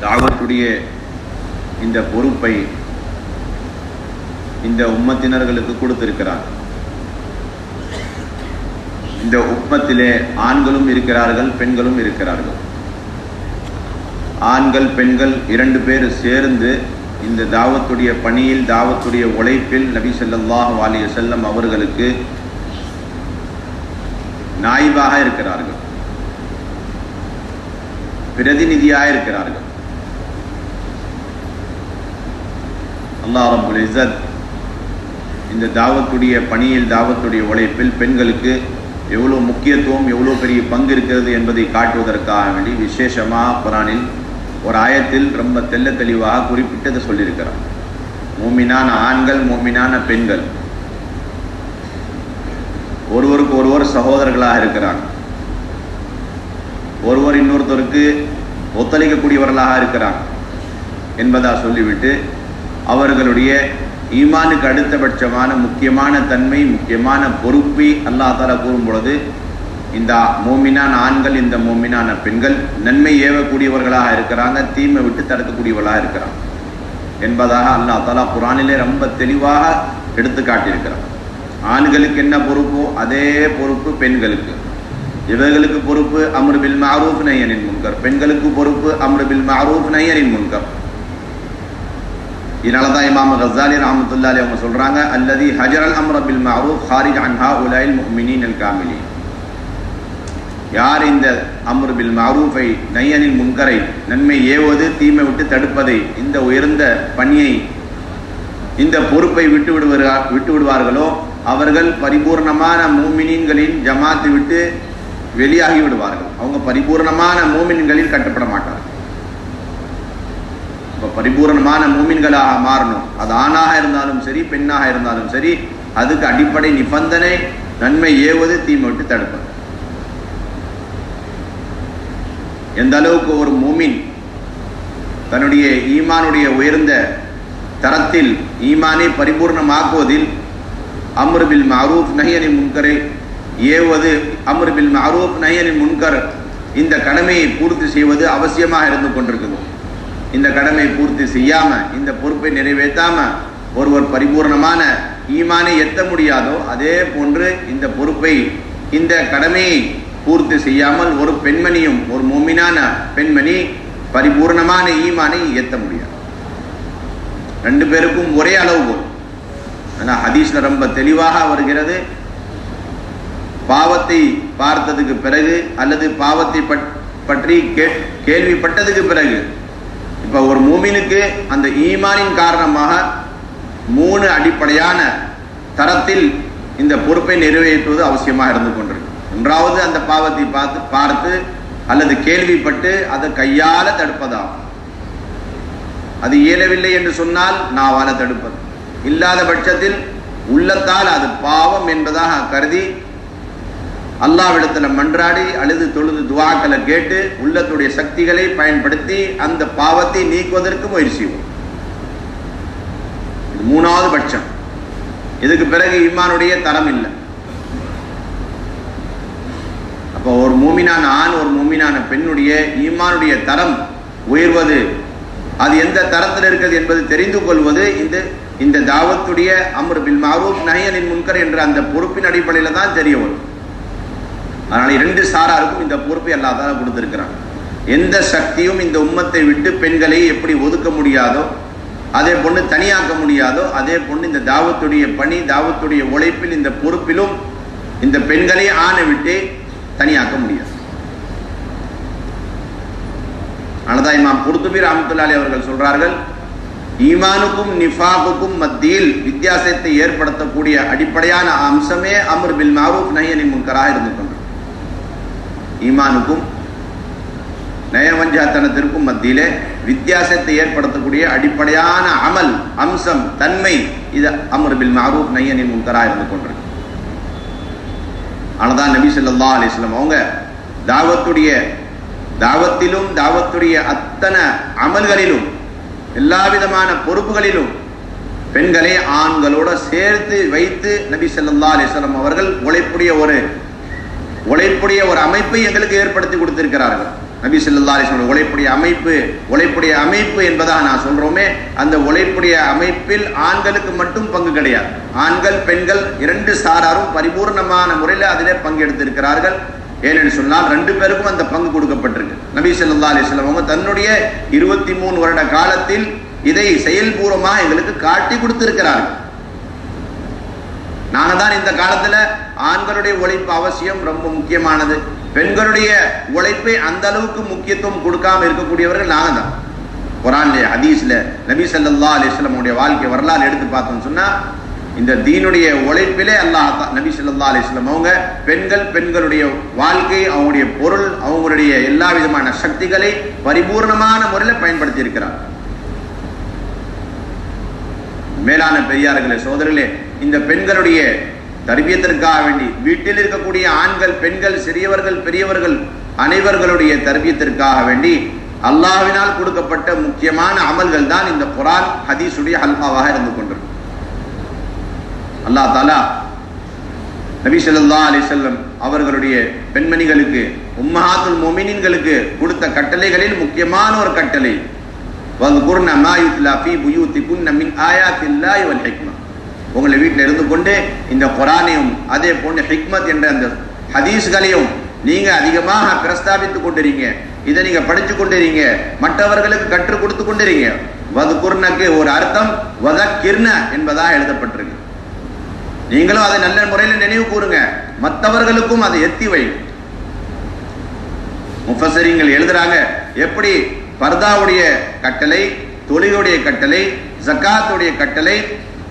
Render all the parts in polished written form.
தாவத்துடைய இந்த பொறுப்பை இந்த உம்மத்தினர்களுக்கு கொடுத்திருக்கிறார். இந்த உம்மத்திலே ஆண்களும் இருக்கிறார்கள், பெண்களும் இருக்கிறார்கள். ஆண்கள் பெண்கள் 2 பேர் சேர்ந்து இந்த தாவத்துடைய பணியில், தாவத்துடைய உழைப்பில் நபி ஸல்லல்லாஹு அலைஹி வஸல்லம் அவர்களுக்கு நாயிபாக இருக்கிறார்கள், பிரதிநிதியாக இருக்கிறார்கள். அல்லாஹ் ரப்புல் இஸ்ஸத் இந்த தாவத்துடைய பணியில், தாவத்துடைய உழைப்பில் பெண்களுக்கு எவ்வளோ முக்கியத்துவம், எவ்வளோ பெரிய பங்கு இருக்கிறது என்பதை காட்டுவதற்காக வேண்டி விசேஷமாக குர்ஆனில் ஒரு ஆயத்தில் ரொம்ப தெள்ள தெளிவாக குறிப்பிட்டதை சொல்லியிருக்கிறார். மூமினான ஆண்கள், மூமினான பெண்கள் ஒருவருக்கு ஒருவர் சகோதரர்களாக இருக்கிறாங்க. ஒருவர் இன்னொருத்தருக்கு ஒத்துழைக்கக்கூடியவர்களாக இருக்கிறாங்க என்பதா சொல்லிவிட்டு அவர்களுடைய ஈமானுக்கு அடுத்தபட்சமான முக்கியமான தன்மை, முக்கியமான பொறுப்பை அல்லாஹ் தஆலா கூறும் பொழுது இந்த மூமினான ஆண்கள், இந்த மூமினான பெண்கள் நன்மை ஏவக்கூடியவர்களாக இருக்கிறாங்க, தீமை விட்டு தடுக்கக்கூடியவர்களாக இருக்கிறாங்க என்பதாக அல்லாஹ் தஆலா குர்ஆனிலே ரொம்ப தெளிவாக எடுத்து காட்டியிருக்கிறார். ஆண்களுக்கு என்ன பொறுப்போ அதே பொறுப்பு பெண்களுக்கு. இவர்களுக்கு பொறுப்பு அம்ரு பில் மஅரூஃப் நஹி அனில் முன்கர், பெண்களுக்கு பொறுப்பு அம்ரு பில் மஅரூஃப் நஹி அனில் முன்கர். இதனாலதான் இமாம் கஸ்ஸாலி ரஹ்மத்துல்லாஹி அலைஹி அவங்க சொல்றாங்க, அல்லதி ஹஜரல் அம்ர பில் மஅரூஃப் ஹாரிஜ் அன் ஹாஉலாஇல் முஃமினீன் அல் காமிலீன். யார் இந்த அம்ரு பில் மஅரூஃபை நஹி அனில் முன்கரை, நன்மை ஏவுவது தீமை விட்டு தடுப்பதை, இந்த உயர்ந்த பணியை, இந்த பொறுப்பை விட்டு விடுவார்களோ அவர்கள் பரிபூர்ணமான மூமினீன்களின் ஜமாத்தை விட்டு வெளியாகி விடுவார்கள். அவங்க பரிபூர்ணமான மூமின்களில் கட்டுப்பட மாட்டார்கள். இப்போ பரிபூர்ணமான மூமின்களாக மாறணும். அது ஆணாக இருந்தாலும் சரி, பெண்ணாக இருந்தாலும் சரி, அதுக்கு அடிப்படை நிபந்தனை நன்மை ஏவுவது தீமை விட்டு தடுப்பது. எந்த அளவுக்கு ஒரு மூமின் தன்னுடைய ஈமானுடைய உயர்ந்த தரத்தில் ஈமானை பரிபூர்ணமாக்குவதில் அம்ரு பில் மஅரூஃப் நஹி அனில் முன்கரை ஏவது, அம்ரு பில் மஅரூஃப் நஹி அனில் முன்கர் இந்த கடமையை பூர்த்தி செய்வது அவசியமாக இருந்து கொண்டிருக்குது. இந்த கடமையை பூர்த்தி செய்யாம, இந்த பொறுப்பை நிறைவேற்றாம ஒருவர் பரிபூர்ணமான ஈமானை எட்ட முடியாதோ அதே போன்று இந்த பொறுப்பை, இந்த கடமையை பூர்த்தி செய்யாமல் ஒரு பெண்மணியும், ஒரு மூமினான பெண்மணி பரிபூர்ணமான ஈமானை எட்ட முடியாது. 2 பேருக்கும் ஒரே அளவுகோல். ஆனால் ஹதீஸ்ல ரொம்ப தெளிவாக வருகிறது, பாவத்தை பார்த்ததுக்கு பிறகு அல்லது பாவத்தை பற்றி கேள்விப்பட்டதுக்கு பிறகு, இப்ப ஒரு மூமினுக்கு அந்த ஈமானின் காரணமாக 3 அடிப்படையான தரத்தில் இந்த பொறுப்பை நிறைவேற்றுவது அவசியமாக இருந்து கொண்டிருக்கு. ஒன்றாவது அந்த பாவத்தை பார்த்து அல்லது கேள்விப்பட்டு அதை கையால தடுப்பதாகும். அது இயலவில்லை என்று சொன்னால் நாவால தடுப்பது, இல்லாத பட்சத்தில் உள்ளத்தால் அது பாவம் என்பதாக கருதி அல்லாஹ்விடத்தில் மன்றாடி அழுது தொழுது துஆக்களை கேட்டு உள்ளத்துடைய சக்திகளை பயன்படுத்தி அந்த பாவத்தை நீக்குவதற்கு முயற்சி செய்வோம். இது 3வது பட்சம். இதுக்கு பிறகு ஈமானுடைய தரம் இல்லை. அப்போ ஒரு மூமினான ஆண், ஒரு மூமினான பெண்ணுடைய ஈமானுடைய தரம் உயர்வது, அது எந்த தரத்தில் இருக்கிறது என்பது தெரிந்து கொள்வது இந்த தாவத்துடைய அம்ரு பில் மஅரூஃப் நஹி அனில் முன்கர் என்ற அந்த பொறுப்பின் அடிப்படையில் தான் தெரிய வரும். அதனால 2 சாராருக்கும் இந்த பொறுப்பை அல்லாஹ் தஆலா கொடுத்திருக்கிறான். எந்த சக்தியும் இந்த உம்மத்தை விட்டு பெண்களை எப்படி ஒதுக்க முடியாதோ, அதே பொண்ணு தனியாக்க முடியாதோ, அதே பொண்ணு இந்த தாவத்துடைய பணி, தாவத்துடைய உழைப்பில், இந்த பொறுப்பிலும் இந்த பெண்களை ஆணை விட்டு தனியாக்க முடியாது. அதனால்தான் இமாம் குர்துபி ரஹ்மத்துல்லாஹி அலைஹி அவர்கள் சொல்றார்கள், ஈமானுக்கும் நிஃபாகுக்கும் மத்தியில் வித்தியாசத்தை ஏற்படுத்தக்கூடிய அடிப்படையான அம்சமே அம்ர் பில் மஅரூஃப் நஹி அனில் முன்கராக இருந்து கொண்டு, ஈமானுக்கும் நயவஞ்சகத்தனத்திற்கும் மத்தியிலே வித்தியாசத்தை ஏற்படுத்தக்கூடிய அடிப்படையான அமல், அம்சம், தன்மை இது அம்ர் பில் மஅரூஃப் நஹி அனில் முன்கராக இருந்து கொண்டிருக்கு. ஆனதான் நபி ஸல்லல்லாஹு அலைஹி வஸல்லம் அவங்க தாவத்திலும் தாவத்துடைய அத்தனை அமல்களிலும் எல்லா விதமான பொறுப்புகளிலும் பெண்களை ஆண்களோட சேர்த்து வைத்து நபி ஸல்லல்லாஹு அலைஹி வஸல்லம் அவர்கள் உழைப்புடைய ஒரு அமைப்பை எங்களுக்கு ஏற்படுத்தி கொடுத்திருக்கிறார்கள். நபி ஸல்லல்லாஹு அலைஹி வஸல்லம் உழைப்புடைய அமைப்பு என்பதாக நான் சொல்றோமே, அந்த உழைப்புடைய அமைப்பில் ஆண்களுக்கு மட்டும் பங்கு கிடையாது. ஆண்கள் பெண்கள் இரண்டு சாராரும் பரிபூர்ணமான முறையில் அதிலே பங்கெடுத்திருக்கிறார்கள். ஏனென்று சொன்னால் ரெண்டு பேருக்கும் அந்த பங்கு கொடுக்கப்பட்டிருக்கு. நபி ஸல்லல்லாஹு அலைஹி வஸல்லம் அவங்க தன்னுடைய 23 வருட காலத்தில் இதை செயல்பூர்வமாக எங்களுக்கு காட்டி கொடுத்திருக்கிறார்கள். நாங்க தான் இந்த காலத்துல ஆண்களுடைய உழைப்பு அவசியம், ரொம்ப முக்கியமானது. பெண்களுடைய உழைப்பை அந்த அளவுக்கு முக்கியத்துவம் கொடுக்காம இருக்கக்கூடியவர்கள் நாங்க தான். குர்ஆன்ல ஹதீஸ்ல நபி ஸல்லல்லாஹு அலைஹி வஸல்லம் உடைய வாழ்க்கை வரலாறு எடுத்து பார்த்தோம்னு சொன்னா, இந்த தீனுடைய உழைப்பிலே அல்லாஹ் நபி ஸல்லல்லாஹு அலைஹி வஸல்லம் அவங்க பெண்களுடைய வாழ்க்கை, அவங்களுடைய பொருள், அவங்களுடைய எல்லா விதமான சக்திகளை பரிபூர்ணமான முறையில் பயன்படுத்தி இருக்கிறார். மேலான பெரியார்களே, சோதரர்களே, இந்த பெண்களுடைய தர்பியத்திற்காக வேண்டி வீட்டில் இருக்கக்கூடிய ஆண்கள் பெண்கள் சிறியவர்கள் பெரியவர்கள் அனைவர்களுடைய தர்பியத்திற்காக வேண்டி அல்லாஹ்வினால் கொடுக்கப்பட்ட முக்கியமான அமல்கள் தான் இந்த குர்ஆன் ஹதீஸுடைய ஹல்காவாக இருந்து கொண்டிருக்கு. அல்லாஹ் தஆலா நபி ஸல்லல்லாஹு அலைஹி வஸல்லம் அவர்களுடைய பெண்மணிகளுக்கு உம்மஹாத்துல் முஃமினீன்களுக்கு கொடுத்த கட்டளைகளில் முக்கியமான ஒரு கட்டளை, வذ்குர்ன மா யுத்லா ஃபீ புயூத்திகுன்ன மின் ஆயாத்தில்லாஹி வல் ஹிக்மா. உங்களை வீட்டில் இருந்து கொண்டு இந்த குர்ஆனையும் அதே போன்ற ஹிக்மத் என்ற அந்த ஹதீஸ்களையும் நீங்க அதிகமாக பிரஸ்தாபித்துக் கொண்டிருங்க. இதை நீங்க படிச்சு கொண்டிருங்க, மற்றவர்களுக்கு கற்றுக் கொடுத்து கொண்டிருங்க. வذ்குர்னக்கு ஒரு அர்த்தம் வதக்கிர்ன என்பதாக எழுதப்பட்டிருக்கு. நீங்களும் அதை நல்ல முறையில் நினைவு கூறுங்க, மற்றவர்களுக்கும் அதை எத்தி வை. முஃபஸ்ஸிரீன்கள் எழுதுறாங்க, எப்படி பர்தாவுடைய கட்டளை, தொழுகையுடைய கட்டளை, ஜகாத்துடைய கட்டளை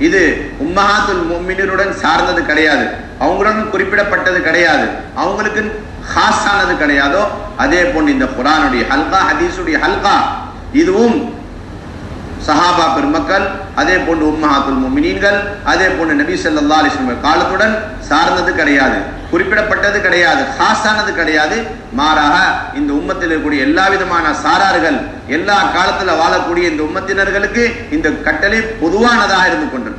இது உம்மஹாத்துல் முஃமினீனுடன் சார்ந்தது கிடையாது, அவங்களுடன் குறிப்பிடப்பட்டது கிடையாது, அவங்களுக்கு ஹாஸானது கிடையாதோ, அதே போன்று இந்த குர்ஆனுடைய ஹல்கா ஹதீஸுடைய ஹல்கா இதுவும் சஹாபா பெருமக்கள், அதே போன்று உம்மஹாத்துல் முஃமினீன்கள், அதே போன்று நபி ஸல்லல்லாஹு அலைஹி வஸல்லம் காலத்துடன் சார்ந்தது கிடையாது, குறிப்பிடப்பட்டது கிடையாது, ஹாஸானது கிடையாது. மாறாக இந்த உம்மத்தில் இருக்கக்கூடிய எல்லா விதமான சாரார்கள், எல்லா காலத்தில் வாழக்கூடிய இந்த உம்மத்தினர்களுக்கு இந்த கட்டளை பொதுவானதாக இருந்து கொண்டது.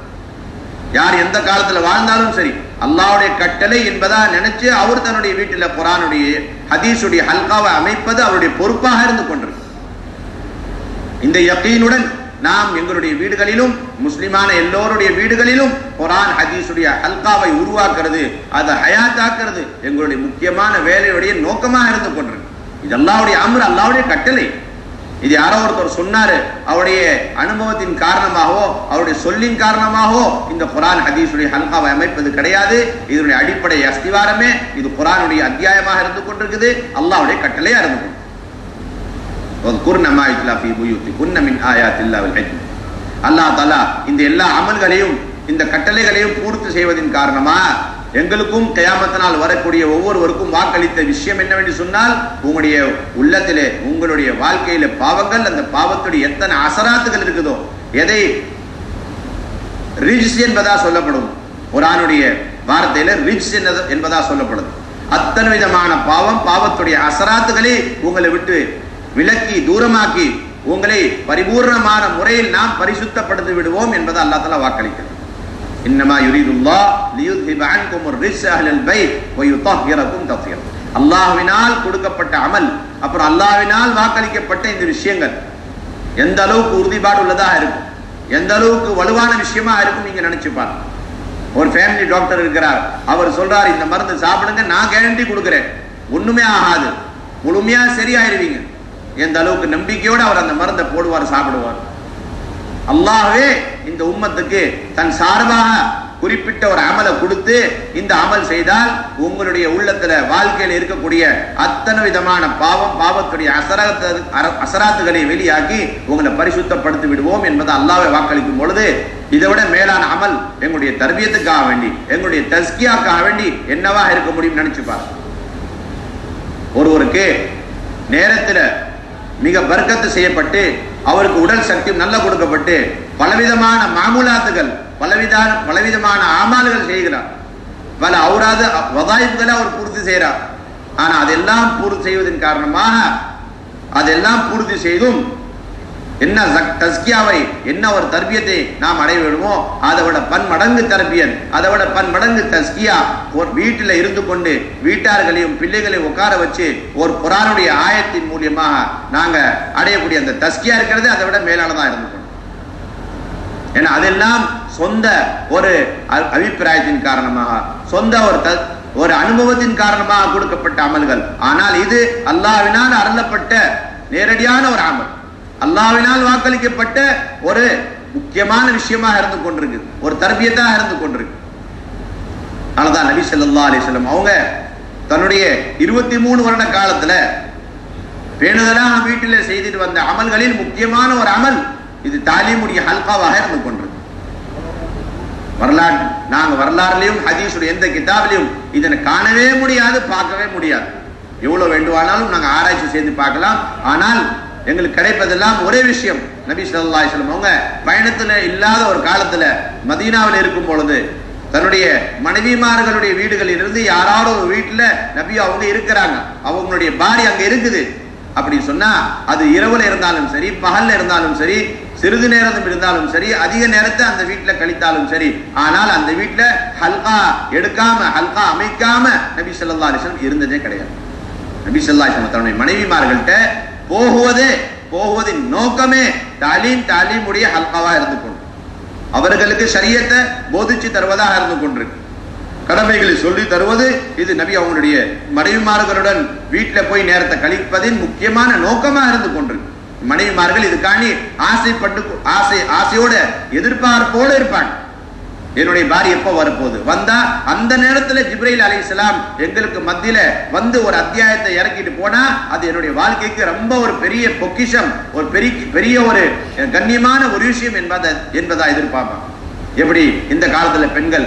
யார் எந்த காலத்தில் வாழ்ந்தாலும் சரி, அல்லாஹ்வுடைய கட்டளை என்பதா நினைச்சு அவர் தன்னுடைய வீட்டில் குர்ஆனுடைய ஹதீஸுடைய ஹல்காவை அமைப்பது அவருடைய பொறுப்பாக இருந்து கொண்டிருக்கு. இந்த யகீனுடன் நாம் எங்களுடைய வீடுகளிலும் முஸ்லிமான எல்லோருடைய வீடுகளிலும் குர்ஆன் ஹதீஸுடைய ஹல்காவை உருவாக்குறது, அதை ஹயாத்தாக்குறது எங்களுடைய முக்கியமான வேலையுடைய நோக்கமாக இருந்து கொண்டிருக்கு. இது அல்லாஹ்வுடைய அம்ர், அல்லாஹ்வுடைய கட்டளை. இது யாரோ ஒருத்தர் சொன்னாரு, அவருடைய அனுபவத்தின் காரணமாகவோ அவருடைய சொல்லின் காரணமாகவோ இந்த குர்ஆன் ஹதீஸுடைய ஹல்காவை அமைப்பது கிடையாது. இதனுடைய அடிப்படை அஸ்திவாரமே இது குர்ஆனுடைய அத்தியாயமாக இருந்து கொண்டிருக்குது, அல்லாஹ்வுடைய கட்டளையா இருந்து கொண்டிருக்கு. அல்லாஹ் தஆலா இந்த எல்லா அமல்களையும் இந்த கட்டளைகளையும் பூர்த்தி செய்வதன் காரணமா எங்களுக்கும் கியாமத் நாள் வரக்கூடிய ஒவ்வொருவருக்கும் வாக்களித்த விஷயம் என்னவென்று சொன்னால், உங்களுடைய உள்ளத்திலே உங்களுடைய வாழ்க்கையில பாவங்கள், அந்த பாவத்துடைய எத்தனை அசராத்துகள் இருக்குதோ, எதை ரிஜ்ஸ் என்பதா சொல்லப்படும், குர்ஆனுடைய வார்த்தையில ரிஜ்ஸ் என்பதா சொல்லப்படும், அத்தனை விதமான பாவத்துடைய அசராத்துகளை உங்களை விட்டு விலக்கி தூரமாக்கி உங்களை பரிபூர்ணமான முறையில் நாம் பரிசுத்தப்படுத்தி விடுவோம் என்பதை அல்லாஹ் தஆலா வாக்களிக்கிறார். இன்னமா யுரீதுல்லாஹ் லியுத்ஹிப அன்குமுர் ரிஜ்ஸ அஹ்லல் பைத் வ யுطஹிரகும் தத்ஹீரா. அல்லாஹ்வினால் கொடுக்கப்பட்ட அமல், அப்புறம் அல்லாஹ்வினால் வாக்களிக்கப்பட்ட இந்த விஷயங்கள் எந்த அளவுக்கு உறுதிப்பாடு உள்ளதாக இருக்கும், எந்த அளவுக்கு வலுவான விஷயமா இருக்கும் நீங்க நினைச்சு பாருங்க. ஒரு ஃபேமிலி டாக்டர் இருக்கிறார், அவர் சொல்றார் இந்த மருந்து சாப்பிடுங்க, நான் கேரண்டி கொடுக்கிறேன், ஒண்ணுமே ஆகாது, முழுமையா சரியாயிருவீங்க. எந்த அளவுக்கு நம்பிக்கையோடு அவர் அந்த மருந்தை போடுவார், சாப்பிடுவார். அல்லாஹ்வே இந்த உம்மத்துக்கு தன் சார்பாக குறிப்பிட்ட ஒரு அமலை கொடுத்து இந்த அமல் செய்தால் உங்களுடைய உள்ளத்துல வாழ்க்கையில் இருக்கக்கூடிய அத்தனை விதமான பாவத்துடைய அசராத்துகளை வெளியாக்கி உங்களை பரிசுத்தப்படுத்தி விடுவோம் என்பதை அல்லாஹ்வை வாக்களிக்கும் பொழுது, இதை விட மேலான அமல் எங்களுடைய தர்பியத்துக்காக வேண்டி, எங்களுடைய தஸ்கியாக்காக வேண்டி என்னவா இருக்க முடியும் நினைச்சு பாருங்க. ஒருவருக்கு நேரத்தில் மிக பர்க்கத்து செய்யப்பட்டு அவருக்கு உடல் சக்தி நல்லா கொடுக்கப்பட்டு பலவிதமான மாமூலாத்துகள், பலவிதமான ஆமால்கள் செய்கிறார், பல அவுராது வதாயிப்களை அவர் பூர்த்தி செய்கிறார். ஆனா அதெல்லாம் பூர்த்தி செய்வதன் காரணமாக, அதெல்லாம் பூர்த்தி செய்தும் என்ன தஸ்கியாவை, என்ன ஒரு தர்பியத்தை நாம் அடைய வேண்டுமோ அதை விட பன்மடங்கு தர்பியன், அதை விட பன்மடங்கு தஸ்கியா ஒரு வீட்டில் இருந்து கொண்டு வீட்டார்களையும் பிள்ளைகளையும் உட்கார வச்சு ஒரு குர்ஆனுடைய ஆயத்தின் மூலியமாக நாங்க அடையக்கூடிய அந்த தஸ்கியா இருக்கிறது அதை விட மேலானதா இருந்து கொண்டு. ஏன்னா அதெல்லாம் சொந்த ஒரு அபிப்பிராயத்தின் காரணமாக, சொந்த ஒரு அனுபவத்தின் காரணமாக கொடுக்கப்பட்ட அமல்கள். ஆனால் இது அல்லாஹ்வினால் அருளப்பட்ட நேரடியான ஒரு அமல், அல்லாஹ்வினால் வாக்களிக்கப்பட்ட ஒரு முக்கியமான விஷயமாக இருந்து கொண்டிருக்கு, ஒரு தர்பியத்தாக இருந்து கொண்டிருக்கு. அதனால்தான் நபி ஸல்லல்லாஹு அலைஹி வஸல்லம் அவங்க தன்னுடைய 23 வருட காலத்துல பேணுதலாக வீட்டில் செய்துட்டு வந்த அமல்களில் முக்கியமான ஒரு அமல் இது தாலீமுடைய ஹல்காவாக இருந்து கொண்டிருக்கு. நாங்க வரலாறுலையும் ஹதீஸுடைய எந்த கிதாபிலையும் இதனை காணவே முடியாது, பார்க்கவே முடியாது. எவ்வளவு வேண்டுமானாலும் நாங்க ஆராய்ச்சி செய்து பார்க்கலாம். ஆனால் எங்களுக்கு கிடைப்பதெல்லாம் ஒரே விஷயம், நபி ஸல்லல்லாஹு அலைஹி வஸல்லம் அவங்க பயணத்துல இல்லாத ஒரு காலத்துல மதீனாவில் இருக்கும் பொழுது தன்னுடைய மனைவிமார்களுடைய வீடுகளில் இருந்து யாராவது ஒரு வீட்டுல நபி அவங்க இருக்கிறாங்க, அவங்களுடைய பாரி அங்க இருக்குது அப்படி சொன்னா அது இரவுல இருந்தாலும் சரி, பகல்ல இருந்தாலும் சரி, சிறிது நேரம் இருந்தாலும் சரி, அதிக நேரத்தை அந்த வீட்டுல கழித்தாலும் சரி, ஆனால் அந்த வீட்டுல ஹல்கா எடுக்காம ஹல்கா அமைக்காம நபி ஸல்லல்லாஹு அலைஹி வஸல்லம் இருந்ததே கிடையாது. நபி ஸல்லல்லாஹு அலைஹி வஸல்லம் தன்னுடைய மனைவிமார்கள்ட்ட போகுவதின் நோக்கமே தாலீமுடைய ஹல்காவா இருந்து கொண்டு அவர்களுக்கு ஷரியத்தை போதிச்சு தருவதாக இருந்து கொண்டிருக்கு. கடமைகளை சொல்லி தருவது இது நபி அவங்களுடைய மனைவிமார்களுடன் வீட்டில் போய் நேரத்தை கழிப்பதின் முக்கியமான நோக்கமா இருந்து கொண்டிருக்கு. மனைவிமார்கள் இதுக்காண்டி ஆசையோட எதிர்பார்ப்போடு இருப்பாங்க. என்னுடைய பாரி எப்போ வரப்போகுது, வந்தா அந்த நேரத்துல ஜிப்ரீல் அலைஹிஸ்ஸலாம் எங்களுக்கு மத்தியில வந்து ஒரு அத்தியாயத்தை இறக்கிட்டு போனா அது என்னுடைய வாழ்க்கைக்கு ரொம்ப ஒரு பெரிய பொக்கிஷம், ஒரு பெரிய ஒரு கண்ணியமான ஒரு விஷயம் என்பதா எதிர்பார்ப்பாங்க. எப்படி இந்த காலத்துல பெண்கள்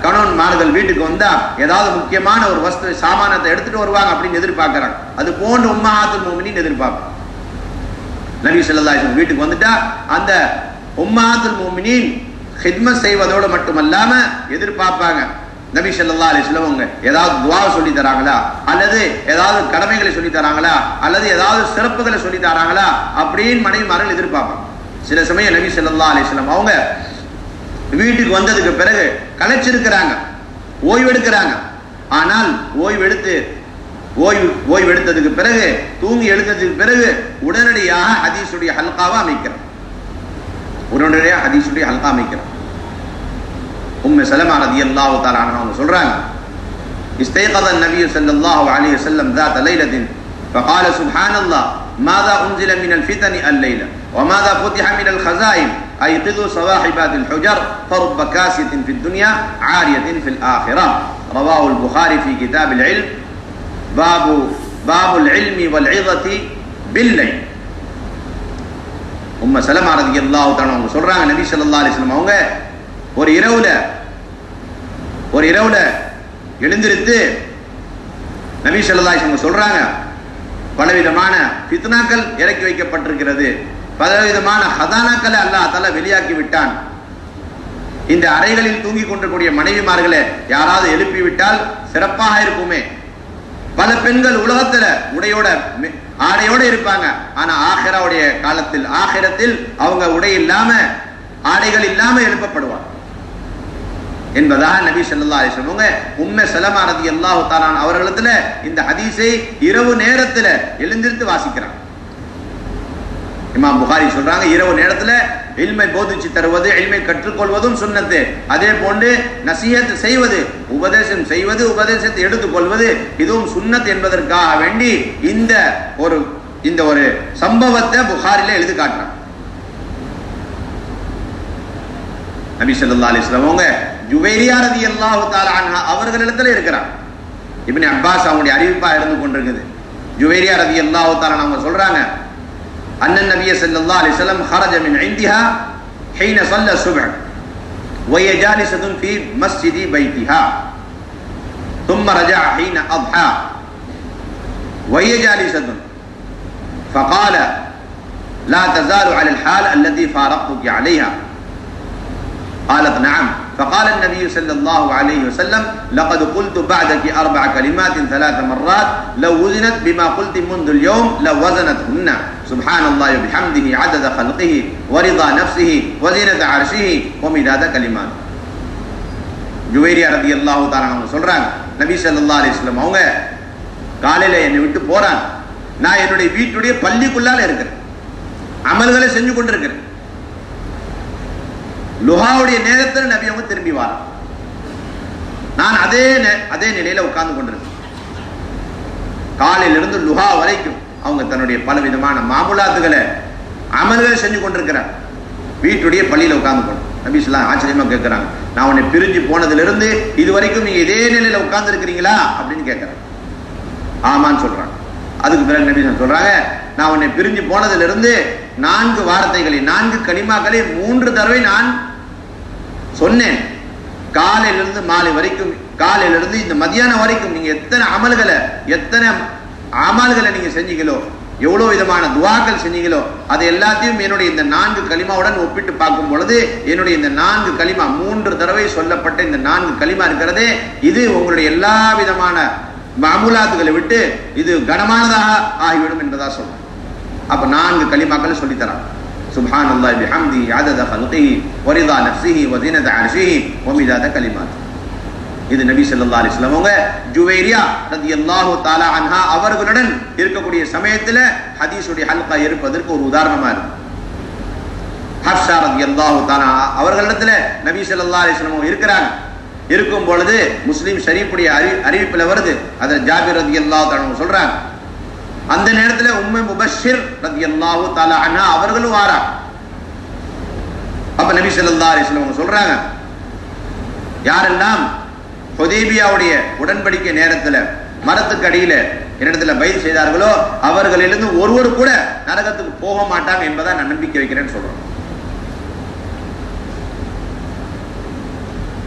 கணவன்மார்கள் வீட்டுக்கு வந்தா ஏதாவது முக்கியமான ஒரு வஸ்து சாமானத்தை எடுத்துட்டு வருவாங்க அப்படின்னு எதிர்பார்க்கிறாங்க. அது போன்று உம்மஹாத்துல் முஃமினீன் எதிர்பார்ப்பாங்க. நபி ஸல்லல்லாஹு அலைஹி வஸல்லம் வீட்டுக்கு வந்துட்டா அந்த உம்மஹாத்துல் முஃமினீன் ஹித்மத் செய்வதோடு மட்டுமல்லாம எதிர்பார்ப்பாங்க நபி ஸல்லல்லாஹு அலைஹி வஸல்லம் அவங்க ஏதாவது துஆ சொல்லி தராங்களா, அல்லது ஏதாவது கடமைகளை சொல்லி தராங்களா, அல்லது ஏதாவது சிறப்புகளை சொல்லி தராங்களா அப்படின்னு மனைவிமார்கள் எதிர்பார்ப்பாங்க. சில சமயம் நபி ஸல்லல்லாஹு அலைஹி வஸல்லம் அவங்க வீட்டுக்கு வந்ததுக்கு பிறகு களைச்சிருக்கிறாங்க, ஓய்வெடுக்கிறாங்க. ஆனால் ஓய்வெடுத்ததுக்கு பிறகு தூங்கி எழுந்ததுக்கு பிறகு உடனடியாக ஹதீஸுடைய ஹல்காவை அமைக்கிறார். உம்மு சலமா ரலியல்லாஹு தஆலா அன்ஹா அவங்க சொல்றாங்க, இஸ்தைகத النبي صلى الله عليه وسلم ذات ليلة فقال سبحان الله ماذا أنزل من الفتن الليلة وماذا فتح من الخزائن أيقظوا صواحبات الحجر فرب كاسية في الدنيا عارية في الآخرة. رواه البخاري في كتاب العلم باب العلم والعظة بالليل. உம்மு சலமா ரலியல்லாஹு தஆலா அவங்க சொல்றாங்க, நபி ஸல்லல்லாஹு அலைஹி வஸல்லம் அவங்க ஒரு இரவுல எழுந்திருத்து நபி ஸல்லல்லாஹு அலைஹி வஸல்லம் சொல்றாங்க, பலவிதமான ஃபித்னாக்கள் இறக்கி வைக்கப்பட்டிருக்கிறது, பலவிதமான ஹதானாக்களை அல்லாஹ் தஆலா வெளியாக்கி விட்டான். இந்த அறைகளில் தூங்கி கொண்டிருக்கூடிய மனைவிமார்களை யாராவது எழுப்பி விட்டால் சிறப்பாக இருக்குமே. பல பெண்கள் உலகத்துல ஆடையோட இருப்பாங்க, ஆனா ஆகிராவுடைய காலத்தில் ஆகிரத்தில் அவங்க உடை இல்லாம ஆடைகள் இல்லாம எழுப்பப்படுவார் என்பதாக நபி ஸல்லல்லாஹு அலைஹி வஸல்லம் உம்மு சலமா ரலியல்லாஹு தஆலா அவர்களிடத்துல இந்த ஹதீஸை இரவு நேரத்துல எழுந்திருந்து வாசிக்கிறாங்க. இமாம் புகாரி சொல்றாங்க, இரவு நேரத்துல இல்மை போதிச்சு தருவது, இல்மை கற்றுக்கொள்வதும் சுன்னத்து. அதே போன்று நசீஹத் செய்வது, உபதேசம் செய்வது, உபதேசத்தை எடுத்துக்கொள்வது இதுவும் சுன்னத் என்பதற்காக வேண்டி இந்த ஒரு சம்பவத்தை புகாரில எழுதி காட்டுறாங்க. நபி ஸல்லல்லாஹு அலைஹி வஸல்லம் அவங்க ஜுவைரியா ரலியல்லாஹு தஆலா அன்ஹா அவர்களிடத்துல இருக்கிறாங்க. இப்னு அப்பாஸ் அவங்களுடைய அறிவிப்பா இருந்து கொண்டிருக்குது. ஜுவைரியா ரலியல்லாஹு தஆலா அவங்க சொல்றாங்க, أن النبي صلى الله عليه وسلم خرج من عندها حين صلى الصبح وهي جالسة في مسجد بيتها ثم رجع حين أضحى وهي جالسة فقال لا تزال على الحال التي فارقتك عليها قالت نعم فقال النبي صلى الله عليه وسلم لقد قلت بعدك 4 كلمات 3 مرات لو وزنت بما قلت منذ اليوم لوزنتهن سبحان الله وبحمده عدد خلقه ورضا نفسه وزنة عرشه ومداد كلماته. ஜுவைரியா ரலியல்லாஹு தஆலா அவங்க சொல்றாங்க, நபி ஸல்லல்லாஹு அலைஹி வஸல்லம் அவங்க காலையில என்னை விட்டு போறாங்க. நான் என்னுடைய வீட்டுடைய பள்ளிக்குள்ளால இருக்கிறேன், அமல்களை செஞ்சு கொண்டிருக்கிறேன். லுஹாவுடைய நேரத்தில் நபி அவங்க திரும்பி வராங்க. நான் அதே நிலையில உட்கார்ந்து கொண்டிருக்கேன். காலையிலிருந்து லுஹா வரைக்கும் அவங்க தன்னுடைய பல விதமான மாமுலாத்துகளை அமல்களை செஞ்சு கொண்டிருக்கிறார். வீட்டுடைய பள்ளியில உட்கார்ந்து கொண்டு நபி ஸல்லல்லாஹு ஆச்சரியமா கேட்கிறாங்க, நான் உன்னை பிரிஞ்சு போனதிலிருந்து இது வரைக்கும் நீங்க இதே நிலையில உட்கார்ந்து இருக்கிறீங்களா அப்படின்னு கேட்கிறாங்க. ஆமான்னு சொல்றாங்க. அதுக்கு பிறகு நபி சொல்றாங்க, நான் உன்னை பிரிஞ்சு போனதிலிருந்து 4 வார்த்தைகளை 4 கலிமாக்களை 3 தடவை நான் சொன்னேன். காலையிலிருந்து மாலை வரைக்கும், காலையிலிருந்து இந்த மதியானம் வரைக்கும் நீங்க எத்தனை அமல்களை நீங்க செஞ்சீங்களோ, எவ்வளவு விதமான துவாக்கள் செஞ்சீங்களோ, அது எல்லாத்தையும் என்னுடைய இந்த 4 கலிமாவுடன் ஒப்பிட்டு பார்க்கும் பொழுது என்னுடைய இந்த 4 கலிமா 3 தடவை சொல்லப்பட்ட இந்த 4 கலிமா இருக்கிறதே, இது உங்களுடைய எல்லா விதமான மாமுலாத்துகளை விட்டு இது கனமானதாக ஆகிவிடும் என்பதா சொல்றோம். அப்ப 4 கலிமாக்களை சொல்லித்தரான். சுப்ஹானல்லாஹி பிஹம்திஹி அதத ஹல்கிஹி வரிதா நஃப்ஸிஹி வஸினத அர்ஷிஹி வமிதாத கலிமாத். இது நபி ஸல்லல்லாஹு அலைஹி வஸல்லம் அவங்க ஜுவைரியா ரலியல்லாஹு தஆலா அன்ஹா அவர்களுடன் இருக்கக்கூடிய சமயத்துல ஹதீஸுடைய ஹல்கா இருப்பதற்கு ஒரு உதாரணமா இருக்கு. ஹஃப்ஸா ரலியல்லாஹு தஆலா அவர்களிடத்துல நபி ஸல்லல்லாஹு அலைஹி வஸல்லம் இருக்கிறாங்க. இருக்கும் பொழுது முஸ்லிம் ஷரீஃபுடைய அறிவிப்புல வருது, அதில் ஜாபிர் ரலியல்லாஹு தஆலா சொல்றாங்க, அந்த நேரத்துல உம்மு முபஷ்ஷிர் ரலியல்லாஹு தஆலா அன்ஹா அவர்களும் வாராங்க. அப்ப நபி ஸல்லல்லாஹு அலைஹி வஸல்லம் சொல்றாங்க, யாரெல்லாம் ஹுதைபியாவுடைய உடன்படிக்கை நேரத்துல மரத்துக்கு அடியில என்னிடத்துல பைத் செய்தார்களோ அவர்களிலிருந்து ஒருவர் கூட நரகத்துக்கு போக மாட்டாங்க என்பதை நான் நம்பிக்கை வைக்கிறேன்னு சொல்றேன்.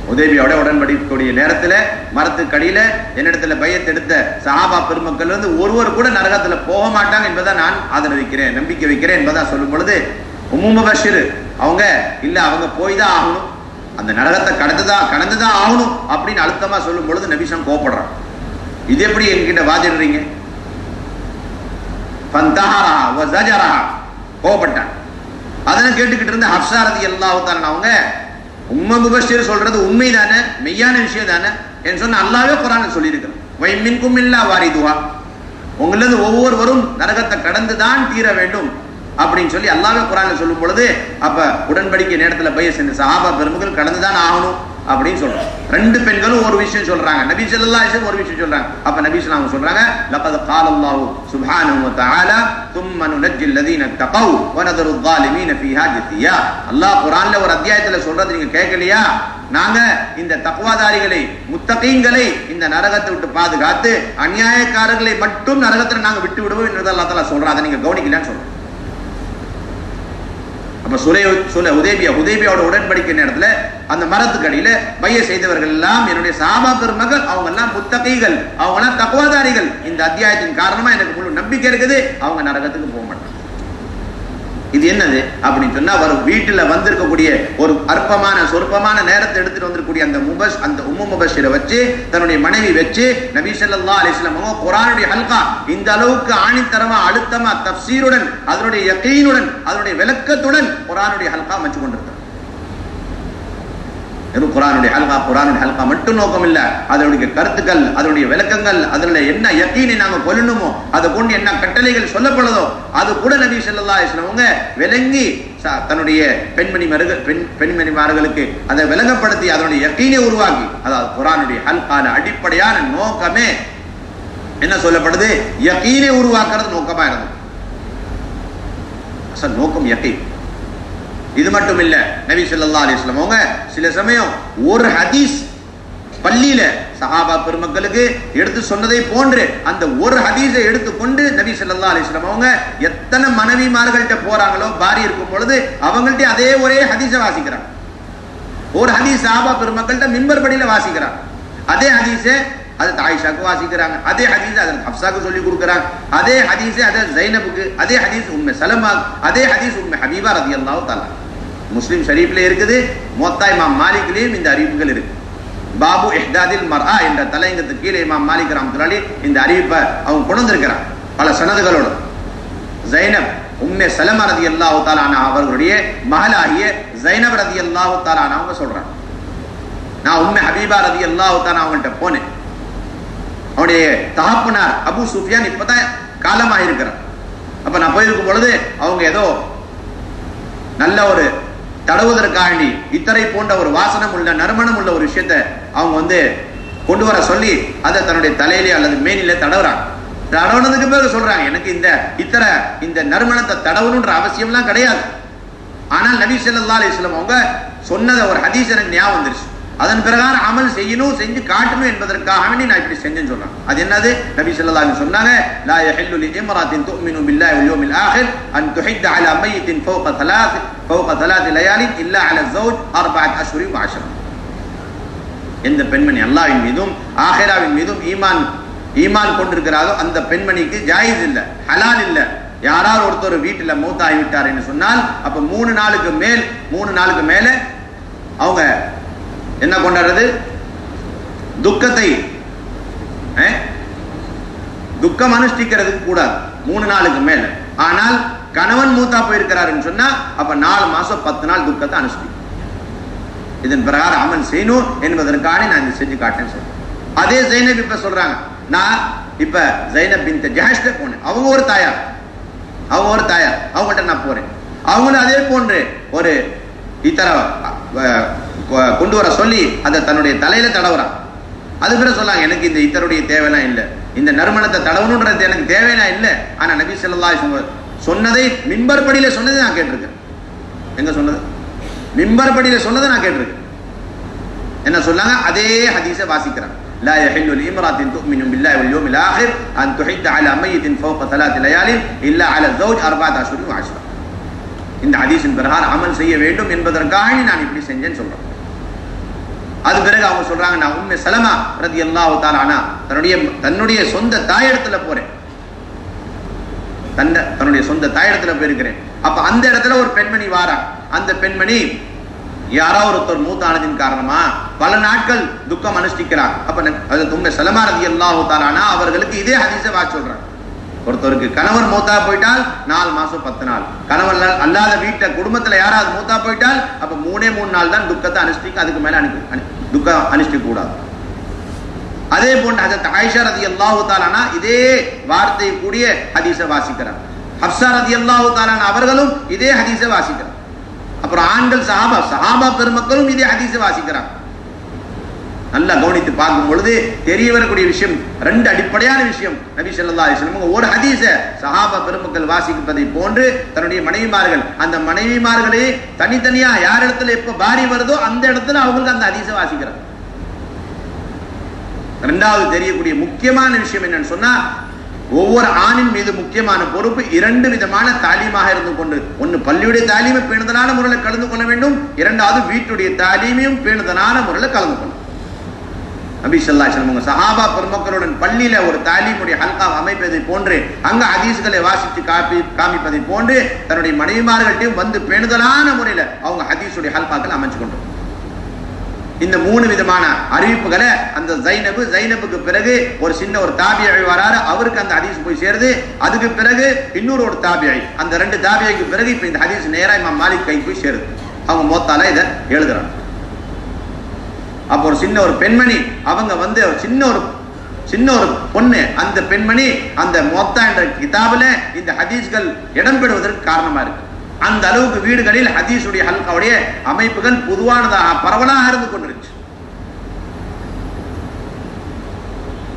ஹுதைபியாவுடைய உடன்படிக்கையுடைய நேரத்துல மரத்துக்கு அடியில என்னிடத்துல பையத் எடுத்த சஹாபா பெருமக்கள் வந்து ஒருவர் கூட நரகத்துல போக மாட்டாங்க என்பதை நான் ஆதரவிக்கிறேன், நம்பிக்கை வைக்கிறேன் என்பதா சொல்லும் பொழுது உம்மு முபஷ்ஷிர் அவங்க இல்ல, அவங்க போய் தான் ஆகணும், அந்த நரகத்தை கடந்துதான் ஆகணும் அப்படின்னு அழுத்தமா சொல்லும் பொழுது நபிசம் கோபப்படுறான். இது எப்படி என்கிட்ட வாதிடுறீங்க? கோபப்பட்டான். அதனை கேட்டுக்கிட்டு இருந்த ஹஃப்ஸா ரலியல்லாஹு தஆலா அவங்க, உம்மு முபஷ்ஷிர் சொல்றது உண்மைதானே, மெய்யான விஷயம் தானே என்று சொன்ன அல்லாஹ்வே குர்ஆன்ல சொல்லி இருக்கிறான், வமின்கும் இல்லா வாரிதுஹா, உங்களது ஒவ்வொருவரும் நரகத்தை கடந்துதான் தீர வேண்டும் அப்படின்னு சொல்லி அல்லாஹ்வே குர்ஆன்ல சொல்லும் பொழுது, அப்ப உடன்படிக்கை நேரத்துல பையத் செஞ்ச சஹாபா பெருமக்கள் கடந்துதான் ஆகணும் அப்படின்னு சொல்றாங்க. 2 பெண்களும் ஒரு விஷயம் சொல்றாங்க, நபி ஸல்லல்லாஹு அலைஹி வஸல்லம் ஒரு விஷயம் சொல்றாங்க. அப்ப நபி ஸல்லல்லாஹு அலைஹி வஸல்லம் சொல்றாங்க, லகத் கால அல்லாஹு சுப்ஹானஹு வ தஆலா தும்ம நுனஜ்ஜி அல்லதீன தகவ் வ நதரு ஸாலிமீன ஃபீஹா ஜித்தியா. அல்லாஹ் குர்ஆன்ல ஒரு அத்தியாயத்துல சொல்றது நீங்க கேட்கலையா? நாங்க இந்த தக்வாதாரிகளை முத்தகீன்களை இந்த நரகத்தை விட்டு பாதுகாத்து அநியாயக்காரர்களை மட்டும் நரகத்துல நாங்க விட்டு விடுவோம் என்று அல்லாஹ் தஆலா சொல்றாங்க. அதை நீங்க கவனிக்கலன்னு சொல்றோம். அப்ப ஹுதைபியாவோட உடன்படிக்கை நேரத்துல அந்த மரத்துக்கு அடியில பையத் செய்தவர்கள் எல்லாம் என்னுடைய சஹாபா பெருமக்கள், அவங்க எல்லாம் முத்தகீகள், அவங்க எல்லாம் தக்வாதாரிகள். இந்த அத்தியாயத்தின் காரணமா எனக்கு முழு நம்பிக்கை இருக்குது, அவங்க நரகத்துக்கு போக மாட்டாங்க. இது என்னது அப்படின்னு சொன்னா, ஒரு வீட்டுல வந்திருக்கக்கூடிய ஒரு சொற்பமான நேரத்தை எடுத்துட்டு வந்திருக்கக்கூடிய அந்த உம்மு முபஷ்ஷிரை வச்சு தன்னுடைய மனைவி வச்சு நபி ஸல்லல்லாஹு அலைஹி வஸல்லம் குர்ஆனுடைய ஹல்கா இந்த அளவுக்கு ஆணித்தரமா அழுத்தமா தஃப்சீருடன் அதனுடைய யகீனுடன் அதனுடைய விளக்கத்துடன் குர்ஆனுடைய ஹல்கா வச்சு கொண்டிருக்கிறார். குர்ஆனுடைய ஹல்கா மட்டும் நோக்கம் இல்ல, அதனுடைய கருத்துக்கள், அதனுடைய விளக்கங்கள், அதனுடைய என்ன யகீனை நாங்க கொள்ளணுமோ அதை கொண்டு என்ன கட்டளைகள் சொல்லப்படுதோ அது கூட நபி ஸல்லல்லாஹு அலைஹி வஸல்லம் விளங்கி தன்னுடைய பெண்மணிமார்களுக்கு அதை விளங்கப்படுத்தி அதனுடைய யகீனை உருவாக்கி, அதாவது குர்ஆனுடைய ஹல்கால அடிப்படையான நோக்கமே என்ன சொல்லப்படுது? யகீனை உருவாக்குறது நோக்கமா இருந்தது. அசல் நோக்கம் யகீன். இது மட்டும் இல்ல, நபி ஸல்லல்லாஹு அலைஹி வஸல்லம் அவங்க சில சமயம் ஒரு ஹதீஸ் பள்ளியில சஹாபா பெருமக்களுக்கு எடுத்து சொன்னதை போன்று அந்த ஒரு ஹதீஸை எடுத்துக்கொண்டு நபி ஸல்லல்லாஹு அலைஹி வஸல்லம் அவங்க எத்தனை மனைவிமார்கள்ட்ட போறாங்களோ பாரி இருக்கும் பொழுது அவங்கள்ட்ட அதே ஒரே ஹதீஸை வாசிக்கிறாங்க. ஒரு ஹதீஸ் சஹாபா பெருமக்கள்கிட்ட மிம்பர் படியில வாசிக்கிறாங்க. அதே ஹதீஸை அது ஆயிஷாக்கு வாசிக்கிறாங்க, அதே ஹதீஸ் அதை ஹப்ஸாக்கு சொல்லி கொடுக்குறாங்க, அதே ஹதீஸை அதை ஜைனபுக்கு, அதே ஹதீஸ் உம்மு சலமா, அதே ஹதீஸ் உம்மு ஹபீபா ரலியல்லாஹு தஆலா. முஸ்லிம் ஷரீஃப்ல இருக்குது, முவத்தா இமாம் மாலிக்லயும் இந்த அறிவிப்புகள் இருக்கு. பாபு இஹ்தாதில் மர்ஆ என்ற தலையங்கத்துக்கு கீழே இமாம் மாலிக் ரஹ்மத்துல்லாஹி இந்த அறிவிப்பை அவங்க கொண்டு வந்திருக்கிறார் பல சனதுகளோடு. ஜைனப் உம்மே சலமா ரலியல்லாஹு தஆலா அன்ஹா அவர்களுடைய மகளாகிய ஜைனப் ரலியல்லாஹு தஆலா அன்ஹா அவங்க சொல்றாங்க, நான் உம்மே ஹபீபா ரலியல்லாஹு தஆலா அவங்கள்ட்ட போனேன். அவருடைய தகப்பனார் அபூ சுஃபியான் இப்பதான் காலமாக இருக்கிறார். அப்ப நான் போயிருக்கும் பொழுது அவங்க ஏதோ நல்ல ஒரு தடவுவதற்காண்டி இத்தரை போன்ற ஒரு வாசனம் உள்ள நறுமணம் உள்ள ஒரு விஷயத்தை அவங்க கொண்டு வர சொல்லி அதை தன்னுடைய தலையிலே அல்லது மேனில தடவுறாங்க. தடவுனதுக்கு பிறகு சொல்றாங்க, எனக்கு இந்த நறுமணத்தை தடவணுன்ற அவசியம்லாம் கிடையாது. ஆனால் நபி ஸல்லல்லாஹு அலைஹி வஸல்லம் அவங்க சொன்னத ஒரு ஹதீஸ் எனக்கு ஞாபகம் வந்துருச்சு. அதன் பிறகான அமல் செய்யணும், செஞ்சு காட்டணும் என்பதற்காக வேண்டி நான் இப்படி செஞ்சேன்னு சொல்றாங்க. அது என்னது? நபி ஸல்லல்லாஹு அலைஹி சொன்னாங்க, லா யஹில்லு லிஇம்ராத்தின் துமினு பில்லாஹி வல் யௌமில் ஆகிர் அன் துஹித்த அலா மையித்தின் ஃபௌக ثلاث லயாலின் இல்லா அலா ஸௌஜ் 4 அஷ்ஹுரி வ 10. எந்த பெண்மணி அல்லாஹ்வின் மீதும் ஆகிராவின் மீதும் ஈமான் கொண்டிருக்கிறாரோ அந்த பெண்மணிக்கு ஜாயிஸ் இல்ல, ஹலால் இல்ல. யாராவது ஒருத்தர் வீட்டுல மௌத்தாகி விட்டார் என்று சொன்னால் அப்ப 3 நாளுக்கு மேல அவங்க என்ன கொண்டாடுறது? துக்கம் அனுஷ்டிக்கிறதுக்கு கூடாது 3 நாளுக்கு மேல. ஆனால் கணவன் மூத்தா போயிருக்கிறாருன்னு சொன்னா அப்ப 4 மாசம் 10 நாள் துக்கத்தை அனுஷ்டி. இதன் பிரகாரம் அமல் செய்யணும் என்பதற்காக நான் இதை செஞ்சு காட்டேன்னு சொல்றேன். அதே ஜைனப் இப்ப சொல்றாங்க, நான் இப்ப ஜைனப் பின்த் ஜஹ்ஷ்ல போனேன். அவங்க ஒரு தாயார் அவங்கள்ட்ட நான் போறேன். அவங்களும் அதே போன்று ஒரு இத்தர கொண்டு வர சொல்லி அதை தன்னுடைய தலையில தடவுறான். அது பிறகு சொல்லாங்க, எனக்கு இந்த இத்தருடைய தேவையெல்லாம் இல்லை, இந்த நறுமணத்தை தடவணுன்றது எனக்கு தேவையெல்லாம் இல்லை. ஆனா நபி ஸல்லல்லாஹு அலைஹி வஸல்லம் சொன்னதை மிம்பர் படியில சொன்னதை நான் கேட்டிருக்கேன். எங்க சொன்னது? மிம்பர் படியில சொன்னதை நான் கேட்டிருக்கேன். என்ன சொன்னாங்க? அதே ஹதீஸை வாசிக்கிறாங்க. لا يحل لامرأة تؤمن بالله واليوم الآخر أن تحد على ميت فوق 3 ليال إلا على الزوج 4 أشهر و10. இந்த ஹதீஸின் பிரகாரம் அமல் செய்ய வேண்டும் என்பதற்காக நான் இப்படி செஞ்சேன்னு சொல்றேன். அது பிறகு அவங்க சொல்றாங்க, நான் உம்மே சலமா ரலியல்லாஹு தஆலா அன்ஹா தன்னுடைய சொந்த தாயிடத்துல போறேன். தன்னுடைய சொந்த தாயிடத்துல போயிருக்கிறேன். அப்ப அந்த இடத்துல ஒரு பெண்மணி வாரா. அந்த பெண்மணி யாராவது ஒருத்தர் மூத்தானதின் காரணமா பல நாட்கள் துக்கம் அனுஷ்டிக்கிறார். அப்ப உம்மே சலமா ரலியல்லாஹு தஆலா அன்ஹா அவர்களுக்கு இதே ஹதீஸை வாசி சொல்றாங்க. ஒருத்தருக்கு கணவர் மூத்தா போயிட்டால் 4 மாசம் 10 நாள், கணவர் அல்லாத வீட்டுல குடும்பத்துல யாராவது மூத்தா போயிட்டால் அப்ப 3 நாள் தான் துக்கத்தை அனுஷ்டிக்க, அதுக்கு மேல துக்கம் அனுஷ்டிக்க கூடாது. அதே போன்று ஹஜ்ரத் ஆயிஷா ரலியல்லாஹு தஆலா அன்ஹா இதே வார்த்தை கூடிய ஹதீஸை வாசிக்கிறார். ஹப்ஸா ரலியல்லாஹு தஆலா அன்ஹா அவர்களும் இதே ஹதீஸை வாசிக்கிறார். அப்புறம் ஆண்கள் சஹாபா பெருமக்களும் இதே ஹதீஸை வாசிக்கிறார். நல்லா கவனித்து பார்க்கும் பொழுது தெரிய வரக்கூடிய விஷயம் 2 அடிப்படையான விஷயம். நபி ஸல்லல்லாஹு அலைஹி வஸல்லம் ஒரு ஹதீஸை சஹாபா பெருமக்கள் வாசிப்பதை போன்று தன்னுடைய மனைவிமார்கள் அந்த மனைவிமார்களே தனித்தனியா யார் இடத்துல எப்ப பாரி வருதோ அந்த இடத்துல அவங்களுக்கு அந்த ஹதீஸை வாசிக்கிறார். 2வது தெரியக்கூடிய முக்கியமான விஷயம் என்னன்னு சொன்னா, ஒவ்வொரு ஆணின் மீது முக்கியமான பொறுப்பு 2 விதமான தாலீமாக இருந்து கொண்டு, ஒன்னு பள்ளியுடைய தாலீமை பேணுதலான முறையில் கலந்து கொள்ள வேண்டும், 2வது வீட்டுடைய தாலீமையும் பேணுதலான முறையில் கலந்து கொள்ளும். நபி ஸல்லல்லாஹு அலைஹி வஸல்லம் சஹாபா பெருமக்களுடன் பள்ளியில ஒரு தாலீமுடைய ஹல்கா அமைப்பதை போன்று அங்க ஹதீஸ்களை வாசித்து காமிப்பதை போன்று தன்னுடைய மனைவிமார்கள்ட்டையும் வந்து பேணுதலான முறையில அவங்க ஹதீஸுடைய ஹல்காக்கள் அமைச்சு கொண்டு இந்த 3 விதமான அறிவிப்புகளை அந்த ஜைனபுக்கு பிறகு ஒரு சின்ன ஒரு தாபியை வராரு, அவருக்கு அந்த ஹதீஸ் போய் சேருது. அதுக்கு பிறகு இன்னொரு தாபியை, அந்த 2 தாபியைக்கு பிறகு இப்ப இந்த ஹதீஸ் நேரா இமாம் மாலிக் கைக்கு போய் சேருது. அவங்க மோத்தால இதை எழுதுறாங்க. அப்போ ஒரு சின்ன ஒரு பெண்மணி அவங்க சின்ன ஒரு பொண்ணு, அந்த பெண்மணி அந்த மோத்தா என்ற கிதாபில் இந்த ஹதீஸ்கள் இடம்பெறுவதற்கு காரணமா இருக்கு. அந்த அளவுக்கு வீடுகளில் ஹதீஸுடைய ஹல்காவுடைய அமைப்புகள் பொதுவானதாக பரவலாக இருந்து கொண்டிருச்சு.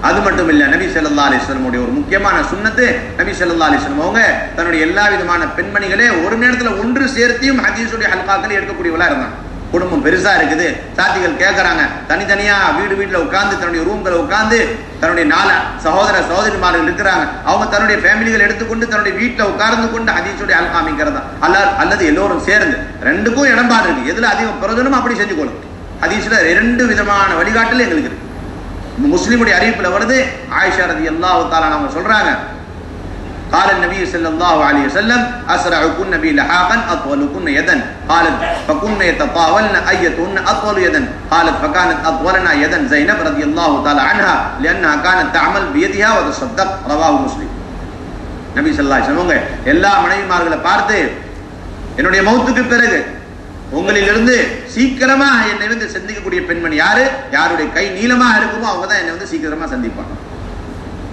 அது மட்டும் இல்ல, நபி ஸல்லல்லாஹு அலைஹி வஸல்லம் ஒரு முக்கியமான சுன்னத்து, நபி ஸல்லல்லாஹு அலைஹி வஸல்லம் அவங்க தன்னுடைய எல்லா விதமான பெண்மணிகளே ஒரு நேரத்துல ஒன்று சேர்த்தியும் ஹதீஸுடைய ஹல்காக்கள் எடுக்கக்கூடியவளா இருந்தாங்க. குடும்பம் பெருசா இருக்குது, சாத்திகள் கேட்கறாங்க, தனித்தனியா வீட்டுல உட்கார்ந்து தன்னுடைய ரூம்களை உட்கார்ந்து தன்னுடைய 4 சகோதரிமார்கள் இருக்கிறாங்க, அவங்க தன்னுடைய ஃபேமிலிகள் எடுத்துக்கொண்டு தன்னுடைய வீட்டுல உட்கார்ந்து கொண்டு ஹதீஸுடைய ஹல்கா அமைக்கிறதா அல்லது எல்லோரும் சேர்ந்து, 2க்கும் இடம்பாடு இருக்கு. எதுல அதிகம் பிரயோஜனம் அப்படி செஞ்சு கொள்ளும். ஹதீஸ்ல 2 விதமான வழிகாட்டல் எங்களுக்கு இருக்கு. முஸ்லிமுடைய அறிவிப்புல வருது, ஆயிஷா ரலியல்லாஹு தஆலா அவங்க சொல்றாங்க, قال النبي صلى الله عليه وسلم أسرعكن بي لحاقا أطولكن يدا قالت فكن يتطاولن أيتهن أطول يدا قالت فكانت أطولنا يدا زينب رضي الله تعالى عنها لأنها كانت تعمل بيدها وتصدق رواه مسلم. நபி ஸல்லல்லாஹு அலைஹி வஸல்லம் எல்லா மனைவிமார்களை பார்த்து என்னுடைய மௌத்துக்கு பிறகு உங்களிலிருந்து சீக்கிரமா என்னை வந்து சந்திக்கக்கூடிய பெண்மணி யாரு, யாருடைய கை நீளமாக இருக்குமோ அவங்க தான் என்னை வந்து சீக்கிரமா சந்திப்பாங்க.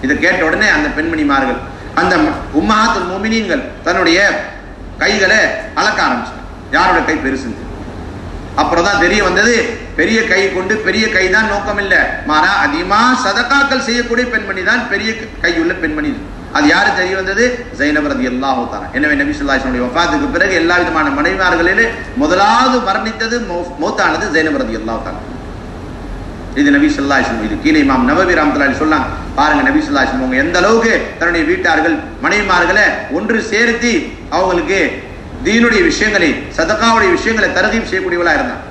இதை கேட்ட உடனே அந்த பெண்மணிமார்கள், அந்த உம்மஹாத்துல் முஃமினீன்கள் தன்னுடைய கைகளை அளக்க ஆரம்பிச்சாங்க, யாரோட கை பெருசுன்னு. அப்புறம் தான் தெரிய வந்தது, பெரிய கை கொண்டு பெரிய கை தான் நோக்கம் இல்லை, மாறா அதிகமா சதகாக்கள் செய்யக்கூடிய பெண்மணி தான் பெரிய கையுள்ள பெண்மணி. அது யாரு தெரிய வந்தது? ஸைனப் ரலியல்லாஹு தஆலா. எனவே நபி ஸல்லல்லாஹு அலைஹி வஸல்லம் வஃபாத்துக்கு பிறகு எல்லா விதமான மனைவிமார்களிலே முதலாவது மரணித்தது மௌத்தானது ஸைனப் ரலியல்லாஹு தஆலா. இது நபி ஸல்லல்லாஹு அலைஹி வஸல்லம். இது கீழே இமாம் நவவி ரஹ்மத்துல்லாஹி அலைஹி சொன்னாங்க, பாருங்க நபி ஸல்லல்லாஹு அலைஹி வஸல்லம் எந்த அளவுக்கு தன்னுடைய வீட்டார்கள் மனைவிமார்களை ஒன்று சேர்த்து அவங்களுக்கு தீனுடைய விஷயங்களை சதகாவுடைய விஷயங்களை தர்கீப் செய்யக்கூடியவளா இருந்தாங்க.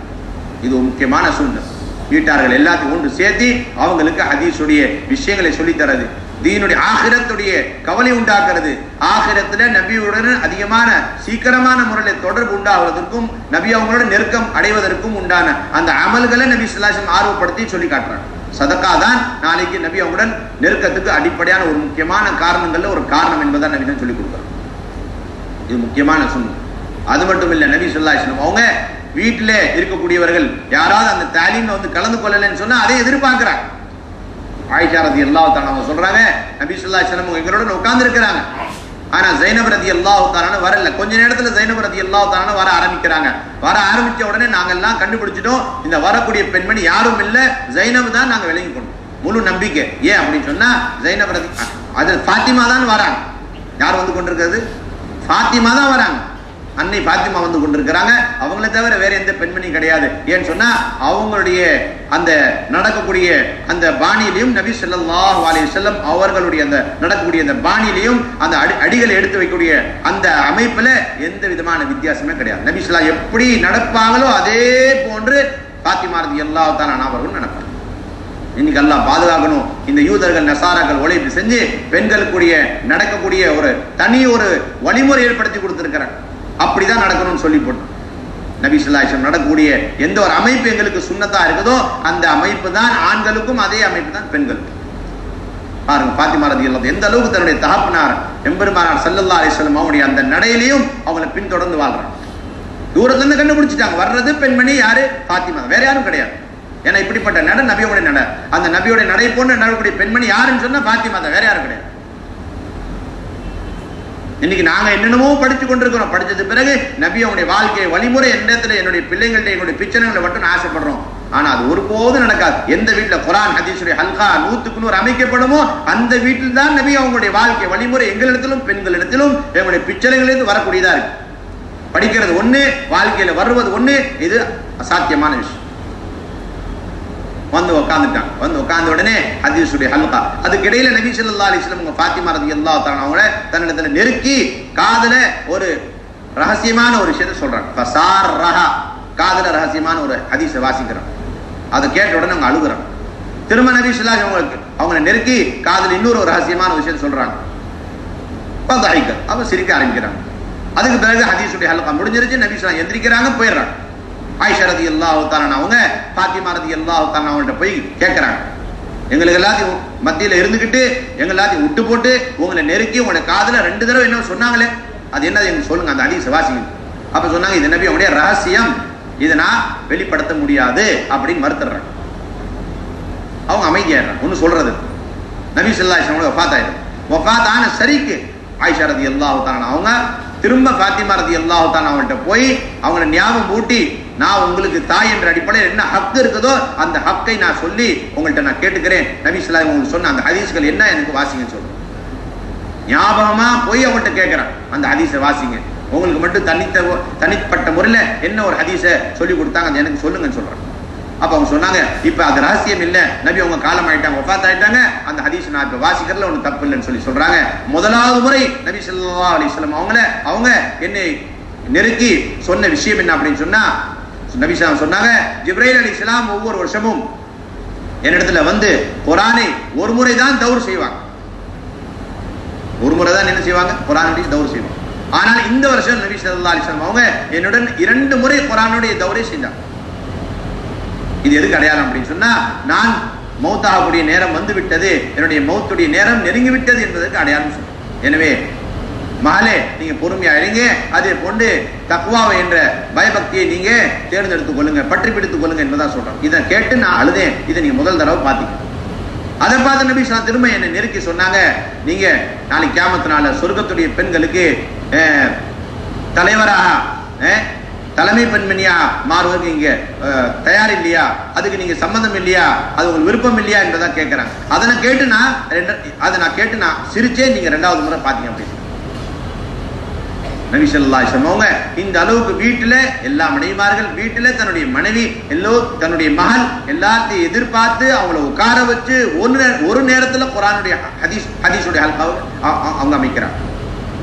இது ஒரு முக்கியமான சுன்னத். வீட்டார்கள் எல்லாத்தையும் ஒன்று சேர்த்து அவங்களுக்கு ஹதீஸுடைய விஷயங்களை சொல்லி தரது, தீனுடைய ஆகிரத்துடைய கவலை உண்டாக்குறது, ஆகிரத்துல நபியுடன் அதிகமான சீக்கிரமான முறையில் தொடர்பு உண்டாவதற்கும் நபி அவங்களோட நெருக்கம் அடைவதற்கும் உண்டான அந்த அமல்களை நபி ஸல்லல்லாஹு அலைஹி வஸல்லம் ஆர்வப்படுத்தி சொல்லி காட்டுறாங்க. சதகா தான் நாளைக்கு நபி அவங்களுடன் நெருக்கத்துக்கு அடிப்படையான ஒரு முக்கியமான காரணங்கள்ல ஒரு காரணம் என்பதை நபி தான் சொல்லி கொடுக்குறாங்க. இது முக்கியமான சுன்னத். அது மட்டும் இல்ல, நபி ஸல்லல்லாஹு அலைஹி வஸல்லம் அவங்க வீட்டில இருக்கக்கூடியவர்கள் யாராவது அந்த தாலீம்ல வந்து கலந்து கொள்ளலன்னு சொன்னா அதை எதிர்பார்க்கிறாங்க. ஆயிஷா ரலியல்லாஹு தஆலா அவங்க சொல்றாங்க, நபி ஸல்லல்லாஹு அலைஹி வஸல்லம் எங்களோட உட்கார்ந்து இருக்கிறாங்க, ஆனா ஸைனப் ரலியல்லாஹு தஆலா வரல. கொஞ்ச நேரத்துல ஸைனப் ரலியல்லாஹு தஆலா வர ஆரம்பிக்கிறாங்க. வர ஆரம்பிச்ச உடனே நாங்க எல்லாம் கண்டுபிடிச்சிட்டோம், இந்த வரக்கூடிய பெண்மணி யாரும் இல்ல, ஸைனப் தான் நாங்க விளங்கி கொண்டோம். முழு நம்பிக்கை. ஏன் அப்படின்னு சொன்னா ஸைனப் அது ஃபாத்திமா தான் வராங்க. யார் வந்து கொண்டிருக்கிறது? ஃபாத்திமா தான் வராங்க. அன்னை ஃபாத்திமா வந்து கொண்டிருக்கிறாங்க. அவங்கள தவிர வேற எந்த பெண்மணியும் கிடையாது. ஏன்னு சொன்னா அவங்களுடைய அந்த நடக்கக்கூடிய அந்த பாணியிலையும் நபி ஸல்லல்லாஹு அலைஹி வஸல்லம் அவர்களுடைய அந்த நடக்கக்கூடிய அந்த பாணியிலையும் அந்த அடிகளை எடுத்து வைக்கக்கூடிய அந்த அமைப்புல எந்த விதமான வித்தியாசமே கிடையாது. நபி ஸல்லல்லாஹு எப்படி நடப்பாங்களோ அதே போன்று ஃபாத்திமா ரலியல்லாஹு தஆலா அவர்களும் நடப்பாங்க. இன்னைக்கு அல்லாஹ் பாதுகாக்கணும். இந்த யூதர்கள் நசாராக்கள் உழைப்பு செஞ்சு பெண்களுக்குரிய நடக்கக்கூடிய ஒரு தனி ஒரு வழிமுறை ஏற்படுத்தி கொடுத்திருக்கிறாங்க. அப்படிதான் நடக்கணும்னு சொல்லி போட்டோம். நபி ஸல்லல்லாஹு அலைஹி வஸல்லம் நடக்கக்கூடிய எந்த ஒரு அமைப்பு எங்களுக்கு சுன்னத்தா இருக்குதோ அந்த அமைப்பு தான் ஆண்களுக்கும், அதே அமைப்பு தான் பெண்களுக்கும். பாருங்க ஃபாத்திமா ரலியல்லாஹு எந்த அளவுக்கு தன்னுடைய தகப்பனார் எம்பெருமானார் ஸல்லல்லாஹு அலைஹி வஸல்லம் அவருடைய அந்த நடையிலையும் அவங்களை பின்தொடர்ந்து வாழ்றாங்க. தூரத்துல இருந்து கண்டுபிடிச்சிட்டாங்க, வர்றது பெண்மணி யாரு? ஃபாத்திமா, வேற யாரும் கிடையாது. ஏன்னா இப்படிப்பட்ட நட நபியோடைய நட, அந்த நபியோடைய நடை போன்ற நடக்கூடிய பெண்மணி யாருன்னு சொன்னா ஃபாத்திமா தான், வேற யாரும் கிடையாது. இன்னைக்கு நாங்க என்னென்னமோ படிச்சு கொண்டிருக்கிறோம். படிச்சது பிறகு நபி அவனுடைய வாழ்க்கை வழிமுறை என்னத்துல என்னுடைய பிள்ளைங்கள்ட்ட என்னுடைய பிச்சனைகளை மட்டும் ஆசைப்படுறோம். ஆனா அது ஒருபோதும் நடக்காது. எந்த வீட்டுல குர்ஆன் ஹதீஸுடைய ஹல்கா 100க்கு 100 அமைக்கப்படுமோ அந்த வீட்டில் தான் நபி அவங்களுடைய வாழ்க்கை வழிமுறை எங்களிடத்திலும் பெண்களிடத்திலும் எங்களுடைய பிச்சனைகளிலிருந்து வரக்கூடியதா இருக்கு. படிக்கிறது ஒண்ணு, வாழ்க்கையில வருவது ஒண்ணு. இது அசாத்தியமான விஷயம். வந்து உட்காந்துட்டாங்க. வந்து உட்கார்ந்த உடனே ஹதீஸுடைய ஹல்கா, அதுக்கு இடையில நபி ஸல்லல்லாஹு அலைஹி வஸல்லம் ஃபாத்திமா ரலியல்லாஹு தஆலா அவங்கள தன்னிடத்துல நெருக்கி காதுல ஒரு ரகசியமான ஒரு விஷயத்தை சொல்றாங்க. ஃபசார் ரஹா, காதுல ரகசியமான ஒரு ஹதீஸை வாசிக்கிறாங்க. அதை கேட்ட உடனே அவங்க அழுகுறாங்க. திரும்ப நபி ஸல்லல்லாஹு அலைஹி வஸல்லம் அவங்களை நெருக்கி காதுல இன்னொரு ஒரு ரகசியமான விஷயத்தை சொல்றாங்க. அவ சிரிக்க ஆரம்பிக்கிறாங்க. அதுக்கு பிறகு ஹதீஸுடைய ஹல்கா முடிஞ்சிருச்சு. நபி ஸல்லல்லாஹு அலைஹி வஸல்லம் எந்திரிக்கிறாங்க, போயிடுறாங்க. ஆயிஷா ரலியல்லாஹு தஆலா அவங்க ஃபாத்திமா ரலியல்லாஹு தஆலா அவங்கள்ட்ட போய் கேட்கறாங்க, எங்களுக்கு எல்லாத்தையும் மத்தியில இருந்துகிட்டு எங்க எல்லாத்தையும் விட்டு போட்டு உங்களை நெருக்கி உங்களை காதுல 2 தடவை என்ன சொன்னாங்களே, அது என்னது எங்களுக்கு சொல்லுங்க, அந்த ஹதீஸை வாசிங்க. அப்ப சொன்னாங்க, இது நபி அவங்களுடைய ரகசியம், இதை நான் வெளிப்படுத்த முடியாது அப்படின்னு மறுத்துறாங்க. அவங்க அமைதியாயிடுறாங்க, ஒன்னும் சொல்றது. நபி ஸல்லல்லாஹு அலைஹி வஸல்லம் வஃபாத் ஆயிடும். வஃபாத் ஆன சரிக்கு ஆயிஷா ரலியல்லாஹு தஆலா அவங்க திரும்ப ஃபாத்திமா ரலியல்லாஹு தஆலா அவங்கள்ட்ட போய் அவங்களை ஞாபகம் ஊட்டி, நான் உங்களுக்கு தாய் என்ற அடிப்படையில் என்ன ஹக்கு இருக்குதோ அந்த ஹக்கை நான் சொல்லி உங்கள்கிட்ட நான் கேட்டுக்கிறேன். நபி ஸல்லல்லாஹு அலைஹி வஸல்லம் சொன்ன அந்த ஹதீஸ்கள் என்ன எனக்கு வாசிங்கன்னு சொல்லுங்க. ஞாபகமா போய் அவங்கள்ட்ட கேட்கிறான், அந்த ஹதீஸை வாசிங்க, உங்களுக்கு மட்டும் தனிப்பட்ட முறையில் என்ன ஒரு ஹதீஸை சொல்லி கொடுத்தாங்க அது எனக்கு சொல்லுங்கன்னு சொல்றாங்க. அப்ப அவங்க சொன்னாங்க, இப்ப அது ரகசியம் இல்ல, நபி அவங்க காலம் ஆயிட்டாங்க, வஃபாத் ஆயிட்டாங்க, அந்த ஹதீஸ் நான் இப்ப வாசிக்கிறதுல ஒன்றும் தப்பு இல்லைன்னு சொல்லி சொல்றாங்க. முதலாவது முறை நபி ஸல்லல்லாஹு அலைஹி வஸல்லம் அவங்க என்னை நெருக்கி சொன்ன விஷயம் என்ன அப்படின்னு சொன்னா, நபி ஸல்லல்லாஹு சொன்னாங்க, ஜிப்ரீல் அலைஹிஸ்ஸலாம் ஒவ்வொரு வருஷமும் என்னிடத்துல வந்து குர்ஆனை ஒரு முறை தான் தௌர் செய்வாங்க. ஒரு முறை தான் என்ன செய்வாங்க, குர்ஆனுடைய தௌர் செய்வாங்க. ஆனால் இந்த வருஷம் நபி ஸல்லல்லாஹு அலைஹி வஸல்லம் அவங்க என்னுடன் 2 முறை குர்ஆனுடைய தௌரை செஞ்சாங்க. இது எதுக்கு அடையாளம் அப்படின்னு சொன்னா, நான் மௌத்தாகக்கூடிய நேரம் வந்து விட்டது, என்னுடைய மௌத்துடைய நேரம் நெருங்கி விட்டது என்பதற்கு அடையாளம் சொல்றேன். எனவே மகளே, நீங்க பொறுமையா இருங்க. அதே போன்று தக்வாவை என்ற பயபக்தியை நீங்க தேர்ந்தெடுத்துக் கொள்ளுங்க, பற்றி பிடித்துக் கொள்ளுங்க என்பதான் சொல்றேன். இதை கேட்டு நான் அழுதேன். இதை நீங்க முதல் தடவை பாத்தீங்க. அதை பார்த்து நபி ஸல்லல்லாஹு திரும்ப என்னை நெருக்கி சொன்னாங்க, நீங்க நாளைக்கு கியாமத்தினால சொர்க்கத்துடைய பெண்களுக்கு தலைவராக தலைமை பெண்மணியா மாறுவதற்கு இங்க தயார் இல்லையா, அதுக்கு நீங்க சம்மந்தம் இல்லையா, அது உங்களுக்கு விருப்பம் இல்லையா என்பதா கேட்கிறாங்க. அதை நான் கேட்டு நான் சிரிச்சே நீங்க 2வது முறை பாத்தீங்க அப்படின்னு நபி ஸல்லல்லாஹு அலைஹி வஸல்லம் அவங்க இந்த அளவுக்கு வீட்டுல எல்லா மனைவிமார்கள் வீட்டுல தன்னுடைய மனைவி தன்னுடைய மகள் எல்லாத்தையும் எதிர்பார்த்து அவங்கள உட்கார வச்சு ஒரு நேரத்துல குர்ஆனுடைய ஹதீஸுடைய ஹல்காவை அவங்க அமைக்கிறாங்க.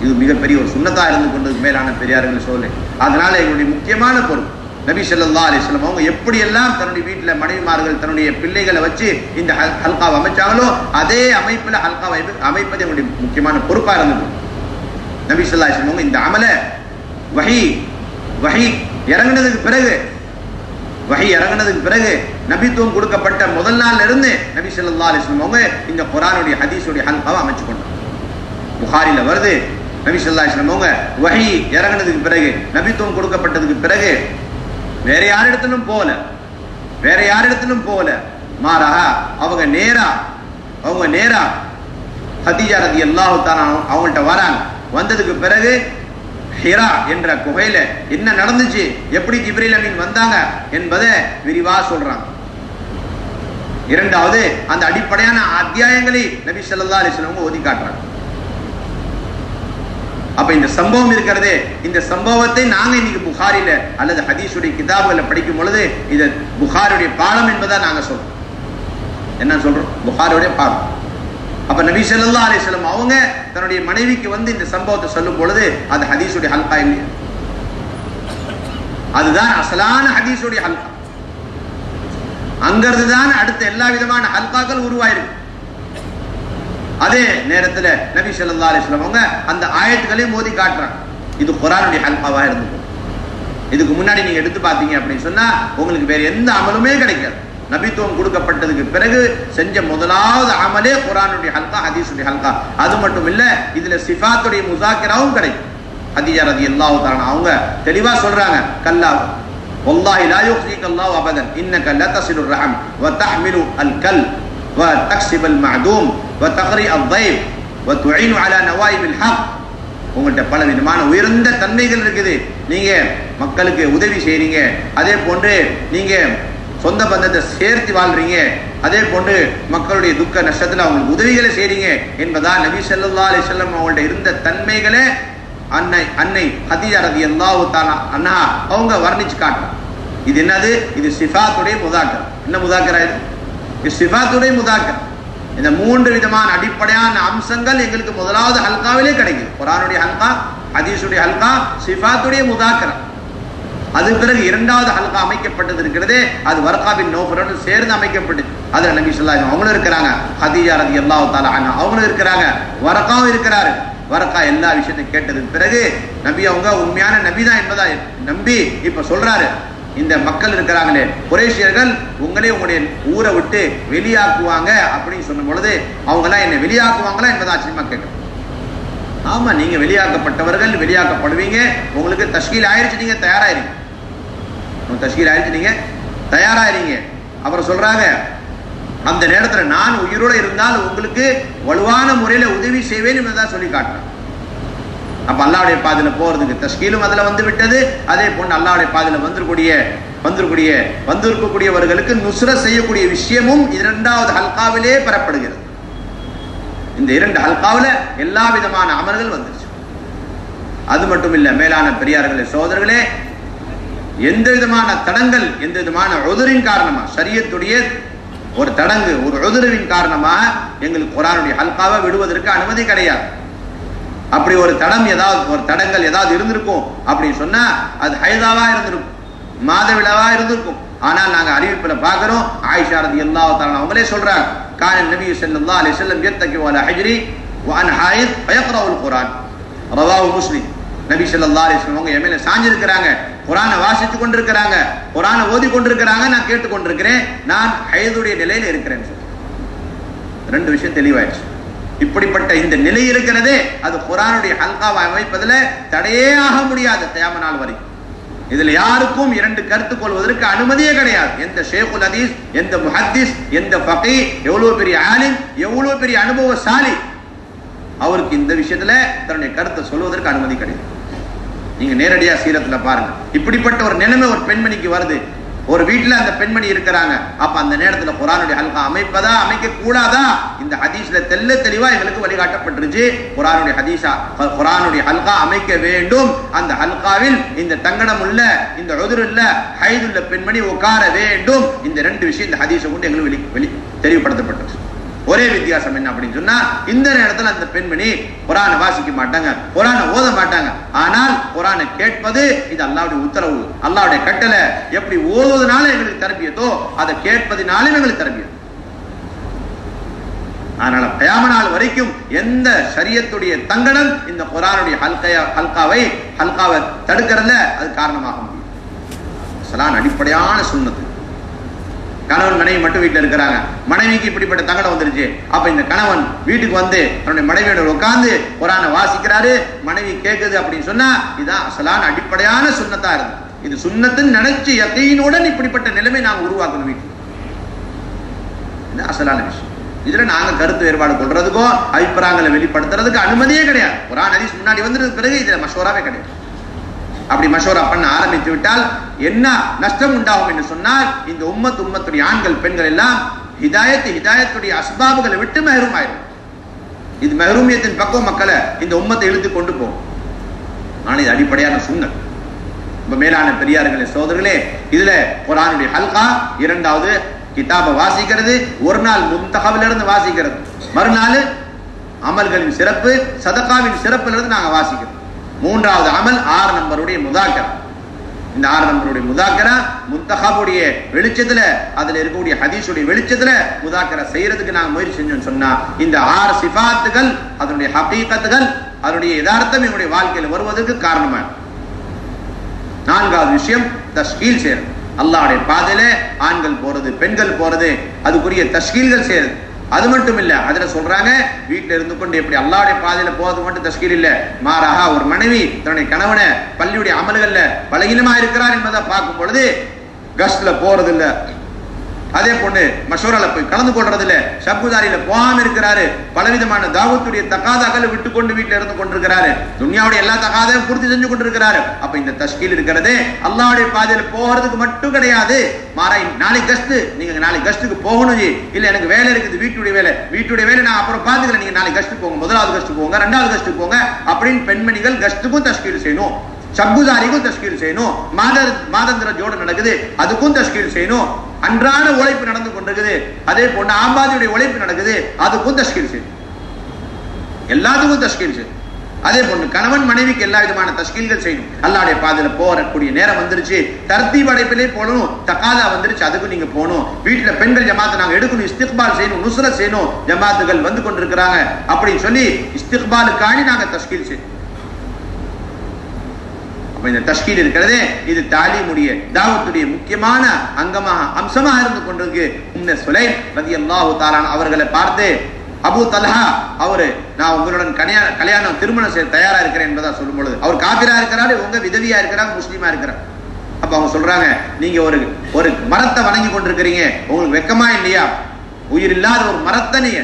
இது மிகப்பெரிய ஒரு சுன்னத்தா இருந்து கொண்டதுக்கு மேலான பெரியார்கள் சொல்லு. அதனால எங்களுடைய முக்கியமான பொருள் நபி ஸல்லல்லாஹு அலைஹி வஸல்லம் அவங்க எப்படியெல்லாம் தன்னுடைய வீட்டுல மனைவிமார்கள் தன்னுடைய பிள்ளைகளை வச்சு இந்த ஹல்காவை அமைச்சாங்களோ அதே அமைப்புல ஹல்காவை அமைப்பது எங்களுடைய முக்கியமான பொறுப்பா இருந்தது. நபி ஸல்லல்லாஹு அலைஹி வஸல்லம் இந்த அமல வஹி இறங்குனதுக்கு பிறகு நபித்துவம் கொடுக்கப்பட்ட முதல் நாள்ல இருந்து நபி ஸல்லல்லாஹு அலைஹி வஸல்லம் அவங்க இந்த குர்ஆனுடைய ஹதீஸுடைய ஹல்காவை அமைச்சு கொண்டாங்க. புகாரில வருது, நபி ஸல்லல்லாஹு அலைஹி வஸல்லம் அவங்க வஹி இறங்குனதுக்கு பிறகு நபித்துவம் கொடுக்கப்பட்டதுக்கு பிறகு வேற யாரிடத்திலும் போல மாறாக அவங்க நேரா ஹதீஜா ரலியல்லாஹு தஆலா அவங்கள்ட்ட வராங்க. வந்ததுக்கு பிறகு ஹிரா என்ற குகையில என்ன நடந்துச்சு, எப்படி ஜிப்ரீல் அமீன் வந்தாங்க என்பதை விரிவா சொல்றாங்க. 2வது அந்த அடிப்படையான அத்தியாயங்களை நபி ஸல்லல்லாஹு அலைஹி வஸல்லம் ஓதி காட்டுறாங்க. அப்ப இந்த சம்பவம் இருக்கிறதே, இந்த சம்பவத்தை நாங்க இன்னைக்கு புகாரில அல்லது ஹதீஸுடைய கிதாபுகளை படிக்கும் பொழுது இது புகாருடைய பாடம் என்பதா நாங்க சொல்றோம். என்ன சொல்றோம்? புகாருடைய பாடம். அப்ப நபி ஸல்லல்லாஹு அலைஹி வஸல்லம் அவங்க தன்னுடைய மனைவிக்கு வந்து இந்த சம்பவத்தை சொல்லும் பொழுது அது ஹதீஸுடைய ஹல்கா இல்லையா? அதுதான் அசலான ஹதீஸுடைய ஹல்கா. அங்கிருந்து தான் அடுத்த எல்லா விதமான ஹல்காக்கள் உருவாயிருக்கு. அதே நேரத்தில் நபி ஸல்லல்லாஹு அலைஹி வஸல்லம் அவங்க அந்த ஆயத்துக்களையும் மோதி காட்டுறாங்க. இது குர்ஆனுடைய ஹல்காவா இருந்தது. இதுக்கு முன்னாடி நீங்க எடுத்து பார்த்தீங்க அப்படின்னு சொன்னா உங்களுக்கு வேற எந்த அமலுமே கிடைக்காது. நபித்துவம் கொடுக்கப்பட்டதுக்கு பிறகு செஞ்ச முதலாவது அமலே குர்ஆனுடைய ஹல்கா, ஹதீஸுடைய ஹல்கா. அது மட்டும் இல்ல, இதுல சிஃபாத்துடைய முஸாக்கிராவும் கிடைக்கும். ஹதீஜா ரலியல்லாஹு தஆலா அவங்க தெளிவா சொல்றாங்க, கல்லா வல்லாஹி லா யுக்ஸிக அல்லாஹு அபதன் இன்னக லதஸிலுர் ரஹம் வ தஹ்மிலு அல் கல் வ தக்ஸிபல் மஅதூம் வ தக்ரி அல்-தைஃப் வ துஈனு அலா நவாயிபில் ஹக். உங்கள்கிட்ட பல விதமான உயர்ந்த தன்மைகள் இருக்குது. நீங்க மக்களுக்கு உதவி செய்றீங்க, அதே போன்று நீங்க சொந்த பந்தத்தை சேர்த்து வாழ்றீங்க, அதே போன்று மக்களுடைய துக்க நஷ்டத்துல அவங்களுக்கு உதவிகளை செய்றீங்க என்பதா நபி ஸல்லல்லாஹு அலைஹி வஸல்லம் அவங்கள்ட்ட இருந்த தன்மைகளை அன்னை ஹதீஜா ரலியல்லாஹு தஆலா அன்ஹா அவங்க வர்ணிச்சு காட்டுறாங்க. இது என்னது? இது சிஃபாத்துடைய முதாக்கர். என்ன முதாக்கரா இது? இது சிஃபாத்துடைய முதாக்கர். இந்த 3 விதமான அடிப்படையான அம்சங்கள் எங்களுக்கு முதலாவது ஹல்காவிலே கிடைக்குது. குர்ஆனுடைய ஹல்கா, ஹதீஸுடைய ஹல்கா, சிஃபாத்துடைய முதாக்கரா. அது பிறகு 2வது ஹல்கா அமைக்கப்பட்டது இருக்கிறதே, அது வர்கா பின் நௌஃபலோடு சேர்ந்து அமைக்கப்பட்டது. அதுல நபி ஸல்லல்லாஹு அலைஹி வஸல்லம் அவங்களும் இருக்கிறாங்க, ஹதீஜா ரலியல்லாஹு தஆலா அன்ஹா அவங்களும் இருக்கிறாங்க, வர்காவும் இருக்கிறாரு. வர்கா எல்லா விஷயத்தையும் கேட்டதுக்கு பிறகு நபி அவங்க உண்மையான நபி தான் என்பதா நம்பி இப்ப சொல்றாரு, இந்த மக்கள் இருக்கிறாங்களே குறைஷியர்கள் உங்களே உங்களுடைய ஊரை விட்டு வெளியாக்குவாங்க அப்படின்னு சொன்ன பொழுது அவங்க எல்லாம் என்ன வெளியாக்குவாங்களா என்பதை ஆச்சரியமா கேட்கணும். ஆமா, நீங்க வெளியாக்கப்பட்டவர்கள், வெளியாக்கப்படுவீங்க. உங்களுக்கு தஷ்கீல் ஆயிடுச்சு, நீங்க தயாராயிருங்க. அப்புறம் சொல்றாங்க, அந்த நேரத்துல நான் உயிரோட இருந்தால் உங்களுக்கு வலுவான முறையில உதவி செய்வேன் என்பதான் சொல்லி காட்டுறேன். அப்ப அல்லாஹ்வுடைய பாதையில போறதுக்கு தஷ்கீலும் அதுல வந்து விட்டது. அதே போன்று அல்லாஹ்வுடைய பாதையில வந்திருக்கக்கூடியவர்களுக்கு நுஸ்ரத் செய்யக்கூடிய விஷயமும் 2வது ஹல்காவிலே பெறப்படுகிறது. இந்த 2 ஹல்காவில எல்லா விதமான அமல்கள் வந்துருச்சு. அது மட்டும் இல்ல, மேலான பெரியார்களே சகோதரர்களே, எந்த விதமான தடங்கள், எந்த விதமான உதுரின் காரணமா, ஷரியத்துடைய ஒரு தடங்கு, ஒரு உதுருவின் காரணமா எங்களுக்கு குர்ஆனுடைய ஹல்காவை விடுவதற்கு அனுமதி கிடையாது. அப்படி ஒரு தடங்கள் ஏதாவது இருந்திருக்கும் அப்படின்னு சொன்னா அது ஹைதாவா இருந்திருக்கும், மாதவிடாவா இருந்திருக்கும். ஆனால் நாங்க அறிவிப்புல பாக்குறோம், ஆயிஷா ரலியல்லாஹு தஆலா அவங்களே சொல்றாங்க, கான நபி ஸல்லல்லாஹு அலைஹி வஸல்லம் யத்தகி வலா ஹஜ்ரி வஅன் ஹாயித் ஃபயக்ரவுல் குர்ஆன் ரவாஹு முஸ்லிம். நபி ஸல்லல்லாஹு அலைஹி வஸல்லம் அவங்க எமேல சாஞ்சிருக்கிறாங்க, குர்ஆனை வாசித்து கொண்டிருக்கிறாங்க, குர்ஆனை ஓதி கொண்டிருக்கிறாங்க, நான் கேட்டுக் கொண்டிருக்கிறேன், நான் ஹைதுடைய நிலையில இருக்கிறேன். ரெண்டு விஷயம் தெளிவாயிடுச்சு. இப்படிப்பட்ட இந்த நிலை இருக்கிறதே அது குர்ஆனுடைய ஹல்காவை அமைப்பதில் தடையே ஆக முடியாது கியாமத் நாள் வரை. இதுல யாருக்கும் இரண்டு கருத்து கொள்வதற்கு அனுமதியே கிடையாது. எந்த ஷேகுல் ஹதீஸ், எந்த முஹத்திஸ், எந்த ஃபகீஹ், எவ்வளவு பெரிய ஆலிம், எவ்வளவு பெரிய அனுபவசாலி, அவருக்கு இந்த விஷயத்துல தன்னுடைய கருத்தை சொல்வதற்கு அனுமதி கிடையாது. நீங்க நேரடியா சீரத்துல பாருங்க, இப்படிப்பட்ட ஒரு நிலைமை ஒரு பெண்மணிக்கு வருது. ஒரு வீட்டுல அந்த பெண்மணி இருக்கிறாங்க. அப்ப அந்த நேரத்துல குர்ஆனுடைய ஹல்கா அமைப்பதா அமைக்க கூடாதா, இந்த ஹதீஸ்ல தெல்ல தெளிவா எங்களுக்கு வழிகாட்டப்பட்டிருச்சு. குர்ஆனுடைய ஹல்கா அமைக்க வேண்டும். அந்த ஹல்காவில் இந்த தங்கடம் உள்ள, இந்த உதுர் இல்ல, ஹைது உள்ள பெண்மணி உட்கார வேண்டும். இந்த ரெண்டு விஷயம் இந்த ஹதீஸை கொண்டு எங்களுக்கு தெளிவுபடுத்தப்பட்டிருச்சு. ஒரே வித்தியாசம் என்ன அப்படின்னு சொன்னா, இந்த நேரத்தில் அந்த பெண்மணி குர்ஆனை வாசிக்க மாட்டாங்க, குர்ஆனை ஓத மாட்டாங்க. ஆனால் குர்ஆனை கேட்பது இது அல்லாஹ்வுடைய உத்தரவு, அல்லாஹ்வுடைய கட்டளை. எப்படி ஓதுவதனால எங்களுக்கு தர்பியத்தோ அதை கேட்பதினாலும் எங்களுக்கு தர்பியத். அதனால கியாமத் நாள் வரைக்கும் எந்த ஷரியத்துடைய தங்கடம் இந்த குர்ஆனுடைய ஹல்காவை தடுக்கிறதுல அது காரணமாக முடியும். ஸலான் அடிப்படையான சுன்னத்து. கணவன் மனைவி மட்டும் வீட்டில் இருக்கிறாங்க, மனைவிக்கு இப்படிப்பட்ட தங்கடம் வந்துருச்சு. அப்ப இந்த கணவன் வீட்டுக்கு வந்து தன்னுடைய மனைவியோட உட்கார்ந்து குர்ஆனை வாசிக்கிறாரு, மனைவி கேட்குது அப்படின்னு சொன்னா இதுதான் அசலான அடிப்படையான சுன்னத்தா இருக்கு. இது சுன்னத்துன்னு நினைச்சு யகீனுடன் இப்படிப்பட்ட நிலைமை நாங்க உருவாக்கணும் வீட்டில். இது அசலான விஷயம். இதுல நாங்க கருத்து வேறுபாடு கொள்றதுக்கோ அபிப்பிராயங்களை வெளிப்படுத்துறதுக்கு அனுமதியே கிடையாது. குர்ஆன் ஹதீஸ் முன்னாடி வந்ததுக்கு பிறகு இதுல மஷூராவே கிடையாது. அப்படி மஷூரா பண்ண ஆரம்பித்து விட்டால் என்ன நஷ்டம் உண்டாகும் என்று சொன்னால், இந்த உம்மத்துடைய ஆண்கள் பெண்கள் எல்லாம் ஹிதாயத்துடைய அஸ்பாபுகளை விட்டு மஹ்ரூம் ஆயிரும். இது மஹ்ரூமியத்தின் பக்கம் மக்களை இந்த உம்மத்தை இழுத்து கொண்டு போகும். ஆனால் இது அடிப்படையான சுன்னத். மேலான பெரியார்களே சோதரர்களே, இதுல குர்ஆனுடைய ஹல்கா, இரண்டாவது கிதாபை வாசிக்கிறது, ஒரு நாள் முன்தகவிலிருந்து வாசிக்கிறது, மறுநாள் அமல்களின் சிறப்பு, சதகாவின் சிறப்பிலிருந்து நாங்க வாசிக்கிறோம். மூன்றாவது அமல் 6 நம்பருடைய முதாக்கரா. இந்த 6 நம்பருடைய முதாக்கரா முன்தகவுடைய வெளிச்சத்துல, அதுல இருக்கக்கூடிய ஹதீஸுடைய வெளிச்சத்துல முதாக்கரா செய்யறதுக்கு நாங்க முயற்சி செஞ்சோம்னு சொன்னா, இந்த 6 சிஃபாத்துகள், அதனுடைய ஹகீகத்துகள், அதனுடைய யதார்த்தம் எங்களுடைய வாழ்க்கையில் வருவதற்கு காரணமா. நான்காவது விஷயம் தஷ்கீல் செய்யறது. அல்லாஹ்வுடைய பாதையில ஆண்கள் போறது, பெண்கள் போறது, அதுக்குரிய தஷ்கீல்கள் செய்யறது. அது மட்டும் இல்ல, அதுல சொல்றாங்க வீட்டுல இருந்து கொண்டு எப்படி அல்லாஹ்வுடைய பாதையில போறது மட்டும் தஷ்கீல் இல்ல, மாறாக ஒரு மனைவி தன்னுடைய கணவனை பள்ளியுடைய அமல்கள்ல பலகீனமா இருக்கிறார் என்பதை பார்க்கும் பொழுது கஸ்ட்ல போறது இல்ல, அதே பொண்ணு மஷூரால போய் கலந்து கொள்றது இல்ல, ஷப்புதாரியில போகாம இருக்கிறாரு, பலவிதமான தாவத்துடைய தகாதாக்களை விட்டு கொண்டு வீட்டுல இருந்து கொண்டிருக்கிறாரு, துன்யாவுடைய எல்லா தகாதையும் பூர்த்தி செஞ்சு கொண்டிருக்கிறாரு. அப்ப இந்த தஷ்கீல் இருக்கிறது அல்லாஹ்வுடைய பாதையில போகிறதுக்கு மட்டும் கிடையாது. மாறா நாளைக்கு கஸ்ட், நீங்க நாளைக்கு கஸ்ட்டுக்கு போகணும், இல்ல எனக்கு வேலை இருக்குது, வீட்டுடைய வேலை நான் அப்புறம் பாத்துக்கிறேன், நீங்க நாளைக்கு கஸ்ட் போங்க, முதலாவது கஸ்ட் போங்க, ரெண்டாவது கஸ்ட் போங்க அப்படின்னு பெண்மணிகள் கஸ்ட்டுக்கும் தஷ்கீல் செய்யணும், ஷப்புதாரிக்கும் தஷ்கீல் செய்யணும், மாதந்திர ஜோட நடக்குது அதுக்கும் தஷ்கீல் செய்யணும், அன்றாட உழைப்பு நடந்து கொண்டிருக்குது, அதே போன்று ஆம்பாதியுடைய உழைப்பு நடக்குது அதுக்கும் தஷ்கீல் செய்யணும், எல்லாத்துக்கும் தஷ்கீல் செய்யணும். அதே போன்று கணவன் மனைவிக்கு எல்லா விதமான தஷ்கீல்கள் செய்யணும். அல்லாஹ்வுடைய பாதையில போறக்கூடிய நேரம் வந்துருச்சு, தர்தீப் அடைப்பிலே போகணும், தகாதா வந்துருச்சு அதுக்கும் நீங்க போகணும். வீட்டுல பெண்கள் ஜமாத்தை நாங்க எடுக்கணும், இஸ்திக்பால் செய்யணும், நுஸ்ரத் செய்யணும், ஜமாத்துகள் வந்து கொண்டிருக்கிறாங்க அப்படின்னு சொல்லி இஸ்திக்பாலுக்காண்டி நாங்க தஷ்கீல் செய்யணும். இந்த தஷ்கீல் இருக்கிறதே இது தாலீமுடைய தாவத்துடைய முக்கியமான அம்சமாக இருந்து கொண்டிருக்கு. உம்மே சுலைம் ரலியல்லாஹு தஆலா அவர்களை பார்த்து அபூ தல்ஹா அவரு நான் உங்களுடன் கல்யாணம் திருமணம் செய்ய தயாரா இருக்கிறேன் என்பதா சொல்லும் பொழுது, அவர் காபிரா இருக்கிறாரு, உங்க விதவியா இருக்கிறாங்க, முஸ்லீமா இருக்கிறார். அப்ப அவங்க சொல்றாங்க, நீங்க ஒரு மரத்தை வணங்கி கொண்டிருக்கிறீங்க, உங்களுக்கு வெக்கமா இல்லையா? உயிர் இல்லாத ஒரு மரத்தை, நீங்க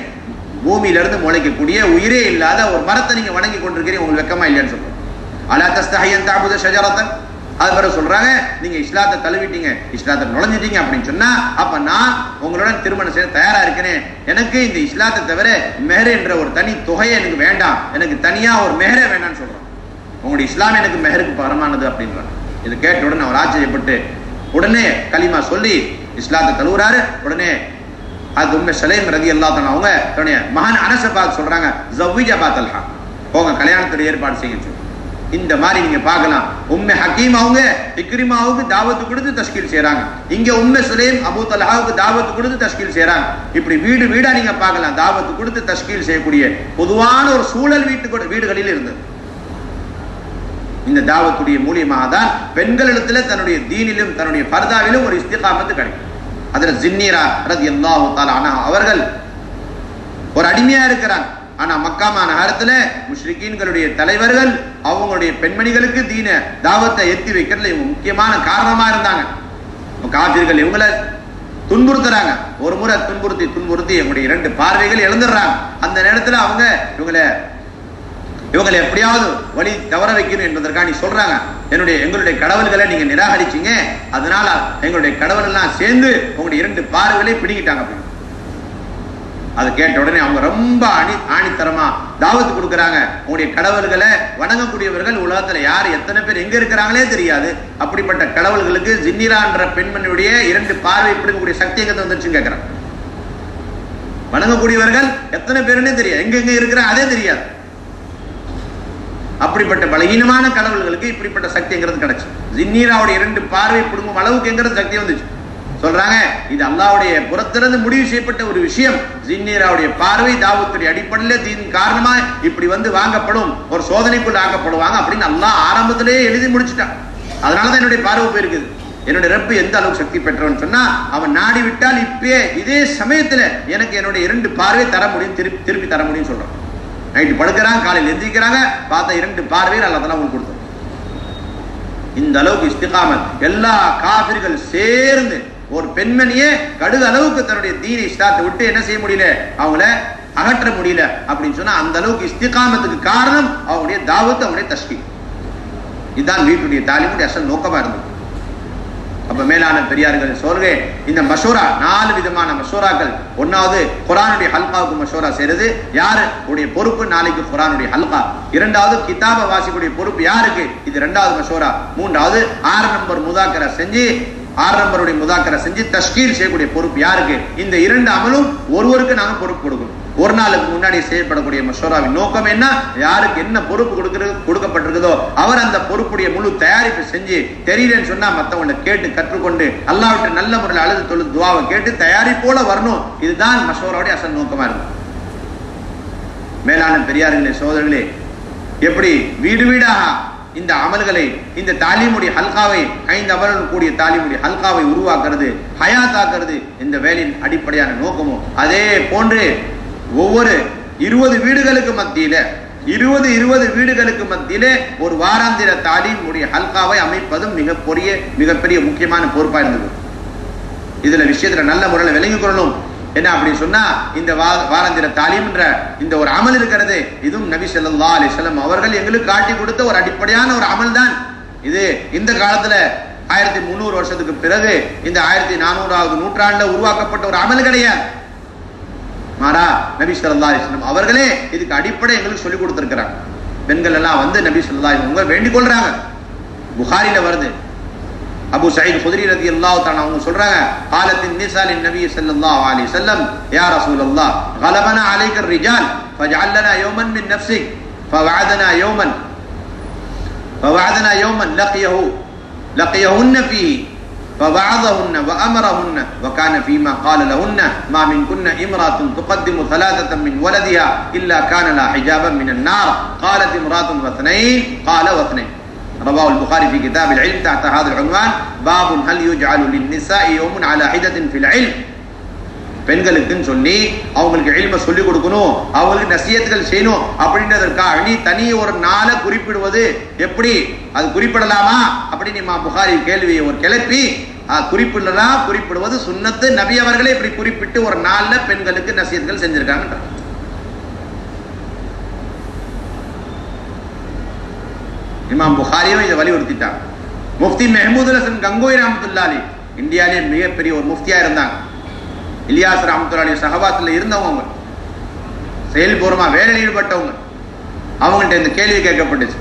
பூமியில இருந்து முளைக்கக்கூடிய உயிரே இல்லாத ஒரு மரத்தை நீங்க வணங்கி கொண்டிருக்கிறீங்க, உங்களுக்கு வெக்கமா இல்லையான்னு சொல்றாங்க. அலா தஸ்தஹியன் தஅபுத ஷஜரத்தன், அது பிறகு சொல்றாங்க நீங்க இஸ்லாத்தை தழுவிட்டீங்க, இஸ்லாத்தை நுழைஞ்சிட்டீங்க அப்படின்னு சொன்னா அப்ப நான் உங்களுடன் திருமணம் செய்ய தயாரா இருக்கிறேன், எனக்கு இந்த இஸ்லாத்தை தவிர மெஹர் என்ற ஒரு தனி தொகையை எனக்கு வேண்டாம், எனக்கு தனியா ஒரு மெஹரே வேண்டாம்னு சொல்றோம், உங்களுடைய இஸ்லாம் எனக்கு மெஹருக்கு பரமானது அப்படின்றாங்க. இது கேட்ட உடனே அவர் ஆச்சரியப்பட்டு உடனே கலிமா சொல்லி இஸ்லாத்தை தழுவுறாரு. உடனே அது உம்மே சுலைம் ரலியல்லாஹு தஆலா அவங்க தன்னுடைய மகன் அனஸை பார்த்து சொல்றாங்க, ஜவ்விஜ அபா தல்ஹா, போங்க கல்யாணத்துடைய ஏற்பாடு செய்யுங்க. இந்த மாதிரி நீங்க பார்க்கலாம். உம்மே ஹக்கீம் அவங்க இக்ரிமாவுக்கு தாவத்து கொடுத்து தஷ்கீல் செய்றாங்க. இங்க உம்மே சுலைம் அபூ தல்ஹாவுக்கு தாவத்து கொடுத்து தஷ்கீல் செய்றாங்க. இப்படி வீடு வீடா நீங்க பார்க்கலாம் தாவத்து கொடுத்து தஷ்கீல் செய்யக்கூடிய பொதுவான ஒரு சூழல் வீடுகளில் இருந்தது. இந்த தாவத்துடைய மூலியமாக தான் பெண்களிடத்துல தன்னுடைய தீனிலும் தன்னுடைய பர்தாவிலும் ஒரு இஸ்திகாமத்து கிடைக்கும். அதுல ஜின்னீரா ரலியல்லாஹு தஆலா அன்ஹா அவர்கள் ஒரு அடிமையா இருக்கிறாங்க. ஆனா மக்கா நகரத்துல முஷ்ரிக்கீன்களுடைய தலைவர்கள் அவங்களுடைய பெண்மணிகளுக்கு தீன தாவத்தை எத்தி வைக்கிறதுல இவங்க முக்கியமான காரணமா இருந்தாங்க. காபிர்கள் இவங்களை துன்புறுத்துறாங்க. ஒரு முறை துன்புறுத்தி இவங்களுடைய 2 பார்வைகள் இழந்துடுறாங்க. அந்த நேரத்துல அவங்க இவங்களை எப்படியாவது வழி தவற வைக்கணும் என்பதற்காக சொல்றாங்க, எங்களுடைய கடவுள்களை நீங்க நிராகரிச்சீங்க, அதனால எங்களுடைய கடவுள் எல்லாம் சேர்ந்து உங்களுடைய 2 பார்வைகளை பிடிக்கிட்டாங்க. அதை கேட்ட உடனே அவங்க ரொம்ப ஆணித்தரமா தாவத்து கொடுக்கறாங்க. உங்களுடைய கடவுள்களை வணங்கக்கூடியவர்கள் உலகத்துல யார் எத்தனை பேர் எங்க இருக்கிறாங்களே தெரியாது. அப்படிப்பட்ட கடவுள்களுக்கு ஜின்னிரா என்ற பெண்மணியுடைய 2 பார்வை பிடிக்கக்கூடிய சக்தி எங்க வந்துருச்சுன்னு கேட்கிறாங்க. வணங்கக்கூடியவர்கள் எத்தனை பேருன்னே தெரியாது, எங்க இருக்கிறாங்க அதே தெரியாது. அப்படிப்பட்ட பலகீனமான கடவுள்களுக்கு இப்படிப்பட்ட சக்திங்கிறது கிடைச்சு. ஜின்னீராவுடைய 2 பார்வை பிடுங்கும் அளவுக்கு எங்கிறது சக்தி வந்துச்சு. சொல்றாங்க இது அல்லாஹ்வுடைய புறத்திலிருந்து முடிவு செய்யப்பட்ட ஒரு விஷயம். ஜின்னீராவுடைய பார்வை தாவத்துடைய அடிப்படையில் தீன் காரணமா இப்படி வந்து வாங்கப்படும், ஒரு சோதனைக்குள்ள ஆக்கப்படுவாங்க அப்படின்னு அல்லாஹ் ஆரம்பத்திலேயே எழுதி முடிச்சுட்டான். அதனாலதான் என்னுடைய பார்வை போயிருக்குது. என்னுடைய ரப்பு எந்த அளவுக்கு சக்தி பெற்றவன் சொன்னா, அவன் நாடி விட்டால் இப்பே இதே சமயத்துல எனக்கு என்னுடைய 2 பார்வை தர முடியும், திருப்பி தர முடியும் சொல்றான். நைட்டு படுக்கிறாங்க, காலையில் எந்திரிக்கிறாங்க, பார்த்தா 2 பார்வையில் அல்லாஹ் தஆலா உங்களுக்கு கொடுத்தார். இந்த அளவுக்கு இஸ்திகாமத். எல்லா காபிர்கள் சேர்ந்து ஒரு பெண்மணியே கடுகு அளவுக்கு தன்னுடைய தீனை இஸ்லாத்தை விட்டு என்ன செய்ய முடியல, அவங்கள அகற்ற முடியல அப்படின்னு சொன்னா அந்த அளவுக்கு இஸ்திகாமத்துக்கு காரணம் அவங்களுடைய தாவத், அவங்களுடைய தஷ்கீல். இதுதான் வீட்டுடைய தாலிமுடைய அசல் நோக்கமா இருந்தது. அப்ப மேலான பெரியார்கள் சொல்றே, இந்த மஷூரா 4 விதமான மஷூராக்கள். ஒன்னாவது குர்ஆனுடைய ஹல்காவுக்கு மஷூரா செய்யறது யாரு உடைய பொறுப்பு, நாளைக்கு குர்ஆனுடைய ஹல்கா. 2வது கிதாப வாசிக்கூடிய பொறுப்பு யாருக்கு, இது 2வது மஷூரா. 3வது 6 நம்பர் முதாக்கரா செஞ்சு 6 நம்பருடைய முதாக்கரா செஞ்சு தஷ்கீல் செய்யக்கூடிய பொறுப்பு யாருக்கு. இந்த 2 அமலும் ஒருவருக்கு நாங்க பொறுப்பு கொடுக்கணும். ஒரு நாளுக்கு முன்னாடி செய்யப்படக்கூடிய மஷூராவின் நோக்கம் என்ன, யாருக்கு என்ன பொறுப்பு கொடுக்கப்பட்டிருக்குதோ அவர் அந்த பொறுப்புடைய முழு தயாரிப்பு செஞ்சு, தெரியலன்னு சொன்னா மற்றவங்களை கேட்டு கற்றுக்கொண்டு அல்லாஹ்விட்ட நல்ல முறையில் அழுது தொழுது துஆவை கேட்டு தயாரிப்போல வரணும். இதுதான் மஷூராவுடைய அசல் நோக்கமா இருக்கு. மேலான பெரியார்களே சோதரர்களே, எப்படி வீடு வீடாக இந்த அமல்களை, இந்த தாலீமுடைய ஹல்காவை, 5 அமல்கள் கூடிய தாலீமுடைய ஹல்காவை உருவாக்குறது, ஹயாத்தாக்குறது இந்த வேலையின் அடிப்படையான நோக்கமும். அதே போன்று ஒவ்வொரு 20 வீடுகளுக்கு மத்தியில 20 வீடுகளுக்கு மத்தியிலே ஒரு வாராந்திர தாலீமுடைய ஹல்காவை அமைப்பதும் மிகப்பெரிய முக்கியமான பொறுப்பா இருந்தது. இதுல விஷயத்துல நல்ல முறையில் விளங்கிக் கொள்ளணும். என்ன அப்படின்னு சொன்னா, இந்த வாராந்திர தாலீம்ன்ற இந்த ஒரு அமல் இருக்கிறது, இதுவும் நபி ஸல்லல்லாஹு அலைஹி வஸல்லம் அவர்கள் எங்களுக்கு காட்டி கொடுத்த ஒரு அடிப்படையான ஒரு அமல் தான். இது இந்த காலத்துல 1300 வருஷத்துக்கு பிறகு இந்த 1400வது நூற்றாண்டுல உருவாக்கப்பட்ட ஒரு அமல் கிடையாது. மாறா நபி ஸல்லல்லாஹு அலைஹி வஸல்லம் அவர்களே இதுக்கு அடிப்படை எங்களுக்கு சொல்லி கொடுத்திருக்கிறாங்க. பெண்கள் எல்லாம் வந்து நபி ஸல்லல்லாஹு அலைஹி வஸல்லம் வேண்டிக் கொள்றாங்க. புகாரில வருது. அபு சயீத் குத்ரி ரலியல்லாஹு தஆலா அவங்க சொல்றாங்க, காலத்தின் நிசாலின் நபி ஸல்லல்லாஹு அலைஹி வஸல்லம் யா ரசூலல்லாஹ் கலபனா அலைக الرجال فاجعل لنا يوما من نفسك فوعدنا يوما لقيهن فيه فوعظهن وأمرهن وكان فيما قال لهن ما منكن امرأة تقدم 3 من ولدها إلا كان لها حجابا من النار قالت امرأة واثنين قال واثنين رواه البخاري في كتاب العلم تحت هذا العنوان باب هل يجعل للنساء يوم على حدة في العلم. பெண்களுக்குன்னு சொல்லி அவங்களுக்கு இல்ம சொல்லி கொடுக்கணும், அவங்களுக்கு நசியத்துகள் செய்யணும் அப்படின்றதற்காக நீ தனி ஒரு நாளை குறிப்பிடுவது எப்படி, அது குறிப்பிடலாமா அப்படின்னு இமாம் புகாரி கேள்வியை ஒரு கிளப்பி, குறிப்பிடுவது சுன்னத்து, நபி அவர்களே இப்படி குறிப்பிட்டு ஒரு நாள்ல பெண்களுக்கு நசியத்துகள் செஞ்சிருக்காங்க. இமாம் புகாரியும் இதை வலியுறுத்திட்டாங்க. முஃப்தி மெஹமூதுல் ஹசன் கங்கோய் ரஹ்மத்துல்லாஹி அலைஹி இந்தியாவிலே மிகப்பெரிய ஒரு முஃப்தியா இருந்தாங்க. இலியாஸ் ரஹ்மத்துல்லாஹி அலைஹி சஹாபாத்துல இருந்தவங்க, செயல்பூர்வமா வேலையில் ஈடுபட்டவங்க. அவங்கள்ட்ட இந்த கேள்வி கேட்கப்பட்டுச்சு,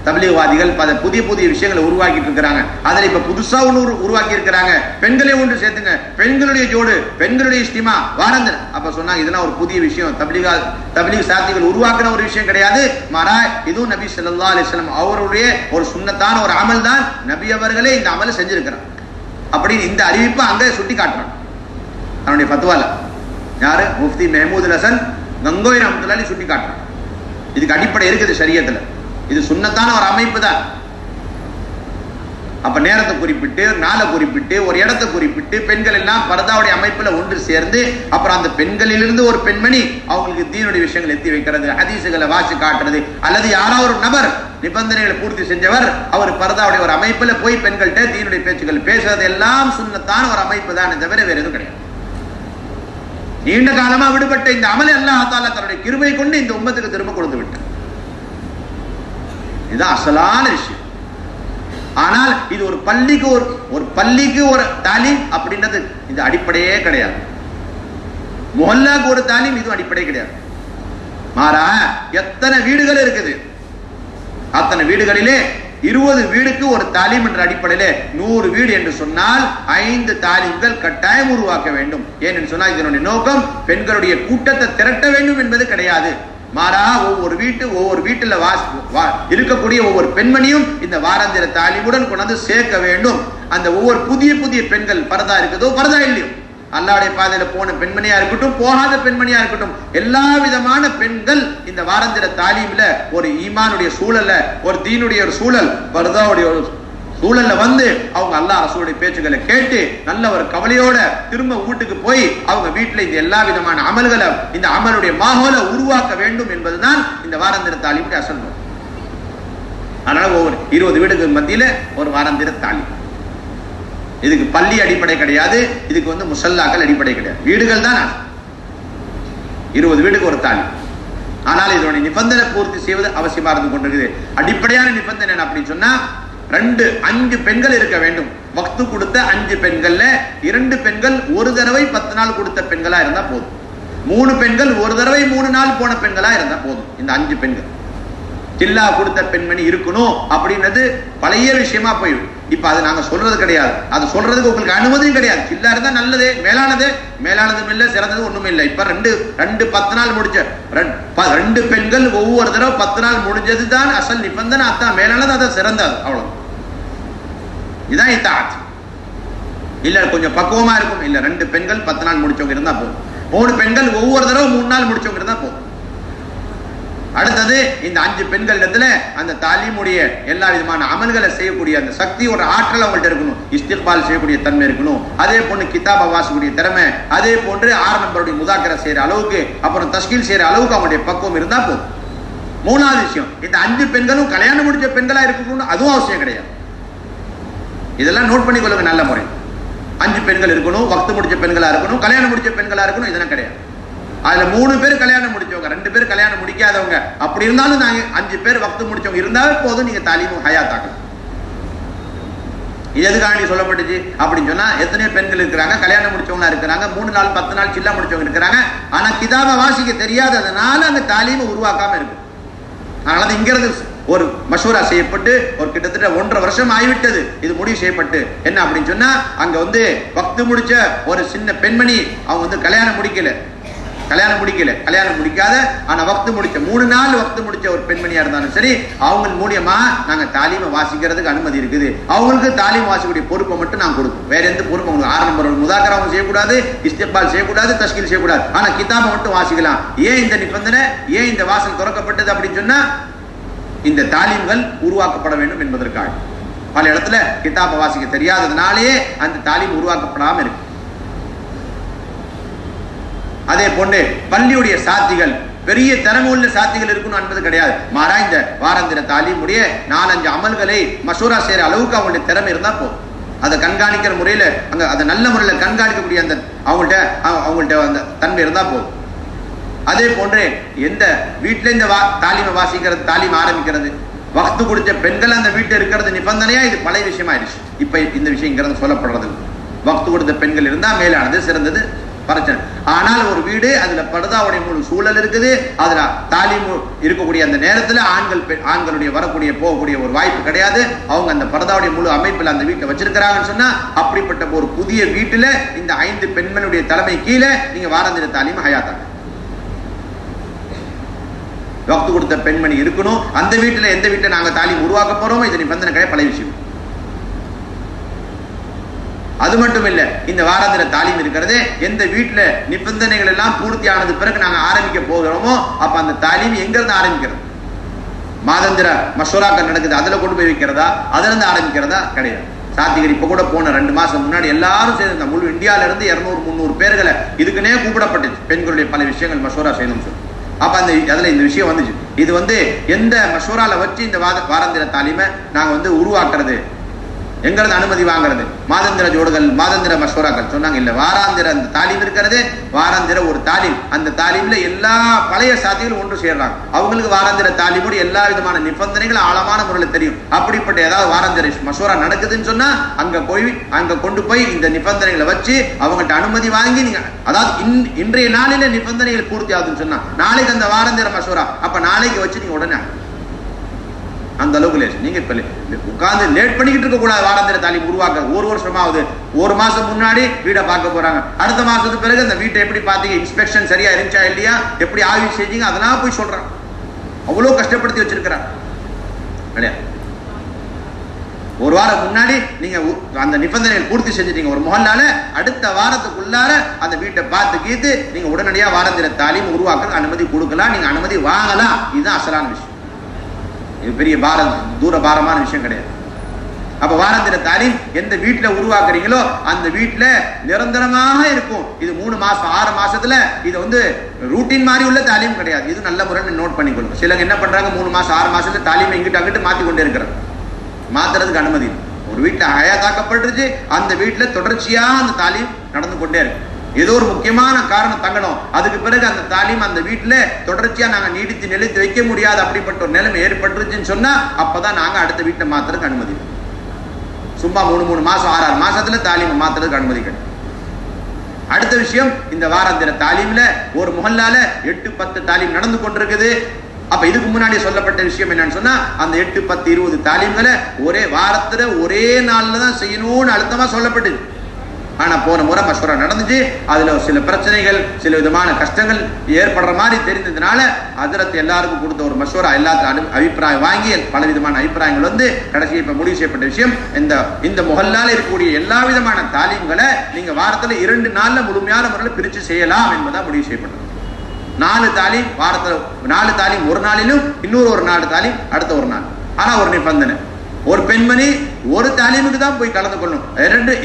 தப்லீக்வாதிகள் புதிய புதிய விஷயங்களை உருவாக்கிட்டு இருக்கிறாங்க. அதில் இப்ப புதுசா ஒன்று உருவாக்கி இருக்கிறாங்க. பெண்களை ஒன்று சேர்த்துங்க, பெண்களுடைய ஜோடு, பெண்களுடைய இஸ்திமா வாரந்தர். அப்ப சொன்னாங்க இதெல்லாம் ஒரு புதிய விஷயம், தப்லீக் சாத்திகள் உருவாக்குன ஒரு விஷயம் கிடையாது. மாறா இதுவும் நபி ஸல்லல்லாஹு அலைஹி வஸல்லம் அவருடைய ஒரு சுன்னத்தான ஒரு அமல் தான். நபி அவர்களே இந்த அமலை செஞ்சிருக்கிறார் அப்படின்னு இந்த அறிவிப்பை அங்கே சுட்டி காட்டுறாங்க தன்னுடைய ஃபத்வால. யாரு? முஃப்தி மெஹமூதுல் ஹசன் கங்கோய் ரஹ்மத்துல்லாஹி சுட்டி காட்டுறாங்க. இதுக்கு அடிப்படை இருக்குது ஷரியத்துல. இது சுன்னத்தான ஒரு அமைப்பு தான். அப்ப நேரத்தை குறிப்பிட்டு, நாளை குறிப்பிட்டு, ஒரு இடத்தை குறிப்பிட்டு, பெண்கள் எல்லாம் பர்தாவுடைய அமைப்புல ஒன்று சேர்ந்து, அப்புறம் அந்த பெண்களிலிருந்து ஒரு பெண்மணி அவங்களுக்கு தீனுடைய விஷயங்கள் எத்தி வைக்கிறது, ஹதீசுகளை வாசி காட்டுறது, அல்லது யாரோ ஒரு நபர் நிபந்தனைகளை பூர்த்தி செஞ்சவர் அவர் பர்தாவுடைய ஒரு அமைப்புல போய் பெண்கள்கிட்ட தீனுடைய பேச்சுக்கள் பேசுறது எல்லாம் சுன்னத்தான ஒரு அமைப்பு தான், தவிர வேற எதுவும் கிடையாது. நீண்ட காலமா விடுபட்ட இந்த அமலை அல்லாஹ் தஆலா தன்னுடைய கிருபை கொண்டு இந்த உம்மத்துக்கு திரும்ப கொடுத்து விட்டார். இதுதான் அசலான விஷயம். ஆனால் இது ஒரு பள்ளிக்கு ஒரு தாலீம் அப்படின்றது இது அடிப்படையே கிடையாது. முஹல்லாக்கு ஒரு தாலீம் இது அடிப்படை கிடையாது. மாறா எத்தனை வீடுகள் இருக்குது, அத்தனை வீடுகளிலே 20 வீடுக்கு ஒரு தாலீம் என்ற அடிப்படையிலே 100 வீடு என்று சொன்னால் 5 தாலீம்கள் கட்டாயம் உருவாக்க வேண்டும். ஏனென்று சொன்னால் இதனுடைய நோக்கம் பெண்களுடைய கூட்டத்தை திரட்ட வேண்டும் என்பது கிடையாது. மாறா ஒவ்வொரு வீட்டுல இருக்கக்கூடிய ஒவ்வொரு பெண்மணியும் இந்த வாராந்திர தாலீமுடன் கொண்டு சேர்க்க வேண்டும். அந்த ஒவ்வொரு புதிய புதிய பெண்கள் பரதா இருக்குதோ பரதா இல்லையோ, அல்லாஹ்வுடைய பாதையில போன பெண்மணியா இருக்கட்டும், போகாத பெண்மணியா இருக்கட்டும், எல்லா விதமான பெண்கள் இந்த வாராந்திர தாலீம்ல ஒரு ஈமானுடைய சூழல்ல, ஒரு தீனுடைய ஒரு சூழல், பர்தாவுடைய ஒரு சூழல்ல வந்து அவங்க அல்லாஹ் ரசூலுடைய பேச்சுக்களை கேட்டு நல்ல ஒரு கவலையோட திரும்ப வீட்டுக்கு போய் அவங்க வீட்டுல இந்த எல்லா விதமான அமல்களை, இந்த அமலுடைய மாஹோலை உருவாக்க வேண்டும் என்பதுதான் இந்த வாராந்திர தாலீமுடைய அசல் நோக்கம். அதனால ஒவ்வொரு 20 வீடுக்கு மத்தியில ஒரு வாராந்திர தாலீம். இதுக்கு பள்ளி அடிப்படை கிடையாது, இதுக்கு முசல்லாக்கள் அடிப்படை கிடையாது, வீடுகள் தான் 20 வீடுக்கு ஒரு தாலீம். ஆனால் இதனுடைய நிபந்தனை பூர்த்தி செய்வது அவசியமா இருந்து கொண்டிருக்குது. அடிப்படையான நிபந்தனை அப்படின்னு சொன்னா 5 பெண்கள் இருக்க வேண்டும். வக்து கொடுத்த 5 பெண்கள்ல 2 பெண்கள் ஒரு தடவை 10 நாள் கொடுத்த பெண்களா இருந்தா போதும். 3 பெண்கள் ஒரு தடவை 3 நாள் போன பெண்களா இருந்தா போதும். இந்த 5 பெண்கள் சில்லா கொடுத்த பெண்மணி இருக்கணும் அப்படின்றது பழைய விஷயமா போயிடும். இப்ப அது நாங்க சொல்றது கிடையாது, அது சொல்றதுக்கு உங்களுக்கு அனுமதியும் கிடையாது. சில்லா இருந்தா நல்லது, மேலானதும் இல்லை, சிறந்தது ஒண்ணுமே இல்லை. இப்ப 2 10 நாள் முடிச்ச 2 பெண்கள் ஒவ்வொரு தடவை 10 நாள் முடிஞ்சதுதான் அசல் நிபந்தனை, அதான் மேலானது, அதான் சிறந்தது. அவ்வளவு இதான் இத்தாத். இல்ல கொஞ்சம் பக்குவமா இருக்கும், இல்ல 2 பெண்கள் 10 நாள் முடிச்சவங்க இருந்தா போதும். 3 பெண்கள் ஒவ்வொரு தடவை 3 நாள் முடிச்சவங்க இருந்தா போதும். அடுத்தது இந்த 5 பெண்கள் இடத்துல அந்த தாலீமுடைய எல்லா விதமான அமல்களை செய்யக்கூடிய அந்த சக்தி, ஒரு ஆற்றல் அவங்கள்ட்ட இருக்கணும். இஸ்திக்பால் செய்யக்கூடிய தன்மை இருக்கணும். அதே போன்று கிதாப வாசிக்கக்கூடிய திறமை, அதே போன்று 6 நம்பருடைய முதாக்கரை செய்யற அளவுக்கு, அப்புறம் தஸ்கீல் செய்யற அளவுக்கு அவங்களுடைய பக்குவம் இருந்தா போதும். 3வது விஷயம், இந்த 5 பெண்களும் கல்யாணம் முடிச்ச பெண்களா இருக்கணும், அதுவும் அவசியம் கிடையாது. இதெல்லாம் நோட் பண்ணி கொள்ளுங்க நல்ல முறை. 5 பெண்கள் இருக்கணும், வக்து முடிச்ச பெண்களா இருக்கணும், கல்யாணம் முடிச்ச பெண்களா இருக்கணும், இதெல்லாம் கிடையாது. அதுல 3 பேர் கல்யாணம் முடிச்சவங்க, 2 பேர் கல்யாணம் முடிக்காதவங்க, அப்படி இருந்தாலும் நாங்க 5 பேர் வக்து முடிச்சவங்க இருந்தாவே போதும், நீங்க தாலீமு ஹயாத்தாக்கலாம். இது எதுக்காண்டி சொல்லப்பட்டுச்சு அப்படின்னு சொன்னா, எத்தனையோ பெண்கள் இருக்கிறாங்க, கல்யாணம் முடிச்சவங்களா இருக்கிறாங்க, 3 நாள் 10 நாள் சில்லா முடிச்சவங்க இருக்கிறாங்க, ஆனா கிதாப வாசிக்க தெரியாததுனால அந்த தாலீமு உருவாக்காம இருக்கு. அதனால இங்கிறது ஒரு மஷூரா செய்யப்பட்டு ஒரு கிட்டத்தட்ட 1.5 வருஷம் ஆகிவிட்டது இது முடிவு செய்யப்பட்டு. என்ன அப்படின்னு சொன்னா, அங்க வக்து முடிச்ச ஒரு சின்ன பெண்மணி அவங்க கல்யாணம் முடிக்காத ஆனா வக்து முடிச்ச 3 நாள் வக்து முடிச்ச ஒரு பெண்மணியா இருந்தாலும் சரி, அவங்க மூலியமா நாங்க தாலீமை வாசிக்கிறதுக்கு அனுமதி இருக்குது. அவங்களுக்கு தாலீம் வாசிக்கக்கூடிய பொறுப்பை மட்டும் நாங்க கொடுப்போம். வேற எந்த பொறுப்பு உங்களுக்கு 6 நம்பர் முதாக்கரா அவங்க செய்யக்கூடாது, இஸ்திக்பால் செய்யக்கூடாது, தஸ்கீல் செய்யக்கூடாது. ஆனா கிதாபை மட்டும் வாசிக்கலாம். ஏன் இந்த நிபந்தனை, ஏன் இந்த வாசல் திறக்கப்பட்டது அப்படின்னு சொன்னா, இந்த தாலீம்கள் உருவாக்கப்பட வேண்டும் என்பதற்காக. பல இடத்துல கிதாபை வாசிக்க தெரியாததுனாலேயே அந்த தாலீம் உருவாக்கப்படாம இருக்கு. அதே போன்று பள்ளியுடைய சாத்திகள் பெரிய திறமுள்ள சாத்திகள் இருக்கணும் என்பது கிடையாது. மாறா இந்த வாராந்திர தாலீமுடைய 4-5 அமல்களை மஷூரா செய்யற அளவுக்கு அவங்களுடைய திறமை இருந்தா போதும். அதை கண்காணிக்கிற முறையில அங்க அதை நல்ல முறையில் கண்காணிக்கக்கூடிய அந்த அவங்கள்ட்ட அந்த தன்மை இருந்தா போதும். அதே போன்று எந்த வீட்டுல இந்த தாலீமை வாசிக்கிறது, தாலீம் ஆரம்பிக்கிறது, வக்து கொடுத்த பெண்கள் அந்த வீட்டில் இருக்கிறது நிபந்தனையா, இது பழைய விஷயம் ஆயிடுச்சு. இப்ப இந்த விஷயம் இங்க சொல்லப்படுறது, வக்து கொடுத்த பெண்கள் இருந்தா மேலானது, சிறந்தது. பிரச்சனை. ஆனால் ஒரு வீடு அதுல பர்தாவுடைய முழு சூழல் இருக்குது, அதுல தாலீம் இருக்கக்கூடிய அந்த நேரத்துல ஆண்களுடைய வரக்கூடிய போகக்கூடிய ஒரு வாய்ப்பு கிடையாது. அவங்க அந்த பர்தாவுடைய முழு அமைப்பில் அந்த வீட்டை வச்சிருக்கிறாங்கன்னு சொன்னா அப்படிப்பட்ட ஒரு புதிய வீட்டுல இந்த 5 பெண்மணியுடைய தலைமை கீழே நீங்க வாராந்திர தாலீம் ஹயாத்தாங்க. வக்து கொடுத்த பெண்மணி இருக்கணும். அந்த வீட்டுல எந்த வீட்டை நாங்க தாலீம் உருவாக்க போறோமோ இது நிபந்தனை கிடையாது, பல விஷயம். அது மட்டும் இல்ல, இந்த வாராந்திர தாலீம் இருக்கிறது எந்த வீட்டுல நிபந்தனைகள் எல்லாம் பூர்த்தி ஆனது பிறகு நாங்க ஆரம்பிக்க போகிறோமோ அப்ப அந்த தாலீம் எங்க இருந்து ஆரம்பிக்கிறது? மாதாந்திர மஷூராக்கள் நடக்குது, அதுல கொண்டு போய் வைக்கிறதா, அதுல இருந்து ஆரம்பிக்கிறதா? கிடையாது. சாத்திகர் இப்ப கூட போன 2 மாசம் முன்னாடி எல்லாரும் சேர்ந்து முழு இந்தியால இருந்து 200-300 பேர்களை இதுக்குன்னே கூப்பிடப்பட்டுச்சு, பெண்களுடைய பல விஷயங்கள் மஷூரா செய்யணும்னு சொல்லி. அப்ப அந்த அதுல இந்த விஷயம் வந்துச்சு. இது எந்த மஷூரால வச்சு இந்த வாராந்திர தாலீமை நாங்க உருவாக்குறது, எங்கிறது அனுமதி வாங்குறது? மாதாந்திர ஜோடுகள், மாதாந்திர மஷூராக்கள் சொன்னாங்க இல்ல, வாராந்திர அந்த தாலீம் இருக்கிறது, வாராந்திர ஒரு தாலீம். அந்த தாலீம்ல எல்லா பழைய சாத்திகளும் ஒன்று சேர்றாங்க. அவங்களுக்கு வாராந்திர தாலீமோட எல்லா விதமான நிபந்தனைகள் ஆழமான முறையில் தெரியும். அப்படிப்பட்ட ஏதாவது வாராந்திர மஷூரா நடக்குதுன்னு சொன்னா அங்க கொண்டு போய் இந்த நிபந்தனைகளை வச்சு அவங்கள்ட்ட அனுமதி வாங்கி நீங்க, அதாவது இன்றைய நாளில நிபந்தனைகள் பூர்த்தி ஆகுதுன்னு சொன்னா நாளைக்கு அந்த வாராந்திர மஷூரா அப்ப நாளைக்கு வச்சு நீங்க உடனே அந்த அளவுக்கு லேட். நீங்க இப்ப உட்கார்ந்து லேட் பண்ணிக்கிட்டு இருக்க கூடாது. வாராந்திர தாலீம் உருவாக்க 1 வருஷமாவது, 1 மாசம் முன்னாடி வீடை பார்க்க போறாங்க, அடுத்த மாசத்துக்கு பிறகு அந்த வீட்டை எப்படி பாத்தீங்க, இன்ஸ்பெக்ஷன் சரியா இருந்துச்சா இல்லையா, எப்படி ஆய்வு செஞ்சீங்க, அதெல்லாம் போய் சொல்றாங்க. அவ்வளவு கஷ்டப்படுத்தி வச்சிருக்கிறாங்க இல்லையா? 1 வாரம் முன்னாடி நீங்க அந்த நிபந்தனைகள் பூர்த்தி செஞ்சுட்டீங்க ஒரு முஹல்லால, அடுத்த வாரத்துக்குள்ளார அந்த வீட்டை பார்த்து கீத்து நீங்க உடனடியா வாராந்திர தாலீம் உருவாக்க அனுமதி கொடுக்கலாம், நீங்க அனுமதி வாங்கலாம். இதுதான் அசலான விஷயம். இது பெரிய தூர பாரமான விஷயம் கிடையாது. அப்ப வாராந்திர தாலீம் எந்த வீட்டுல உருவாக்குறீங்களோ அந்த வீட்டுல நிரந்தரமாக இருக்கும். இது 3 மாசம் 6 மாசத்துல இது ரூட்டின் மாதிரி உள்ள தாலீம் கிடையாது. இது நல்ல முறையில் நோட் பண்ணிக்கொள்ளுங்க. சிலங்க என்ன பண்றாங்க, 3 மாசம் 6 மாசத்துல தாலீம் இங்கிட்டு அங்கிட்டு மாத்தி கொண்டே இருக்கிறாங்க. மாத்துறதுக்கு அனுமதி. ஒரு வீட்டுல ஹயாத்தாக்கப்பட்டுருச்சு, அந்த வீட்டுல தொடர்ச்சியா அந்த தாலீம் நடந்து கொண்டே இருக்கு. ஏதோ ஒரு முக்கியமான காரணம் தங்கணும், அதுக்கு பிறகு அந்த தாலீம் அந்த வீட்டுல தொடர்ச்சியா நாங்க நீடித்து நிலைத்து வைக்க முடியாது அப்படிப்பட்ட ஒரு நிலைமை ஏற்பட்டுருச்சுன்னு சொன்னா அப்பதான் நாங்க அடுத்த வீட்டை மாத்துறதுக்கு அனுமதி. சும்மா 3 மாசம் 6 மாசத்துல தாலீம் மாத்துறதுக்கு அனுமதி கிடையாது. அடுத்த விஷயம், இந்த வாராந்திர தாலீம்ல ஒரு முஹல்லால 8-10 தாலீம் நடந்து கொண்டிருக்குது. அப்ப இதுக்கு முன்னாடி சொல்லப்பட்ட விஷயம் என்னன்னு சொன்னா அந்த 8-10-20 தாலீம்களை ஒரே வாரத்துல ஒரே நாள்ல தான் செய்யணும்னு அழுத்தமா சொல்லப்பட்டது. ஆனா போன முறை மஷூரா நடந்துச்சு, அதுல சில பிரச்சனைகள், சில விதமான கஷ்டங்கள் ஏற்படுற மாதிரி தெரிந்ததுனால ஹஜ்ரத் எல்லாருக்கும் கொடுத்த ஒரு மஷூரா, எல்லாத்துக்கும் அபிப்பிராயம் வாங்கி பல விதமான அபிப்பிராயங்கள் கடைசி இப்ப முடிவு செய்யப்பட்ட விஷயம், இந்த முஹல்லால இருக்கக்கூடிய எல்லா விதமான தாலீம்களை நீங்க வாரத்துல 2 நாள்ல முழுமையான முறையில் பிரிச்சு செய்யலாம் என்பதா முடிவு செய்யப்பட்டது. 4 தாலீம் வாரத்துல 4 தாலீம் ஒரு நாளிலும், இன்னொரு 4 தாலீம் அடுத்த ஒரு நாள். ஆனா ஒரு நிபந்தனை, ஒரு பெண்மணி ஒரு தாலீமுக்கு தான் போய் கலந்து கொள்ளணும்.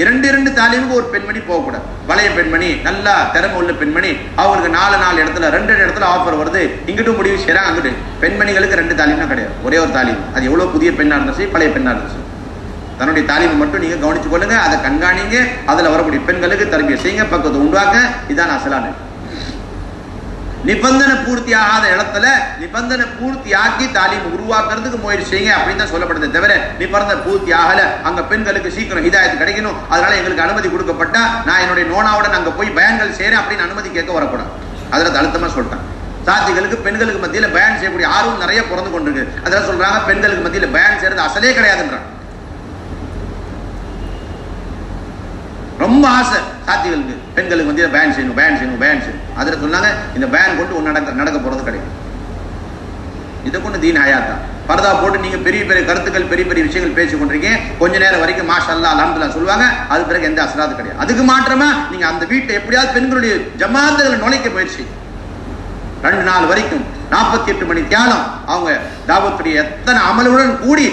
இரண்டு தாலீமுக்கு ஒரு பெண்மணி போகக்கூடாது. பழைய பெண்மணி, நல்லா திறமை உள்ள பெண்மணி, அவங்களுக்கு 4 இடத்துல 2 இடத்துல ஆஃபர் வருது, இங்கிட்டும் முடிவு செய்யறாங்க, அங்கிட்டு. பெண்மணிகளுக்கு 2 தாலீம்னா கிடையாது, ஒரே ஒரு தாலீம். அது எவ்வளவு புதிய பெண்ணா இருந்தாலும் பழைய பெண்ணா இருந்தாலும் தன்னுடைய தாலீமை மட்டும் நீங்க கவனிச்சு கொள்ளுங்க, அதை கண்காணிங்க, அதுல வரக்கூடிய பெண்களுக்கு தரபிய செய்யுங்க, பக்கத்தை உண்டாக்க. இதான் அசலான நிபந்தனை பூர்த்தி ஆகாத இடத்துல நிபந்தனை பூர்த்தி ஆக்கி தாலீம் உருவாக்குறதுக்கு முயற்சி செய்யுங்க அப்படின்னு தான் சொல்லப்படுது. தவிர நிபந்தனை பூர்த்தி ஆகல, அங்க பெண்களுக்கு சீக்கிரம் ஹிதாயத் கிடைக்கணும், அதனால எங்களுக்கு அனுமதி கொடுக்கப்பட்டா நான் என்னுடைய நோனாவுடன் அங்க போய் பயான்கள் செய்யறேன் அப்படின்னு அனுமதி கேட்க வரக்கூடாது. அதுல அழுத்தமா சொல்லிட்டான். சாத்திகளுக்கு பெண்களுக்கு மத்தியில பயான் செய்யக்கூடிய ஆர்வம் நிறைய பிறந்து கொண்டிருக்கு. அதெல்லாம் சொல்றாங்க பெண்களுக்கு மத்தியில பயான் செய்யறது அசலே கிடையாதுன்றாங்க. ரொம்ப ஆசை சாத்திகளுக்கு, பெண்களுக்கு வந்து பேன் செய்யணும். அதுல சொன்னாங்க இந்த பேன் கொண்டு நடக்க போறது கிடையாது. இதை கொண்டு தீன் ஹயாத்தா பர்தா போட்டு நீங்க பெரிய பெரிய கருத்துக்கள், பெரிய பெரிய விஷயங்கள் பேசி கொண்டிருக்கீங்க. கொஞ்ச நேரம் வரைக்கும் மாஷா அல்லாஹ் அல்ஹம்துலில்லாஹ் சொல்லுவாங்க, அது பிறகு எந்த அசராது கிடையாது. அதுக்கு மாற்றமா நீங்க அந்த வீட்டை எப்படியாவது பெண்களுடைய ஜமாத்துகளை நுழைக்க முயற்சி 2 நாள் வரைக்கும் 48 மணி தியானம் அவங்க தாவத்துடைய எத்தனை அமலுடன் கூடி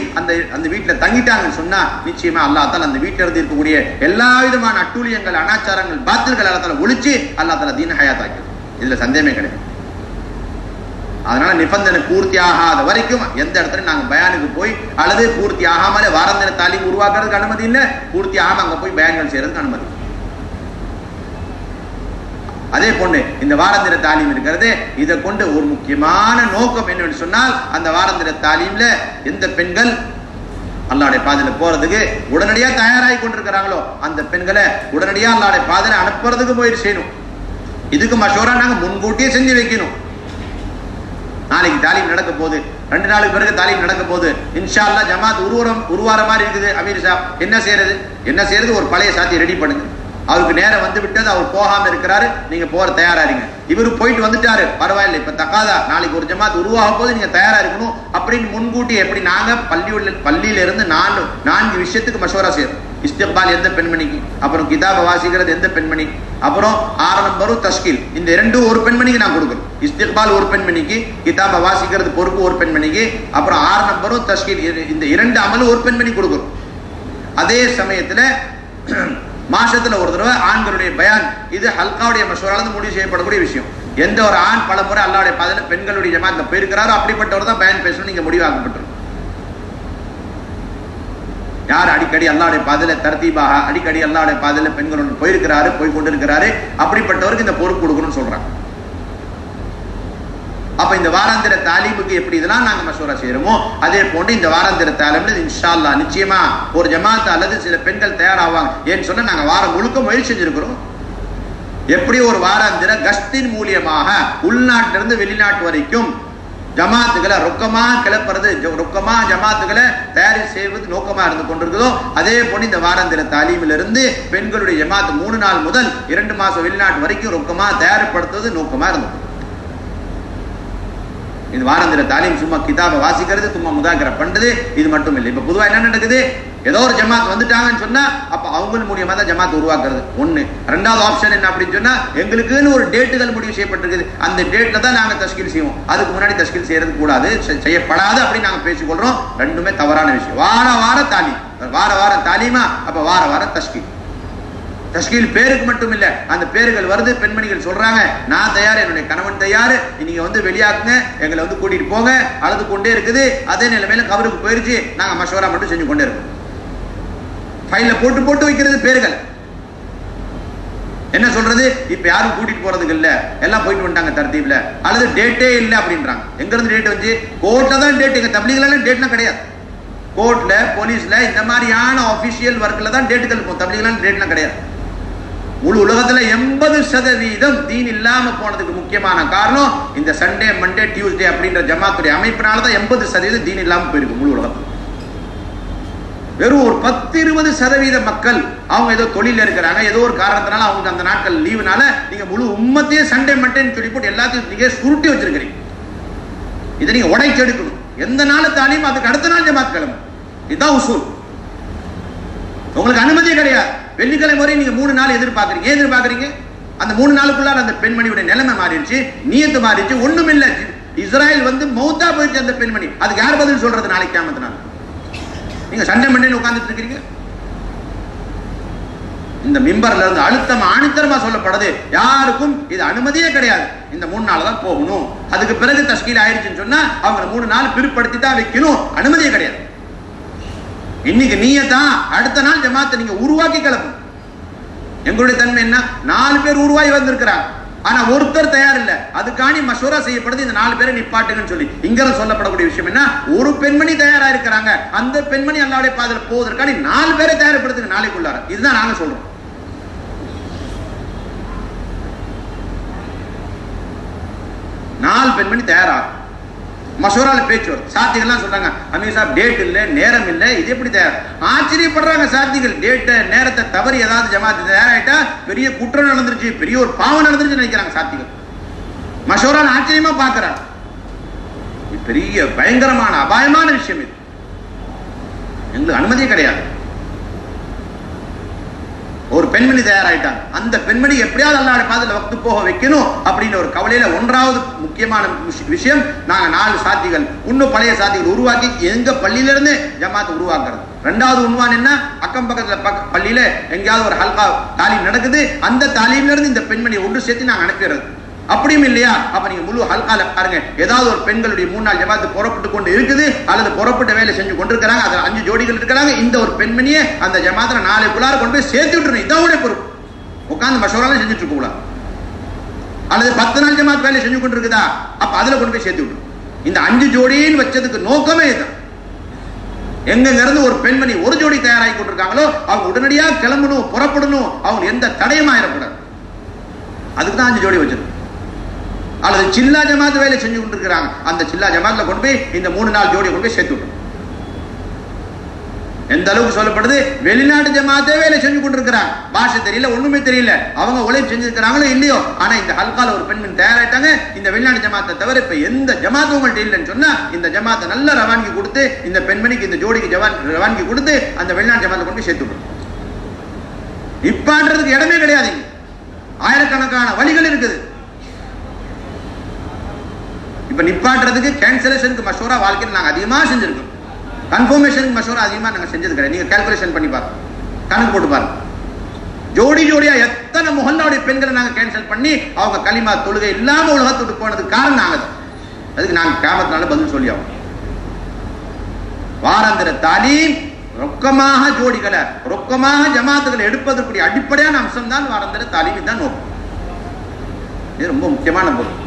அந்த வீட்டுல தங்கிட்டாங்கன்னு சொன்னா நிச்சயமா அல்லாஹ் தஆலா அந்த வீட்டில இருந்து இருக்கக்கூடிய எல்லா விதமான அட்டூழியங்கள், அனாச்சாரங்கள், பாத்தில்கள் அல்லாஹ் தஆலா ஒழிச்சு அல்லாஹ் தஆலா தீன் ஹயாத் ஆக்கியது. இதுல சந்தேகமே கிடையாது. அதனால நிபந்தனை பூர்த்தி ஆகாத வரைக்கும் எந்த இடத்துல நாங்க பயானுக்கு போய் அல்லது பூர்த்தி ஆகாமலே வாராந்திர தாலீம் உருவாக்குறதுக்கு அனுமதி இல்லை, பூர்த்தி ஆகாம அங்க போய் பயான்கள் செய்யறதுக்கு அனுமதி. அதே போன்று இந்த வாராந்திர தாலீம் இருக்கிறது, இதை கொண்டு ஒரு முக்கியமான நோக்கம் என்னன்னு சொன்னால் அந்த வாராந்திர தாலீம்ல எந்த பெண்கள் அல்லாஹ்வுடைய பாதையில போறதுக்கு உடனடியா தயாராகி கொண்டிருக்கிறாங்களோ அந்த பெண்களை உடனடியா அல்லாஹ்வுடைய பாதையில அனுப்புறதுக்கு முயற்சி செய்யணும். இதுக்கு மஷூரா நாங்க முன்கூட்டியே செஞ்சு வைக்கணும். நாளைக்கு தாலீம் நடக்க போகுது, 2 நாளுக்கு பிறகு தாலீம் நடக்க போகுது, இன்ஷா அல்லாஹ் ஜமாத் உருவார மாதிரி இருக்குது. அமீர் சாப் என்ன செய்யறது? ஒரு பழைய சாத்தி ரெடி பண்ணுங்க. அவருக்கு நேரம் வந்து விட்டது, அவர் போகாம இருக்கிறாரு, நீங்க போற தயாரா இருங்க. இவரு போயிட்டு வந்துட்டாரு, பரவாயில்லை, இப்ப தக்காதா நாளைக்கு ஒரு ஜமாத் உருவாக போது நீங்க தயாரா இருக்கணும் அப்படின்னு முன்கூட்டி. எப்படி நாங்க பள்ளியில இருந்து 4 விஷயத்துக்கு மஷூரா செய்யறோம். இஸ்திக்பால் எந்த பெண்மணிக்கு, அப்புறம் கிதாபை வாசிக்கிறது எந்த பெண்மணி, அப்புறம் 6 நம்பரும் தஷ்கீல், இந்த 2 ஒரு பெண்மணிக்கு நான் கொடுக்குறோம். இஸ்திக்பால் ஒரு பெண்மணிக்கு, கிதாபை வாசிக்கிறது பொறுப்பு ஒரு பெண்மணிக்கு, அப்புறம் 6 நம்பரும் தஷ்கீல், இந்த 2 அமலும் ஒரு பெண்மணி கொடுக்குறோம். அதே சமயத்துல மாசத்துல ஒரு தடவை ஆண்களுடைய பயான், இது ஹல்காவுடைய மஷூரால முடிவு செய்யப்படக்கூடிய விஷயம். எந்த ஒரு ஆண் பல முறை அல்லாஹ்வுடைய பாதையில பெண்களுடைய ஜமாத்ல போயிருக்கிறாரோ அப்படிப்பட்டவர் தான் பயான் பேசணும், நீங்க முடிவாக்கப்பட்டிருக்கும். யார் அடிக்கடி அல்லாஹ்வுடைய பாதையில தர்தீபாக அடிக்கடி அல்லாஹ்வுடைய பாதையில பெண்களோட போயிருக்கிறாரு, போய் கொண்டிருக்கிறாரு, அப்படிப்பட்டவருக்கு இந்த பொறுப்பு கொடுக்கணும்னு சொல்றாங்க. அப்ப இந்த வாராந்திர தாலீமுக்கு எப்படி இதெல்லாம் நாங்க மஷூரா செய்யறோமோ அதே போன்று இந்த வாராந்திர தாலீம்ல இன்ஷா அல்லாஹ் நிச்சயமா ஒரு ஜமாத் அல்லது சில பெண்கள் தயாராவாங்க. ஏன்னு சொன்னா நாங்க வாரம் முழுக்க முயற்சி செஞ்சிருக்கிறோம். எப்படி ஒரு வாராந்திர கஸ்தின் மூலியமாக உள்நாட்டிலிருந்து வெளிநாட்டு வரைக்கும் ஜமாத்துகளை ரொக்கமா கிளப்புறது, ரொக்கமா ஜமாத்துகளை தயாரி செய்வது நோக்கமா இருந்து கொண்டிருக்கிறதோ அதே போன்று இந்த வாராந்திர தாலீமில் இருந்து பெண்களுடைய ஜமாத் 3 நாள் முதல் 2 மாசம் வெளிநாட்டு வரைக்கும் ரொக்கமா தயார்படுத்துவது நோக்கமா இருந்தது. இந்த வாராந்திர தாலீம் சும்மா கிதாபை வாசிக்கிறது, சும்மா முதாக்கரை பண்றது இது மட்டும் இல்லை. இப்ப பொதுவா என்ன நடக்குது? ஏதோ ஒரு ஜமாத் வந்துட்டாங்கன்னு சொன்னா அப்ப அவங்க மூலியமா தான் ஜமாத் உருவாக்குறது ஒண்ணு. 2வது ஆப்ஷன் என்ன அப்படின்னு சொன்னா, எங்களுக்குன்னு ஒரு டேட்டுகள் முடிவு செய்யப்பட்டிருக்குது, அந்த டேட்ல தான் நாங்க தஷ்கீல் செய்வோம், அதுக்கு முன்னாடி தஷ்கீல் செய்யறது கூடாது, செய்யப்படாது அப்படின்னு நாங்க பேசிக்கொள்றோம். ரெண்டுமே தவறான விஷயம். வாரம் தாலீம், வாரம் தாலீமா, அப்ப வாரம் தஷ்கீல். தஷ்கீல் பேருக்கு மட்டும் இல்ல, அந்த பேர்கள் வருது, பெண்மணிகள் சொல்றாங்க நான் தயார், என்னுடைய கணவன் தயார், நீங்க வந்து வெளியாக்குங்க, எங்களை வந்து கூட்டிட்டு போங்க, அழுது கொண்டே இருக்குது. அதே நிலைமையில கபருக்கு போயிருச்சு, நாங்க மஷவரா மட்டும் செஞ்சு கொண்டே இருக்கோம். ஃபைல்ல போட்டு வைக்கிறது பேர்கள். என்ன சொல்றது? இப்ப யாரும் கூட்டிட்டு போறதுக்கு இல்ல, எல்லாம் போயிட்டு வந்துட்டாங்க தர்தீப்ல, அல்லது டேட்டே இல்ல அப்படின்றாங்க. எங்க இருந்து டேட் வந்து? கோர்ட்ல தான் டேட். எங்க தப்லீக்ல டேட்னா கிடையாது. கோர்ட்ல, போலீஸ்ல இந்த மாதிரியான ஆபீஷியல் ஒர்க்ல தான் டேட்டுகள் இருக்கும். தப்லீக்ல டேட்னா கிடையாது. முழு உலகத்துல 80% தீன் இல்லாம போனதுக்கு முக்கியமான காரணம் இந்த சண்டே, மண்டே, டியூஸ்டே அப்படின்ற ஜமாத்துடைய அமைப்பினாலதான் 80% தீன் இல்லாம போயிருக்கு முழு உலகத்துல. வெறும் ஒரு 10-20% மக்கள் அவங்க ஏதோ தொழில இருக்கிறாங்க, ஏதோ ஒரு காரணத்தினால அவங்க அந்த நாட்கள் லீவுனால நீங்க முழு உம்மத்தையே சண்டே மண்டேன்னு சொல்லி போட்டு எல்லாத்தையும் நீங்க சுருட்டி வச்சிருக்கிறீங்க. இதை நீங்க உடைச்சு எடுக்கணும். எந்த நாள் தாலீம் அதுக்கு அடுத்த நாள் ஜமாத் கிளம்பு. இதுதான் உசூல். உங்களுக்கு அனுமதியே கிடையாது. வெள்ளிக்கிழமை வரை நீங்க 3 நாள் எதிர்பார்க்கறீங்க. அந்த 3 நாளுக்குள்ளார அந்த பெண்மணியுடைய நிலைமை மாறிடுச்சு, நியத்து மாறிடுச்சு, ஒண்ணும் இல்ல. இஸ்ராயல் வந்து மௌத்தா போயிடுச்சு அந்த பெண்மணி. அதுக்கு யார் பதில் சொல்றது நாளைக்கு கியாமத் நாள்? நீங்க சண்டை மண்டையில உட்கார்ந்துட்டு இருக்கீங்க. இந்த மிம்பர்ல இருந்து அழுத்தமா ஆணித்தரமா சொல்லப்படுது, யாருக்கும் இது அனுமதியே கிடையாது, இந்த 3 நாள் தான் போகணும். அதுக்கு பிறகு தஷ்கீல் ஆயிடுச்சுன்னு சொன்னா அவங்க 3 நாள் பிற்படுத்தி தான் வைக்கணும், அனுமதியே கிடையாது. இன்னைக்கு நீங்க தான் அடுத்த நாள் ஜமாத்தை நீங்க உருவாக்கி கிளப்பும். எங்களுடைய தன்மை என்ன? 4 பேர் உருவாகி வந்திருக்கிறாங்க, ஆனா ஒருத்தர் தயார் இல்ல. அதுக்காண்டி மஷூரா செய்யப்படுது, இந்த 4 பேரை நிப்பாட்டுங்கன்னு சொல்லி. இங்க சொல்லப்படக்கூடிய விஷயம் என்ன? ஒரு பெண்மணி தயாரா இருக்கிறாங்க, அந்த பெண்மணி அல்லாஹ்வுடைய பாதையில போவதற்காண்டி 4 பேரை தயார்படுத்துங்க நாளைக்குள்ளார. இதுதான் நாங்க சொல்றோம். 4 பெண்மணி தயாரா மஷூரால பேச்சு வரும். சாத்திகள்லாம் சொல்றாங்க, அமீர் சாப் டேட் இல்ல, நேரம் இல்ல, இது எப்படி தயார்? ஆச்சரியப்படுறாங்க சாத்திகள். டேட் நேரத்தை தவறி ஏதாவது ஜமாத் தயாராயிட்டா பெரிய குற்றம் நடந்துருச்சு, பெரிய ஒரு பாவம் நடந்துருச்சு நினைக்கிறாங்க சாத்திகள். மஷூரால ஆச்சரியமா பாக்குறாங்க. பெரிய பயங்கரமான அபாயமான விஷயம் இது. எங்களுக்கு அனுமதியே கிடையாது. ஒரு பெண்மணி தயாராயிட்டாங்க, அந்த பெண்மணி எப்படியாவது அல்லாஹ்வுடைய பாதையில வக்து போக வைக்கணும் அப்படின்ற ஒரு கவலையில 1வது முக்கியமான விஷயம், நாங்க 4 சாத்திகள் இன்னும் பழைய சாத்திகள் உருவாக்கி எங்க பள்ளியில இருந்து ஜமாத் உருவாக்குறது. 2வது உண்வான் என்ன? அக்கம் பக்கத்துல பள்ளியில எங்கேயாவது ஒரு ஹல்கா தாலீம் நடக்குது, அந்த தாலீம்ல இருந்து இந்த பெண்மணியை ஒன்று சேர்த்து நாங்க அனுப்பிடுறது. அப்படியும் இல்லையா, அப்ப நீங்க முழு ஹல்கால பாருங்க, ஏதாவது ஒரு பெண்களுடைய 3 நாள் ஜமாத் புறப்பட்டு கொண்டு இருக்குது, அல்லது புறப்பட்ட வேலை செஞ்சு கொண்டிருக்கிறாங்க, அதுல 5 ஜோடிகள் இருக்கிறாங்க. இந்த ஒரு பெண்மணியை அந்த ஜமாத்துல 4 கொண்டு போய் சேர்த்து விட்டுருங்க. இதான் பொறுப்பு. உட்கார்ந்து மஷூரால செஞ்சுட்டு இருக்க கூடாது. அல்லது 10 நாள் ஜமாத் வேலை செஞ்சு கொண்டு இருக்குதா, அப்ப அதுல கொண்டு போய் சேர்த்து விட்டுரும். இந்த 5 ஜோடின்னு வச்சதுக்கு நோக்கமே இதுதான். எங்க இருந்து ஒரு பெண்மணி ஒரு ஜோடி தயாராகி கொண்டிருக்காங்களோ அவங்க உடனடியாக கிளம்பணும், புறப்படணும், அவங்க எந்த தடையும் ஆயிடக்கூடாது. அதுக்கு தான் 5 ஜோடி வச்சிருக்கோம். அல்லது சில்லா ஜமாத் வேலை செஞ்சு கொண்டு இருக்கிறாங்க, அந்த சில்லா ஜமாத்ல கொண்டு போய் இந்த 3-4 ஜோடியை கொண்டு போய் சேர்த்து விட்டோம். எந்த அளவுக்கு சொல்லப்படுது, வெளிநாட்டு ஜமாத்தே வேலை செஞ்சு கொண்டு இருக்கிறாங்க, பாஷை தெரியல, ஒண்ணுமே தெரியல, அவங்க உழைப்பு செஞ்சிருக்கிறாங்களோ இல்லையோ, ஆனா இந்த ஹல்கால ஒரு பெண்மணி தயாராயிட்டாங்க. இந்த வெளிநாட்டு ஜமாத்தை தவிர இப்ப எந்த ஜமாத்தும் உங்கள்ட்ட இல்லைன்னு சொன்னா இந்த ஜமாத்தை நல்ல ரவான்கி கொடுத்து இந்த பெண்மணிக்கு இந்த ஜோடிக்கு ரவான்கி கொடுத்து அந்த வெளிநாட்டு ஜமாத்தை கொண்டு சேர்த்து விடும். நிப்பாட்டுறதுக்கு இடமே கிடையாது, ஆயிரக்கணக்கான வழிகள் இருக்குது. இப்ப நிப்பாட்டுறதுக்கு கேன்சலேஷனுக்கு மஷூரா வாழ்க்கையில் நாங்க அதிகமா செஞ்சிருக்கோம், கன்ஃபர்மேஷனுக்கு மஷூரா அதிகமா நாங்க செஞ்சது கிடையாது. நீங்க கால்குலேஷன் பண்ணி பாருங்க, கணக்கு போட்டு பாருங்க, ஜோடி ஜோடியா எத்தனை முஹல்லாவுடைய பெண்களை நாங்க கேன்சல் பண்ணி அவங்க கலிமா தொழுகை இல்லாம உலகத்துக்கு போனதுக்கு காரணம் நாங்க தான். அதுக்கு நாங்க கியாமத்னால பதில் சொல்லி ஆகும். வாராந்திர தாலீம் ரொக்கமாக ஜோடிகளை ரொக்கமாக ஜமாத்துகளை எடுப்பதற்குரிய அடிப்படையான அம்சம் தான் வாராந்திர தாலீம் தான் நோக்கம். இது ரொம்ப முக்கியமான பொருள்.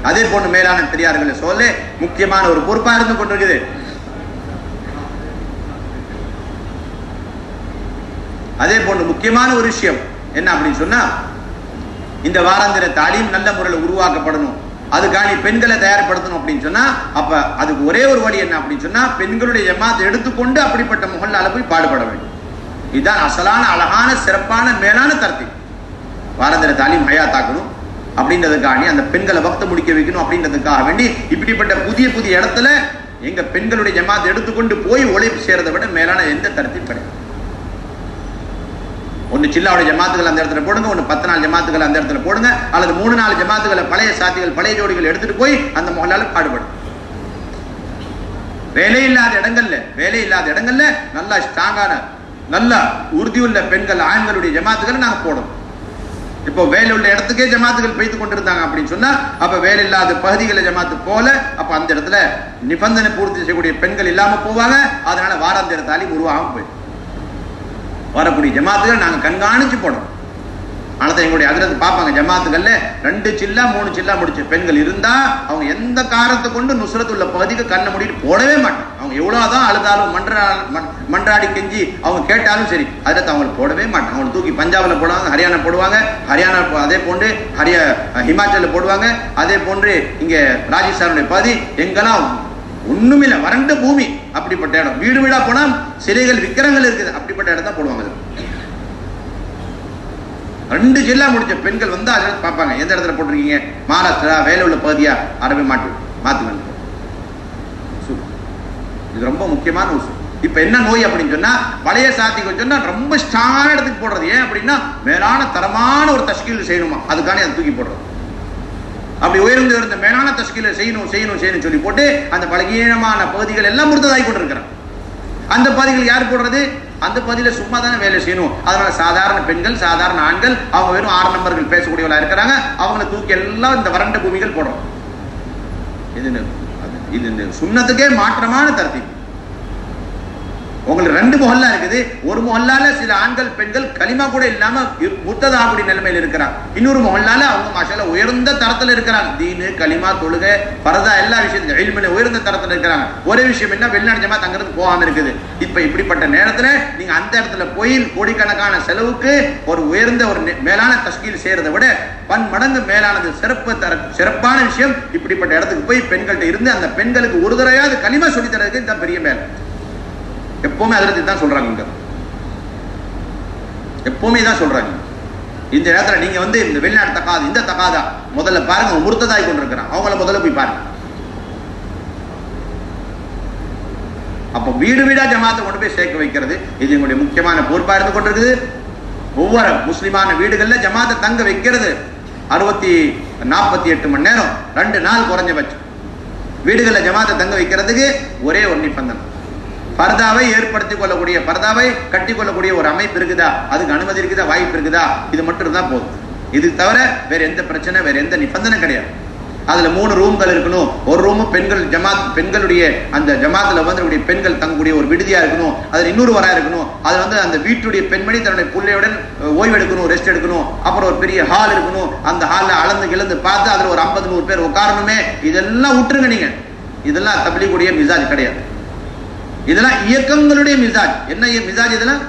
அதே போன்று மேலான பெரியார்களை சொல்ல முக்கியமான ஒரு பொறுப்பா இருந்து கொண்டிருக்குது. அதே போன்று முக்கியமான ஒரு விஷயம் என்ன அப்படின்னு சொன்னா, இந்த வாராந்திர தாலீம் நல்ல முறையில் உருவாக்கப்படணும், அதுக்காண்டி பெண்களை தயார்படுத்தணும் அப்படின்னு சொன்னா அப்ப அதுக்கு ஒரே ஒரு வழி என்ன அப்படின்னு சொன்னா, பெண்களுடைய ஜமாத்தை எடுத்துக்கொண்டு அப்படிப்பட்ட முஹல்லால போய் பாடுபட வேண்டும். இதுதான் அசலான அழகான சிறப்பான மேலான தர்த்தீப். வாராந்திர தாலீம் ஹயாத்தாக்கணும் அப்படின்றதுக்காண்டி அந்த பெண்களை வக்த முடிக்க வைக்கணும் அப்படின்றதுக்காக வேண்டி இப்படிப்பட்ட புதிய புதிய இடத்துல எங்க பெண்களுடைய ஜமாத்தை எடுத்துக்கொண்டு போய் உழைப்பு செய்யறதை விட மேலான எந்த தர்த்தீப் கிடையாது. ஒன்னு சில்லாவுடைய ஜமாத்துகள் அந்த இடத்துல போடுங்க, ஒன்னு 10 ஜமாத்துகள் அந்த இடத்துல போடுங்க, அல்லது 3-4 ஜமாத்துகளை பழைய சாத்திகள் பழைய ஜோடிகள் எடுத்துட்டு போய் அந்த முஹல்லால பாடுபடும். வேலை இல்லாத இடங்கள்ல நல்லா ஸ்ட்ராங்கான நல்ல உறுதியுள்ள பெண்கள் ஆண்களுடைய ஜமாத்துகளை நாங்க போடணும். இப்போ வேலை உள்ள இடத்துக்கே ஜமாத்துகள் பெய்து கொண்டிருந்தாங்க அப்படின்னு சொன்னா அப்ப வேலை இல்லாத பகுதிகளை ஜமாத்து போல அப்ப அந்த இடத்துல நிபந்தனை பூர்த்தி செய்யக்கூடிய பெண்கள் இல்லாம போவாங்க. அதனால வாராந்திர தாலீம் உருவாகாம போயிடும். வரக்கூடிய ஜமாத்துகள் நாங்க கண்காணிச்சு போடணும். ஆனால் எங்களுடைய அதிரத்து பார்ப்பாங்க, ஜமாத்துகள்ல 2 சில்லா 3 சில்லா முடிச்ச பெண்கள் இருந்தா அவங்க எந்த காரணத்தை கொண்டு நுஸ்ரத் உள்ள பகுதிக்கு கண்ணை மூடிட்டு போடவே மாட்டாங்க. அவங்க எவ்வளவுதான் அழுதாலும் மன்றாடி கெஞ்சி அவங்க கேட்டாலும் சரி, அதிரத்து அவங்களை போடவே மாட்டாங்க. அவங்களை தூக்கி பஞ்சாப்ல போடுவாங்க, ஹரியானா போடுவாங்க, அதே போன்று ஹிமாச்சல்ல போடுவாங்க, அதே போன்று இங்க ராஜஸ்தானுடைய பகுதி எங்கெல்லாம் ஒண்ணுமில்ல வறண்ட பூமி அப்படிப்பட்ட இடம், வீடு வீடா போனா சிலைகள் விக்கிரங்கள் இருக்குது, அப்படிப்பட்ட இடம் தான் போடுவாங்க. 2 ஜில்லா முடிச்ச பெண்கள் வந்து அதை பார்ப்பாங்க, எந்த இடத்துல போட்டிருக்கீங்க, மகாராஷ்டிரா வேலை உள்ள பகுதியா, அரபி மாத்துங்க. இது ரொம்ப முக்கியமான விஷயம். இப்ப என்ன நோய் அப்படின்னு சொன்னா, பழைய சாத்திக்கு சொன்னா ரொம்ப ஸ்ட்ராங்கான இடத்துக்கு போடுறது. ஏன் அப்படின்னா மேலான தரமான ஒரு தஷ்கீல் செய்யணுமா, அதுக்கான அதை தூக்கி போடுறது. அப்படி உயர்ந்த மேலான தஷ்கீல செய்யணும் சொல்லி போட்டு அந்த பலகீனமான பகுதிகள் எல்லாம் முர்த்ததாகி கொண்டிருக்கிறாங்க. அந்த பகுதிகள் யார் போடுறது, அந்த பகுதியில சும்மா தானே வேலை செய்யணும். அதனால சாதாரண பெண்கள் சாதாரண ஆண்கள் அவங்க வெறும் 6 நம்பர்கள் பேசக்கூடியவங்களா இருக்கிறாங்க, அவங்களை தூக்கி எல்லாம் இந்த வறண்ட பூமிகள் போடுறோம். இது சுன்னத்துக்கே மாற்றமான தர்த்தீப். உங்களுக்கு 2 முஹல்லா இருக்குது, ஒரு முஹல்லால சில ஆண்கள் பெண்கள் கலிமா கூட இல்லாம முர்த்ததாகுடைய நிலைமையில் இருக்கிறாங்க, இன்னொரு முஹல்லால அவங்க மாஷாஅல்லா உயர்ந்த தரத்துல இருக்கிறாங்க, தீனு கலிமா தொழுகை பரதா எல்லா விஷயத்திலும் இல்மில உயர்ந்த தரத்துல இருக்கிறாங்க. ஒரே விஷயம் என்ன, வெளிநாடு ஜமாத் அங்கிருந்து போகாம இருக்குது. இப்ப இப்படிப்பட்ட நேரத்துல நீங்க அந்த இடத்துல போய் கோடிக்கணக்கான செலவுக்கு ஒரு உயர்ந்த ஒரு மேலான தஷ்கீல் செய்யறதை விட 10 மடங்கு மேலானது சிறப்பான விஷயம். இப்படிப்பட்ட இடத்துக்கு போய் பெண்கள்கிட்ட இருந்து அந்த பெண்களுக்கு ஒரு தடவையாவது கலிமா சொல்லி தரதுக்கு இந்த பெரிய மேல எப்பவுமே அதிரத்தை தான் சொல்றாங்க. எப்பவுமே தான் சொல்றாங்க. இந்த நேரத்துல நீங்க வந்து இந்த வெளிநாட்டு தக்காது இந்த தக்காதா முதல்ல பாருங்க, முர்த்ததாய் கொண்டிருக்கிறான், அவங்கள முதல்ல போய் பாருங்க. அப்ப வீடு வீடா ஜமாத்தை கொண்டு போய் சேர்க்க வைக்கிறது இது எங்களுடைய முக்கியமான பொறுப்பா இருந்து கொண்டிருக்குது. ஒவ்வொரு முஸ்லிமான வீடுகள்ல ஜமாத்தை தங்க வைக்கிறது 48 மணி நேரம் 2 நாள் குறைஞ்சபட்சம். வீடுகள்ல ஜமாத்தை தங்க வைக்கிறதுக்கு ஒரே ஒரு நிபந்தனை, பர்தாவை ஏற்படுத்திக் கொள்ளக்கூடிய பர்தாவை கட்டி கொள்ளக்கூடிய ஒரு அமைப்பு இருக்குதா, அதுக்கு அனுமதி இருக்குதா, வாய்ப்பு இருக்குதா, இது மட்டும் இருந்தா போதும். இது தவிர வேற எந்த பிரச்சனை வேற எந்த நிபந்தனை கிடையாது. அதுல 3 ரூம்கள் இருக்கணும். ஒரு ரூம் பெண்களுடைய அந்த ஜமாத்துல வந்து பெண்கள் தங்கக்கூடிய ஒரு விடுதியா இருக்கணும். அதுல இன்னொரு வரா இருக்கணும். அதுல வந்து அந்த வீட்டுடைய பெண்மணி தன்னுடைய பிள்ளையுடன் ஓய்வு எடுக்கணும், ரெஸ்ட் எடுக்கணும். அப்புறம் ஒரு பெரிய ஹால் இருக்கணும். அந்த ஹால்ல அளந்து பார்த்து அதுல ஒரு 50-100 பேர் உட்காரணுமே. இதெல்லாம் விட்டுருங்க நீங்க. இதெல்லாம் தப்லீகுடைய மிசாஜ் கிடையாது. இதெல்லாம் இயக்கங்களுடைய மிசாஜ். என்ன மிசாஜ்? இதெல்லாம்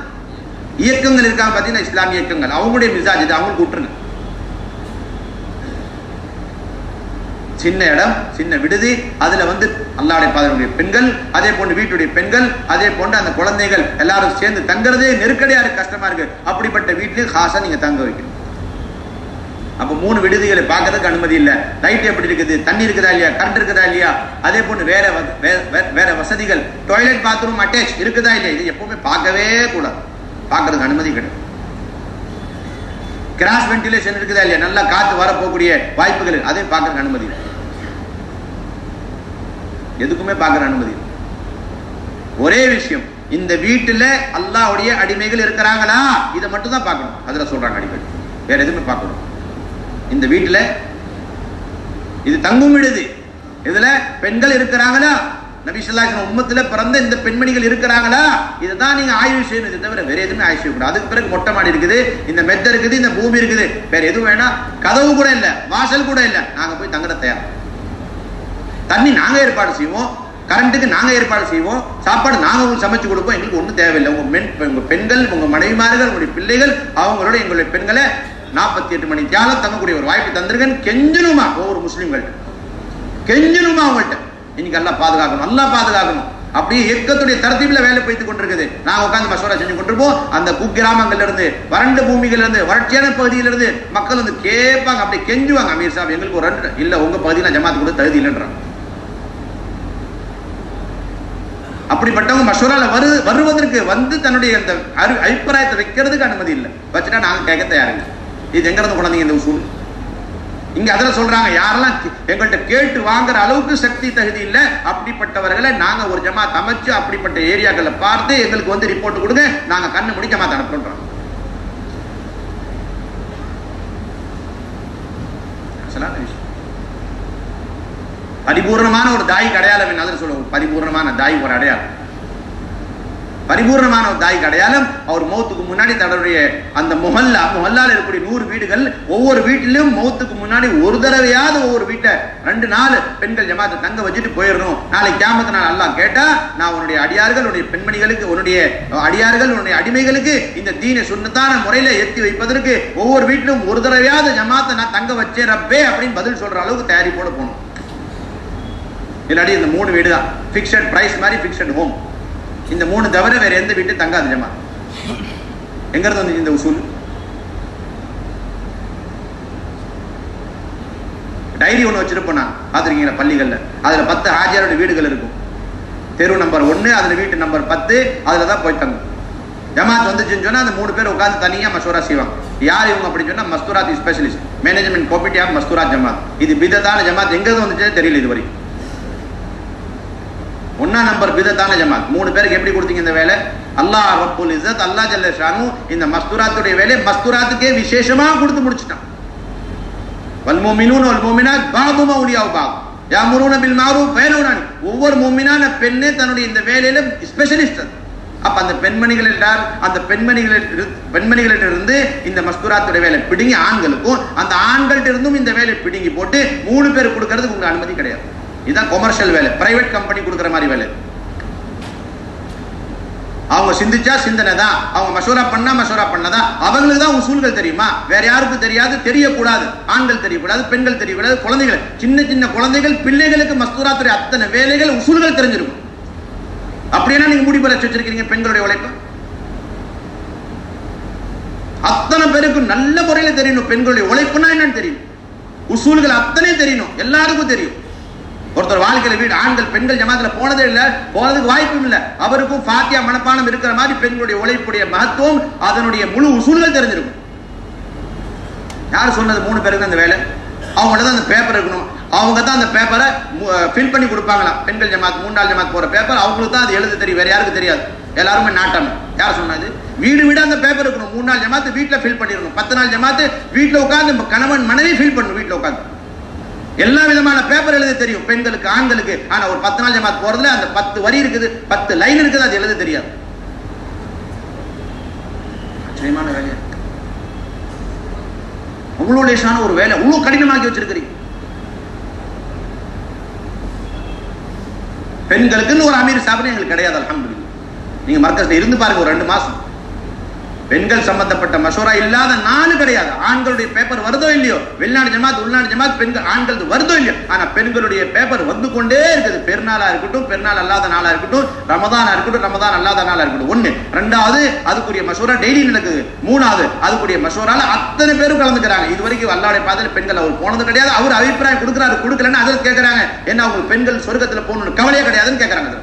இயக்கங்கள் இருக்காங்க பார்த்தீங்கன்னா, இஸ்லாமிய இயக்கங்கள், அவங்களுடைய மிசாஜ் இது, அவங்களுக்கு விட்டுருங்க. சின்ன இடம், சின்ன விடுதி, அதுல அல்லாஹ்வுடைய பாதையுடைய பெண்கள், அதே போன்று வீட்டுடைய பெண்கள், அதே போன்று அந்த குழந்தைகள் எல்லாரும் சேர்ந்து தங்குறதே நெருக்கடியா இருக்கு, கஷ்டமா இருக்கு. அப்படிப்பட்ட வீட்டுல காசா நீங்க தங்க வைக்கணும். அப்ப 3 விடுதிகளை பார்க்கறதுக்கு அனுமதி இல்ல. லைட் எப்படி இருக்குது, தண்ணி இருக்குதா இல்லையா, கரண்ட் இருக்குதா இல்லையா, அதே போன்று வேற வசதிகள், டாய்லெட் பாத்ரூம் அட்டாச் இருக்குதா இல்லையா, இது எப்பவுமே பார்க்கவே கூடாது, பார்க்கறதுக்கு அனுமதி கிடையாது. கிராஸ் வென்டிலேஷன் இருக்குதா இல்லையா, நல்லா காத்து வர போகக்கூடிய வாய்ப்புகள், அதையும் பார்க்கறதுக்கு அனுமதி இல்லை. எதுக்குமே பார்க்கற அனுமதி இல்லை. ஒரே விஷயம், இந்த வீட்டுல அல்லாஹ்வுடைய அடிமைகள் இருக்கிறாங்களா, இதை மட்டும் தான் பார்க்கணும். அதுல சொல்றாங்க அடிமை, வேற எதுவுமே பார்க்கணும். இந்த வீட்டுல இது தங்கும் விடுதி, இதுல பெண்கள் இருக்கிறாங்களா, நபி ஸல்லல்லாஹு அலைஹி வஸல்லம் உம்மத்துல பிறந்த இந்த பெண்மணிகள் இருக்கிறாங்களா, இதுதான் நீங்க ஆய்வு செய்யணும். தவிர வேற எதுவுமே ஆய்வு செய்யக்கூடாது. அதுக்கு பிறகு மொட்டை மாடி இருக்குது, இந்த மெத்த இருக்குது, இந்த பூமி இருக்குது, வேற எதுவும் வேணா, கதவு கூட இல்ல, வாசல் கூட இல்ல, நாங்க போய் தங்கட தயார். தண்ணி நாங்க ஏற்பாடு செய்வோம், கரண்ட்டுக்கு நாங்க ஏற்பாடு செய்வோம், சாப்பாடு நாங்க உங்களுக்கு சமைச்சு கொடுப்போம், எங்களுக்கு ஒன்றும் தேவையில்லை. உங்க பெண்கள், உங்க மனைவிமார்கள், உங்களுடைய பிள்ளைகள், அவங்களோட எங்களுடைய பெண்களை 48 மணி தியாலம் தங்கக்கூடிய ஒரு வாய்ப்பு தந்திருக்கேன். கெஞ்சணுமா ஒவ்வொரு முஸ்லிம்கள்ட்ட, கெஞ்சணுமா அவங்கள்ட்ட. இன்னைக்கு எல்லாம் பாதுகாக்கணும், நல்லா பாதுகாக்கணும். அப்படியே இயக்கத்துடைய தரத்தீபில் வேலை போய்த்து கொண்டிருக்குது. நாங்க உட்காந்து மசோரா செஞ்சு கொண்டிருப்போம். அந்த குக்கிராமங்கள்ல இருந்து, வறண்ட பூமிகள்ல இருந்து, வறட்சியான பகுதியிலிருந்து மக்கள் கேட்பாங்க, அப்படியே கெஞ்சுவாங்க, அமீர் சாப் எங்களுக்கு ஒரு 2 இல்ல, உங்க பகுதியில் ஜமாத்து கூட தகுதி இல்லைன்றாங்க. அப்படிப்பட்டவங்க மசோரால வருவதற்கு தன்னுடைய அந்த அபிப்பிராயத்தை வைக்கிறதுக்கு அனுமதி இல்லை. வச்சுட்டா நாங்க கேட்க தயாரில்லை. இது எங்க இருந்து குழந்தைங்க இந்த உசூல்? இங்க அதில் சொல்றாங்க, யாரெல்லாம் எங்கள்கிட்ட கேட்டு வாங்குற அளவுக்கு சக்தி தகுதி இல்லை, அப்படிப்பட்டவர்களை நாங்க ஒரு ஜமாத் அமைச்சு அப்படிப்பட்ட ஏரியாக்களை பார்த்து எங்களுக்கு ரிப்போர்ட் கொடுங்க, நாங்க கண்ணு முடி ஜமாத் அனுப்புறோம். பரிபூர்ணமான ஒரு தாய்க்கு அடையாளம் என்ன சொல்லுவோம்? பரிபூர்ணமான தாய்க்கு ஒரு அடையாளம், பரிபூர்ணமான ஒரு தாய்க்கு அடையாளம். அவர் மௌத்துக்கு முன்னாடி தன்னுடைய அந்த முஹல்லால இருக்கக்கூடிய 100 வீடுகள், ஒவ்வொரு வீட்டிலும் மௌத்துக்கு முன்னாடி ஒரு தடவையாவது ஒவ்வொரு வீட்டை 2-4 பெண்கள் ஜமாத்தை தங்க வச்சுட்டு போயிடணும். நாளைக்கு கியாமத் நாள் அல்லாஹ் கேட்டா, நான் உன்னுடைய அடியார்கள், உன்னுடைய பெண்மணிகளுக்கு, உன்னுடைய அடியார்கள், உன்னுடைய அடிமைகளுக்கு இந்த தீனை சுன்னத்தான முறையில எத்தி வைப்பதற்கு ஒவ்வொரு வீட்டிலும் ஒரு தடவையாவது ஜமாத்தை நான் தங்க வச்சேன் ரப்பே அப்படின்னு பதில் சொல்ற அளவுக்கு தயாரிப்போட போகணும். இல்லாட்டி இந்த 3 வீடு தான் பிக்சட் பிரைஸ் மாதிரி, பிக்சட் ஹோம். இந்த 3 தவிர வேற எந்த வீட்டு தங்காது ஜமாத். எங்க இருந்து இந்த உசூல்? டைரி ஒன்று வச்சிருப்போம், நான் பார்த்துருக்கீங்களா பள்ளிகள்ல, அதுல 10 ஹாஜியாரோட வீடுகள் இருக்கும். தெரு நம்பர் 1, அதுல வீட்டு நம்பர் 10, அதுல தான் போய் தங்கும். ஜமாத் வந்துச்சுன்னு சொன்னா அந்த 3 பேர் உட்காந்து தனியா மசூரா செய்வாங்க. யார் இவங்க அப்படின்னு சொன்னா, மஸ்தூராத் ஸ்பெஷலிஸ்ட், மேனேஜ்மெண்ட் கமிட்டி ஆஃப் மஸ்தூராத் ஜமாத். இது பிதத்தான ஜமாத், எங்க இருந்து வந்துச்சுன்னு தெரியல இதுவரை. 1ஆம் நம்பர் பிதத்தான ஜமாத். 3 பேருக்கு எப்படி கொடுத்தீங்க இந்த வேலை? அல்லாஹ் ரப்புல் இஸ்ஸத், அல்லாஹ் ஜல்ல ஷானு இந்த மஸ்தூராத்துடைய வேலை மஸ்தூராத்துக்கே விசேஷமா கொடுத்து முடிச்சிட்டான். வல் முஃமினூன வல் முஃமினாத் பஅதுஹும் அவுலியாஉ பஅத் யஅமுருன பில் மஅரூஃப் வ யன்ஹவுன அனில். ஒவ்வொரு முஃமினான பெண்ணே தன்னுடைய இந்த வேலையில ஸ்பெஷலிஸ்ட். அப்ப அந்த பெண்மணிகள் என்றால், அந்த பெண்மணிகளிலிருந்து இந்த மஸ்தூராத்துடைய வேலை பிடுங்கி ஆண்களுக்கும், அந்த ஆண்கள்ட்ட இருந்தும் இந்த வேலை பிடுங்கி போட்டு 3 பேர் கொடுக்கறதுக்கு உங்களுக்கு அனுமதி கிடையாது. இதுதான் கொமர்ஷியல் வேலை, பிரைவேட் கம்பெனி கொடுக்குற மாதிரி வேலை. அவங்க சிந்திச்சா சிந்தனை தான், அவங்க மசூரா பண்ணதான். அவங்களுக்கு தான் உசூல்கள் தெரியுமா, வேற யாருக்கும் தெரியாது, தெரியக்கூடாது. ஆண்கள் தெரியக்கூடாது, பெண்கள் தெரியக்கூடாது, குழந்தைகள், சின்ன குழந்தைகள், பிள்ளைகளுக்கு மஸ்தூராத்துடைய அத்தனை வேலைகள் உசூல்கள் தெரிஞ்சிருக்கும். அப்படின்னா நீங்க மூடி போல வச்சிருக்கீங்க பெண்களுடைய உழைப்பு. அத்தனை பேருக்கு நல்ல முறையில் தெரியணும் பெண்களுடைய உழைப்புனா என்னன்னு தெரியும், உசூல்கள் அத்தனை தெரியணும், எல்லாருக்கும் தெரியும். ஒருத்தர் வாழ்க்கையில வீடு ஆண்கள் பெண்கள் ஜமாத்துல போனதே இல்லை, போனதுக்கு வாய்ப்பும் இல்லை, அவருக்கும் ஃபாத்தியா மனப்பானம் இருக்கிற மாதிரி பெண்களுடைய உழைப்புடைய மகத்துவம், அதனுடைய முழு உசூல்கள் தெரிஞ்சிருக்கும். யார் சொன்னது 3 பேருக்கு அந்த வேலை? அவங்கள்ட்ட தான் அந்த பேப்பர் இருக்கணும், அவங்க தான் அந்த பேப்பரை ஃபில் பண்ணி கொடுப்பாங்களாம். பெண்கள் ஜமாத் 3 நாள் ஜமாத் போற பேப்பர் அவங்களுக்கு தான் அது எழுத தெரியும், வேற யாருக்கு தெரியாது. எல்லாருமே நாட்டாம. யார் சொன்னது? வீடு அந்த பேப்பர் இருக்கணும். 3 நாள் ஜமாத்து வீட்டுல ஃபில் பண்ணிருக்கணும், 10 நாள் ஜமாத்து வீட்டுல உட்கார்ந்து கணவன் மனைவி ஃபில் பண்ணணும். வீட்டுல உட்கார்ந்து எல்லா விதமான பேப்பர் எழுத தெரியும் பெண்களுக்கு ஆண்களுக்கு. ஆனா ஒரு 10 நாள் ஜமாத் போறதுல அந்த 10 வரி இருக்குது, 10 லைன் இருக்குது, அது எழுத தெரியாது. ஆச்சரியமான வேலை, அவ்வளவு லேசான ஒரு வேலை, அவ்வளவு கடினமாக்கி வச்சிருக்கிறீங்க. பெண்களுக்குன்னு ஒரு அமீர் சாப்பிட எங்களுக்கு கிடையாது. அல்ஹம்துலில்லாஹ். நீங்க மர்கஸ்ல இருந்து பாருங்க, ஒரு 2 மாசம் பெண்கள் சம்பந்தப்பட்ட மஷூரா இல்லாத நாள் கிடையாது. ஆண்களுடைய பேப்பர் வருதோ இல்லையோ, வெளிநாடு ஜமாத் உள்நாடு ஜமாத் பெண்கள் ஆண்கள் வருதோ இல்லையோ, ஆனா பெண்களுடைய பேப்பர் வந்து கொண்டே இருக்குது. பெருநாளா இருக்கட்டும், பெருநாள் அல்லாத நாளா இருக்கட்டும், ரமதானா இருக்கட்டும், ரமதான் அல்லாத நாளா இருக்கட்டும். ஒண்ணு. ரெண்டாவது, அதுக்குரிய மஷூரா டெய்லி நடக்குது. மூணாவது, அதுக்குரிய மஷூரால அத்தனை பேரும் கலந்துக்கிறாங்க. இது வரைக்கும் அல்லாஹ்வுடைய பாதையில பெண்கள் அவர் போனது கிடையாது. அவர் அபிப்பிராயம் கொடுக்கிறாரு, கொடுக்கலன்னா அதில் கேட்கறாங்க, என்ன உங்களுக்கு பெண்கள் சொர்க்கத்துல போகணும்னு கவலையே கிடையாதுன்னு கேட்கறாங்க.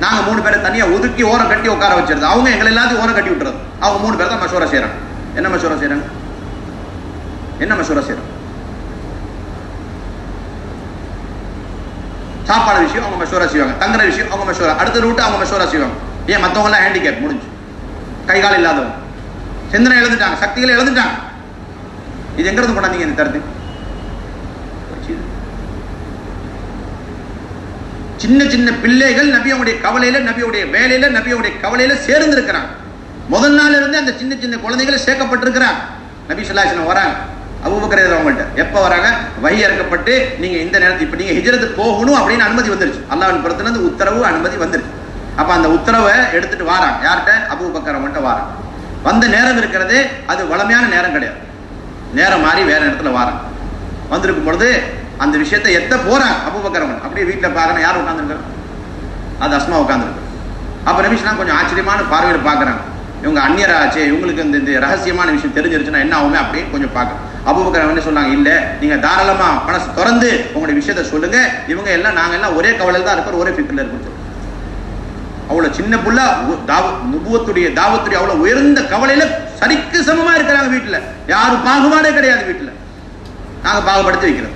நாங்க 3 பேரை தனியா ஒதுக்கி ஓரம் கட்டி உட்கார வச்சிருந்தோம். அவங்க எங்களை எல்லாத்தையும் ஓரம் கட்டி விட்டுறது. அவங்க 3 பேர் தான் மஷூரா செய்யறாங்க. என்ன மஷூரா செய்யறாங்க? என்ன மஷூரா செய்யறாங்க? சாப்பாடு விஷயம் அவங்க மஷூரா செய்வாங்க, தங்குற விஷயம் அவங்க மஷூரா, அடுத்த ரூட் அவங்க மஷூரா செய்வாங்க. ஏன் மத்தவங்க எல்லாம் ஹேண்டிகேப் முடிஞ்சு, கை கால் இல்லாதவங்க, சிந்தனை இழந்துட்டாங்க, சக்திகளை இழந்துட்டாங்க. இது எங்க இருந்து கொண்டாந்தீங்க இந்த தரத்து? சின்ன சின்ன பிள்ளைகள் நபியோடைய கவலையில, நபியோடைய வேலையில, நபியோடைய கவலையில சேர்ந்து இருக்கிறாங்க. முதல் நாள் இருந்து அந்த சின்ன சின்ன குழந்தைகளை சேர்க்கப்பட்டிருக்கிறாங்க. நபி ஸல்லல்லாஹு அலைஹி வஸல்லம் வராங்க, அபூபக்கர் அவங்கள்ட்ட எப்ப வராங்க? வஹி இறக்கப்பட்டு நீங்க இந்த நேரத்தில் இப்ப நீங்க ஹிஜ்ரத் போகணும் அப்படின்னு அனுமதி வந்துருச்சு. அல்லாஹ்வின் புறத்துல இருந்து உத்தரவு, அனுமதி வந்துருச்சு. அப்ப அந்த உத்தரவை எடுத்துட்டு வராங்க. யார்கிட்ட? அபூபக்கர் அவங்கள்ட்ட வராங்க. வந்த நேரம் இருக்கிறது அது வளமையான நேரம் கிடையாது. நேரம் மாறி வேற இடத்துல வராங்க. வந்திருக்கும் பொழுது அந்த விஷயத்தை எத்த போறாங்க அபூபக்கர் அப்படியே வீட்டுல பாக்கணும். யார் உட்கார்ந்துருக்காங்க? அது அஸ்மா உட்கார்ந்துருக்கு. அப்ப நபி ஸல்லல்லாஹு கொஞ்சம் ஆச்சரியமான பார்வையில பாக்குறாங்க. இவங்க அந்நியராச்சே, இவங்களுக்கு இந்த ரகசியமான விஷயம் தெரிஞ்சிருச்சுன்னா என்ன ஆகுமே அப்படின்னு கொஞ்சம் பாக்க. அபூபக்கர் என்ன சொன்னாங்க, இல்ல நீங்க தாராளமா மனசு திறந்து உங்களுடைய விஷயத்த சொல்லுங்க. இவங்க எல்லாம் நாங்க எல்லாம் ஒரே கவலையில தான் இருக்கிறோம், ஒரே ஃபிக்ர்ல இருக்கோம். அவ்வளவு சின்ன புள்ள நுபுவத்துடைய தாவத்துடைய அவ்வளவு உயர்ந்த கவலையில சரிக்கு சமமா இருக்கிறாங்க. வீட்டுல யாரும் பாகுபாடே கிடையாது. வீட்டுல நாங்க பாகுபடுத்தி வைக்கிறோம்.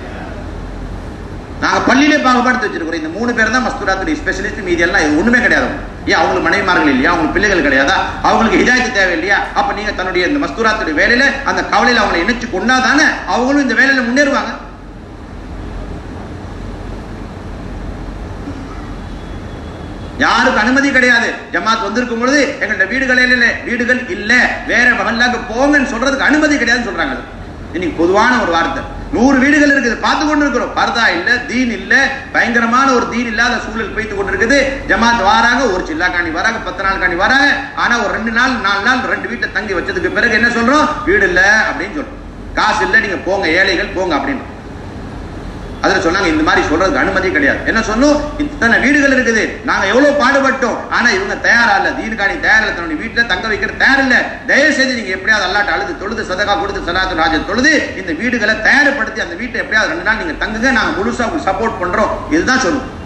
நாங்க பள்ளியிலே பாகுபடுத்தி வச்சிருக்கிறோம். இந்த 3 பேர் தான் மஸ்தூராத்துடைய ஸ்பெஷலிஸ்ட். மீதி எல்லாம் ஒண்ணுமே கிடையாது. ஏன் அவங்களுக்கு மனைவிமார்கள் இல்லையா? அவங்களுக்கு பிள்ளைகள் கிடையாதா? அவங்களுக்கு ஹிதாயத்து தேவை இல்லையா? அப்ப நீங்க தன்னுடைய இந்த மஸ்தூராத்துடைய வேலையில அந்த கவலையில அவங்களை இணைச்சு கொண்டாதானே அவங்களும் இந்த வேலையில முன்னேறுவாங்க. யாருக்கு அனுமதி கிடையாது. ஜமாத் வந்திருக்கும் பொழுது எங்கள்ட்ட வீடுகள் இல்ல, வேற மஹல்லாக்கு போங்கன்னு சொல்றதுக்கு அனுமதி கிடையாதுன்னு சொல்றாங்க. இன்னைக்கு பொதுவான ஒரு வார்த்தை. 100 வீடுகள் இருக்குது, பார்த்து கொண்டு இருக்கிறோம். பர்தா இல்ல, தீன் இல்ல, பயங்கரமான ஒரு தீன் இல்லாத சூழல் போய்த்து கொண்டு இருக்குது. ஜமாத் வராங்க, ஒரு சில்லா காணி வராங்க, 10 நாள் காணி வராங்க. ஆனா ஒரு 2 நாள் 4 நாள் 2 வீட்டை தங்கி வச்சதுக்கு பிறகு என்ன சொல்றோம்? வீடு இல்ல அப்படின்னு சொல்றோம். காசு இல்ல, நீங்க போங்க, ஏழைகள் போங்க அப்படின்னு. அதுல சொன்னாங்க இந்த மாதிரி சொல்றதுக்கு அனுமதி கிடையாது. என்ன சொன்னோம்? இத்தனை வீடுகள் இருக்குது, நாங்க எவ்வளவு பாடுபட்டோம், ஆனா இவங்க தயாரா இல்ல, தீனுக்காணி தயார் இல்ல, தன்னுடைய வீட்டுல தங்க வைக்கிற தயார் இல்ல. தயவு செய்து நீங்க எப்படியாவது அல்லாட்ட அழுது தொழுது சதகா கொடுத்து சலாத்து ராஜ தொழுது இந்த வீடுகளை தயார்படுத்தி அந்த வீட்டை எப்படியாவது 2 நாள் நீங்க தங்குங்க, நாங்க முழுசா உங்களுக்கு சப்போர்ட் பண்றோம். இதுதான் சொல்லுவோம்.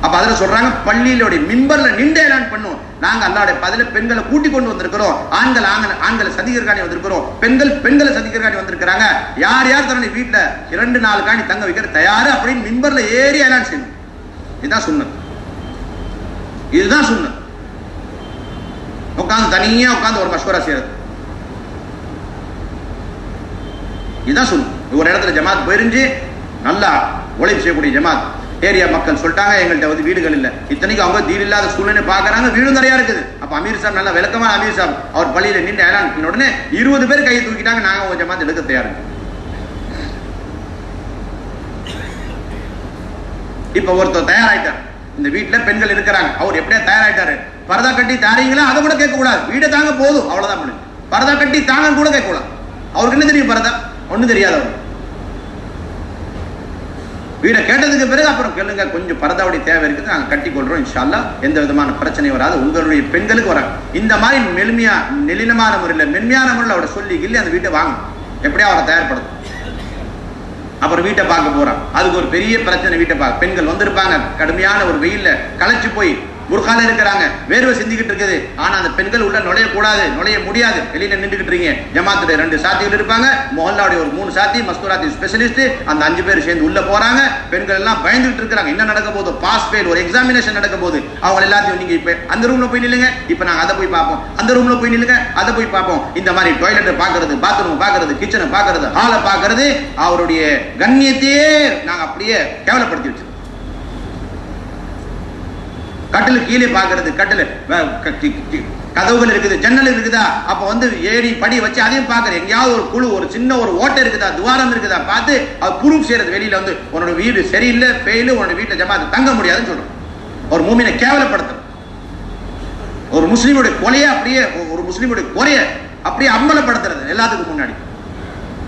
அப்ப அதுல சொல்றாங்க, பள்ளியிலுடைய மிம்பர்ல நின்று ஏலான் பண்ணுவோம். நாங்க அல்லாஹ்வுடைய பதில பெண்களை கூட்டி கொண்டு வந்திருக்கிறோம். ஆண்களை சதிகர்காணி வந்திருக்கிறோம், பெண்களை சதிகர்காணி வந்திருக்கிறாங்க. யார் யார் தன்னுடைய வீட்டுல 2-4 காணி தங்க வைக்கிற தயாரு அப்படின்னு மிம்பர்ல ஏறி ஏலான் செய்யணும். இதுதான் சுன்னத். இதுதான் சுன்னத். உட்கார்ந்து தனியா உட்கார்ந்து ஒரு மஷ்வரா செய்யறது, இதுதான் சுன்னத். ஒரு இடத்துல ஜமாத் போயிருந்துச்சு, நல்லா உழைப்பு செய்யக்கூடிய ஜமாத், ஏரியா மக்கள் சொல்லிட்டாங்க எங்கள்கிட்ட வந்து வீடுகள் இல்லை. இத்தனைக்கு அவங்க தீன் இல்லாத சூழ்நிலை பாக்குறாங்க, வீடும் நிறையா இருக்குது. அப்ப அமீர் சாப் நல்ல விளக்கமான அமீர் சாப் அவர் பள்ளியில நின்று ஏலான் பண்ண உடனே 20 பேர் கையை தூக்கிட்டாங்க, நாங்க உங்க ஜமாத் எடுக்க தயாரு. இப்ப ஒருத்தர் தயாராயிட்டார், இந்த வீட்டுல பெண்கள் இருக்கிறாங்க, அவர் எப்படியா தயாராயிட்டாரு. பரதா கட்டி தாரீங்களா அதை கூட கேட்க கூடாது, வீடை தாங்க போதும் அவ்வளவுதான் முடியும். பரதா கட்டி தாங்க கூட கேட்க கூடாது. அவருக்கு என்ன தெரியும்? பரதா ஒண்ணும் தெரியாது. அவர் வீடை கேட்டதுக்கு பிறகு அப்புறம் கேளுங்க, கொஞ்சம் பரதாவுடைய தேவை இருக்குது, நாங்கள் கட்டி கொள்றோம், இன்ஷா அல்லாஹ் எந்த விதமான பிரச்சனையும் வராது, உங்களுடைய பெண்களுக்கு வராங்க. இந்த மாதிரி நெளினமான முறையில் மென்மையான முறையில் அவரை சொல்லி கிள்ளி அந்த வீட்டை வாங்கணும். எப்படியா அவரை தயார்படுத்தும். அப்புறம் வீட்டை பார்க்க போறான், அதுக்கு ஒரு பெரிய பிரச்சனை. வீட்டை பார்க்க பெண்கள் வந்திருப்பாங்க, கடுமையான ஒரு வெயில்ல களைச்சு போய் புர்கால இருக்கிறாங்க, வேர்வை சிந்திக்கிட்டு இருக்குது. ஆனா அந்த பெண்கள் உள்ள நுழையக்கூடாது, நுழைய முடியாது, வெளியில நின்றுகிட்டு இருக்கீங்க. ஜமாத்துடைய 2 சாத்திகள் இருப்பாங்க, மொஹல்லாவுடைய ஒரு 3 சாத்தி, மஸ்தூராத்தி ஸ்பெஷலிஸ்ட், அந்த 5 பேர் சேர்ந்து உள்ள போறாங்க. பெண்கள் எல்லாம் பயந்துகிட்டு இருக்காங்க, என்ன நடக்க போகுது, பாஸ் ஃபெயில் ஒரு எக்ஸாமினேஷன் நடக்க போகுது. அவங்க எல்லாத்தையும் நீங்க இப்ப அந்த ரூம்ல போய் நில்லுங்க, இப்ப நாங்க அதை போய் பார்ப்போம், அந்த ரூம்ல போய் நில்லுங்க, அதை போய் பார்ப்போம். இந்த மாதிரி டாய்லெட்டை பாக்குறது, பாத்ரூம் பாக்குறது, கிச்சனை பாக்குறது, ஹாலை பாக்குறது, அவருடைய கண்ணியத்தையே நாங்க அப்படியே கேவலப்படுத்தி வச்சிருக்கோம். கட்டில் கீழே பாக்குறது, கட்டில் கதவுகள் இருக்குது, ஜன்னல் இருக்குதா, அப்ப வந்து ஏறி படி வச்சு அதையும் பாக்குறது. எங்கேயாவது ஒரு குழு, ஒரு சின்ன ஒரு ஓட்டை இருக்குதா, துவாரம் இருக்குதா பார்த்து அது ப்ரூஃப் செய்யறது. வெளியில வந்து உன்னோட வீடு சரியில்லை, ஃபெயிலு, உன்னோட வீட்டுல ஜமாத் தங்க முடியாதுன்னு சொல்றோம். ஒரு மூமினை கேவலப்படுத்தும். ஒரு முஸ்லீமுடைய கொலையை அப்படியே ஒரு முஸ்லீமுடைய குறைய அப்படியே அம்பலப்படுத்துறது எல்லாத்துக்கும் முன்னாடி,